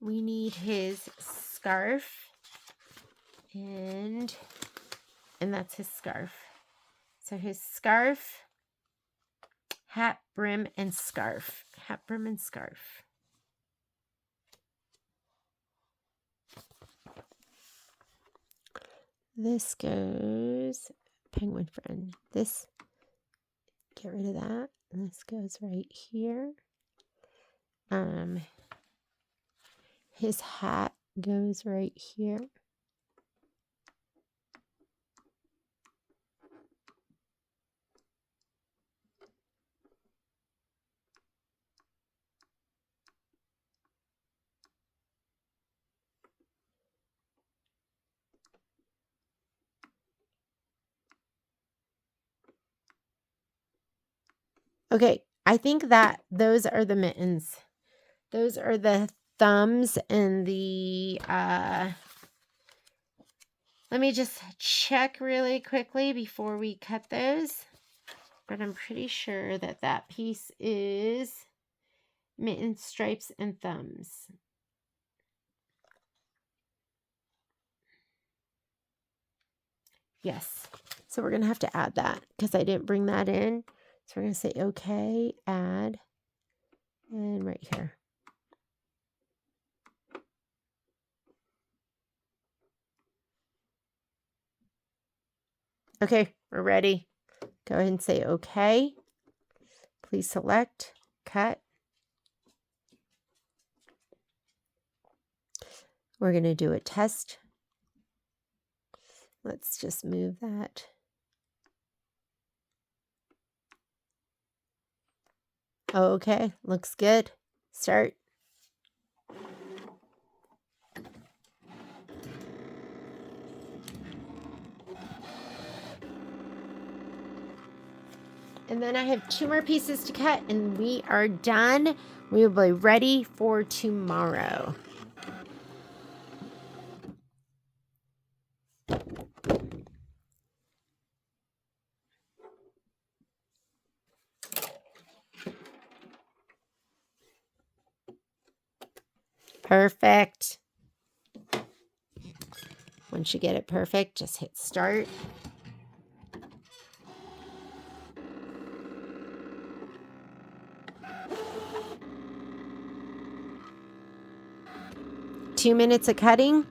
We need his scarf. And that's his scarf. So his scarf, hat, brim, and scarf. Hat, brim, and scarf. This goes, penguin friend. This, get rid of that. And this goes right here. His hat goes right here. Okay, I think that those are the mittens. Those are the thumbs and the, let me just check really quickly before we cut those. But I'm pretty sure that that piece is mittens, stripes, and thumbs. Yes. So we're going to have to add that because I didn't bring that in. So we're going to say, okay, add, and right here. Okay, we're ready. Go ahead and say, okay. Please select, cut. We're going to do a test. Let's just move that. Okay, looks good. Start. And then I have 2 more pieces to cut and we are done. We will be ready for tomorrow. Perfect. Once you get it perfect, just hit start. Two minutes of cutting.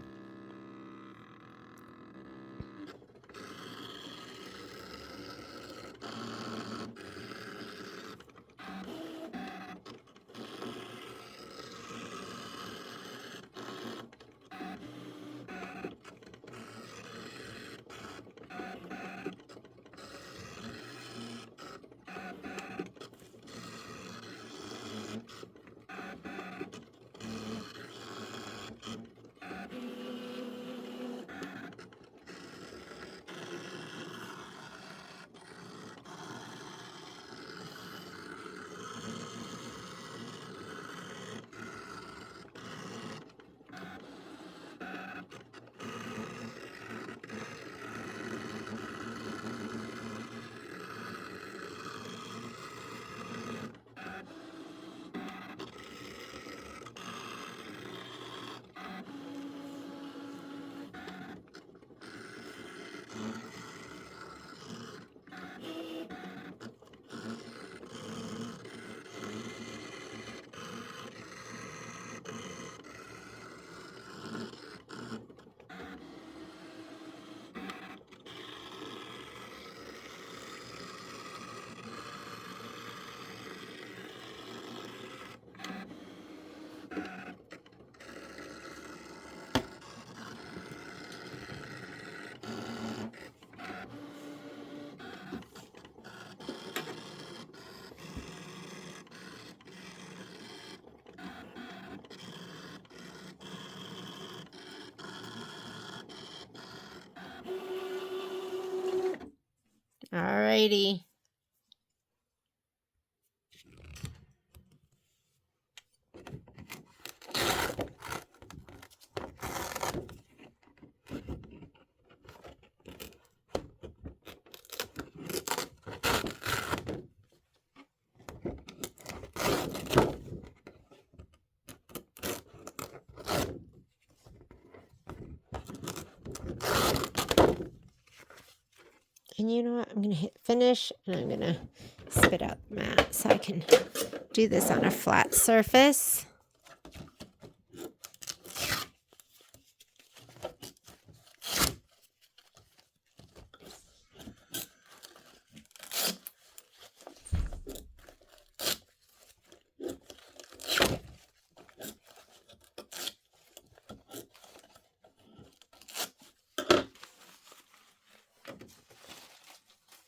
Alrighty. And you know what? I'm going to hit finish and I'm going to spit out the mat so I can do this on a flat surface.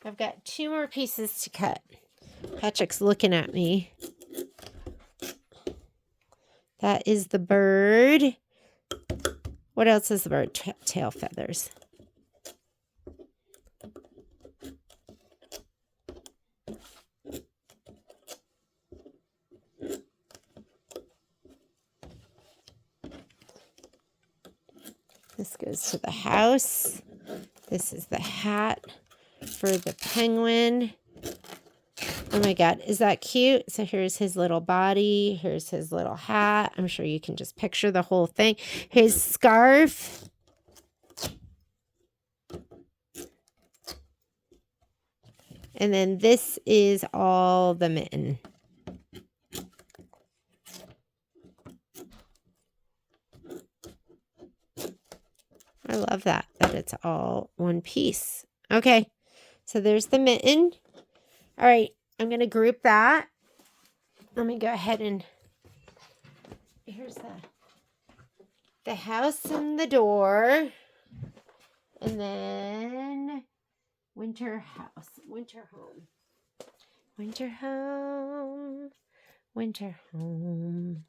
I've got 2 more pieces to cut. Patrick's looking at me. That is the bird. What else is the bird? Tail feathers. This goes to the house. This is the hat for the penguin. Oh my God, is that cute? So here's his little body. Here's his little hat. I'm sure you can just picture the whole thing. His scarf. And then this is all the mitten. I love that it's all one piece. Okay, so there's the mitten. All right, I'm going to group that. Let me go ahead and here's the house and the door. And then winter house, winter home. Winter home, winter home.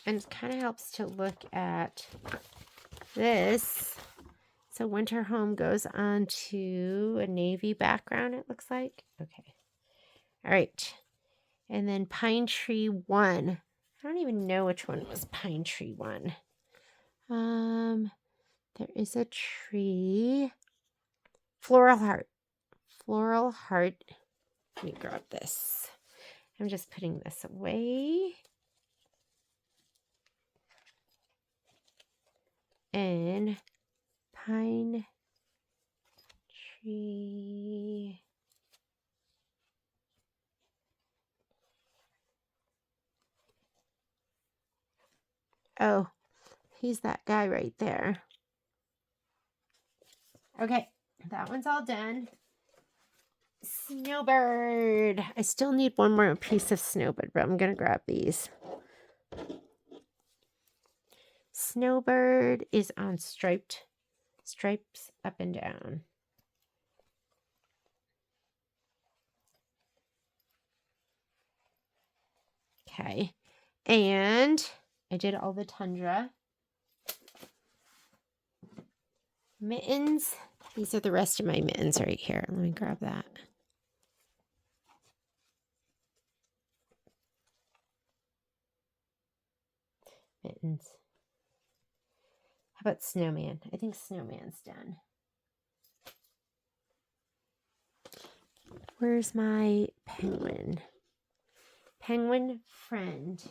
And it kind of helps to look at this. So winter home goes on to a navy background, it looks like. Okay. All right. And then pine tree 1. I don't even know which one was pine tree 1. There is a tree. Floral heart. Floral heart. Let me grab this. I'm just putting this away. And pine tree. Oh, he's that guy right there. Okay, that one's all done. Snowbird. I still need one more piece of snowbird, but I'm going to grab these. Snowbird is on stripes up and down. Okay, and I did all the tundra. Mittens. These are the rest of my mittens right here. Let me grab that. Mittens. How about snowman? I think snowman's done. Where's my penguin? Penguin friend.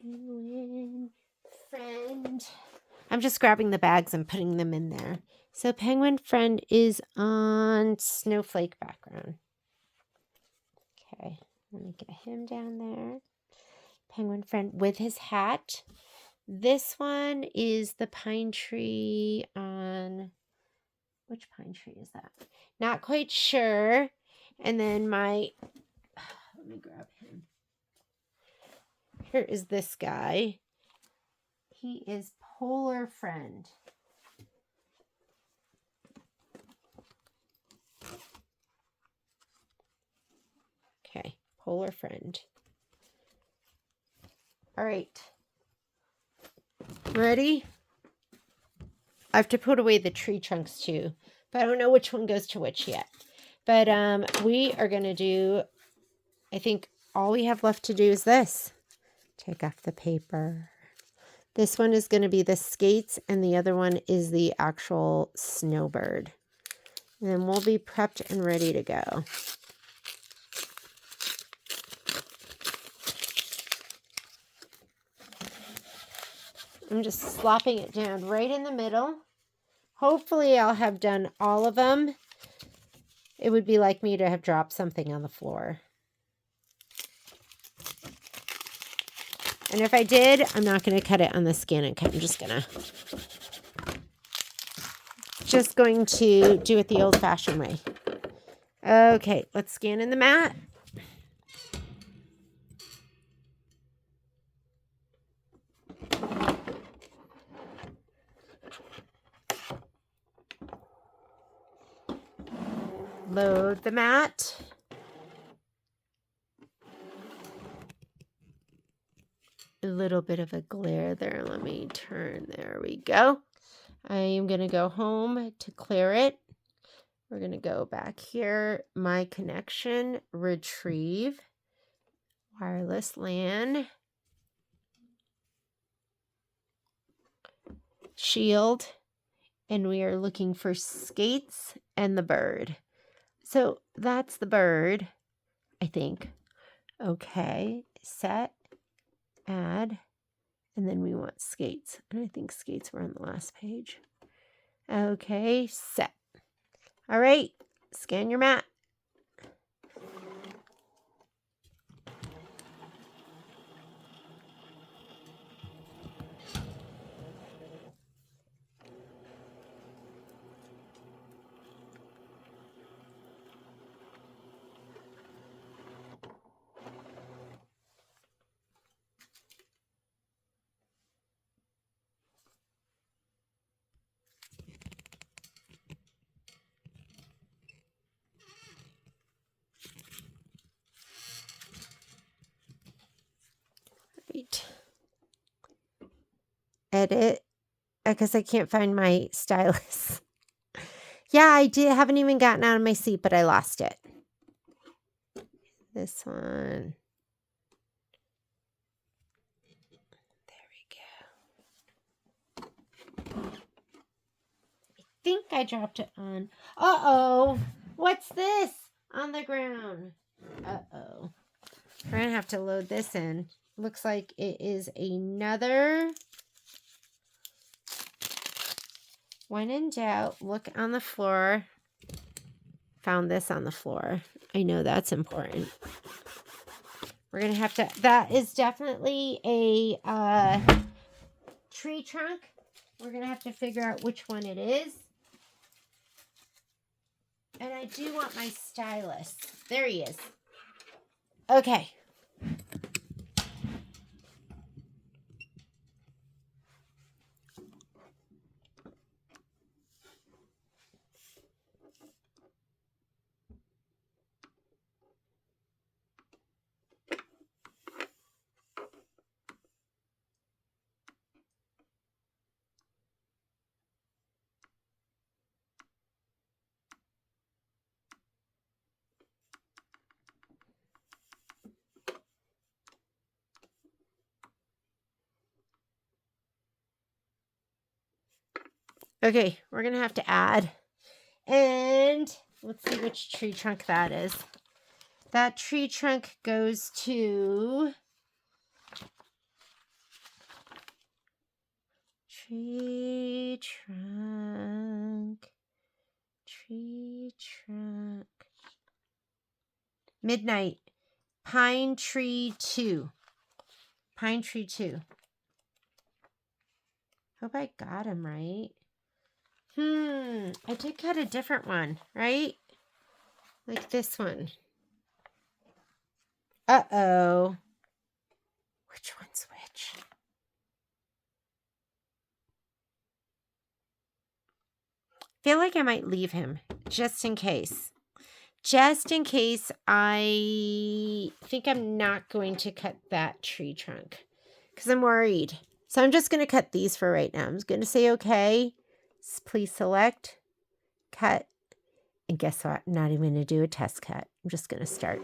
Penguin friend. I'm just grabbing the bags and putting them in there. So penguin friend is on snowflake background. Okay, let me get him down there. Penguin friend with his hat. This one is the pine tree on, which pine tree is that? Not quite sure. And then let me grab him. Here is this guy. He is polar friend. Okay, polar friend. All right. Ready? I have to put away the tree trunks too. but I don't know which one goes to which yet. But we are going to do, I think all we have left to do is this. Take off the paper. This one is going to be the skates, and the other one is the actual snowbird. And then we'll be prepped and ready to go. I'm just slopping it down right in the middle. Hopefully I'll have done all of them. It would be like me to have dropped something on the floor. And if I did, I'm not going to cut it on the scan and cut. I'm just going to do it the old-fashioned way. Okay, let's scan in the mat. Load the mat. A little bit of a glare there. Let me turn. There we go. I am going to go home to clear it. We're going to go back here. My connection. Retrieve. Wireless LAN. Shield. And we are looking for skates and the bird. So that's the bird, I think. Okay. Set. Add. And then we want skates. And I think skates were on the last page. Okay, set. All right, scan your mat. Right. Edit, because I can't find my stylus. Yeah, I haven't even gotten out of my seat, but I lost it. This one. There we go. I think I dropped it on. Uh-oh. What's this on the ground? Uh-oh. We're going to have to load this in. Looks like it is another. When in doubt, look on the floor. Found this on the floor. I know that's important. We're going to have to, that is definitely a tree trunk. We're going to have to figure out which one it is. And I do want my stylus. There he is. Okay. Okay, we're going to have to add. And let's see which tree trunk that is. That tree trunk goes to tree trunk. Midnight. Pine Tree 2. Pine Tree 2. Hope I got him right. I did cut a different one, right? Like this one. Uh-oh. Which one's which? Feel like I might leave him just in case. Just in case. I think I'm not going to cut that tree trunk because I'm worried. So I'm just going to cut these for right now. I'm just going to say okay. Please select, cut. And guess what? I'm not even going to do a test cut. I'm just going to start.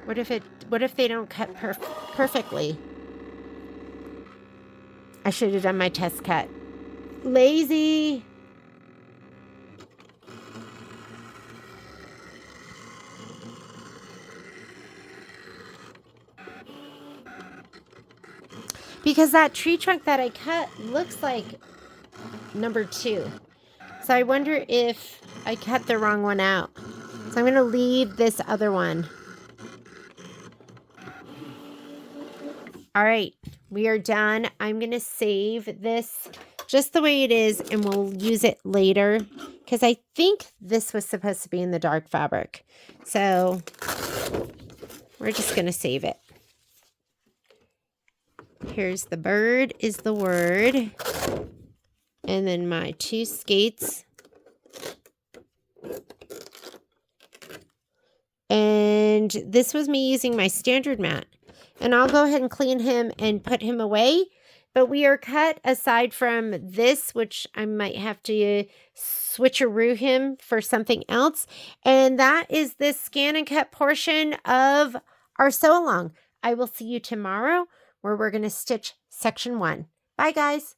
What if they don't cut perfectly? I should have done my test cut. Lazy. Because that tree trunk that I cut looks like number 2. So I wonder if I cut the wrong one out. So I'm going to leave this other one. All right, we are done. I'm going to save this just the way it is, and we'll use it later because I think this was supposed to be in the dark fabric. So we're just going to save it. Here's the bird is the word. And then my 2 skates. And this was me using my standard mat. And I'll go ahead and clean him and put him away. But we are cut aside from this, which I might have to switcheroo him for something else. And that is this scan and cut portion of our sew along. I will see you tomorrow where we're going to stitch section 1. Bye, guys.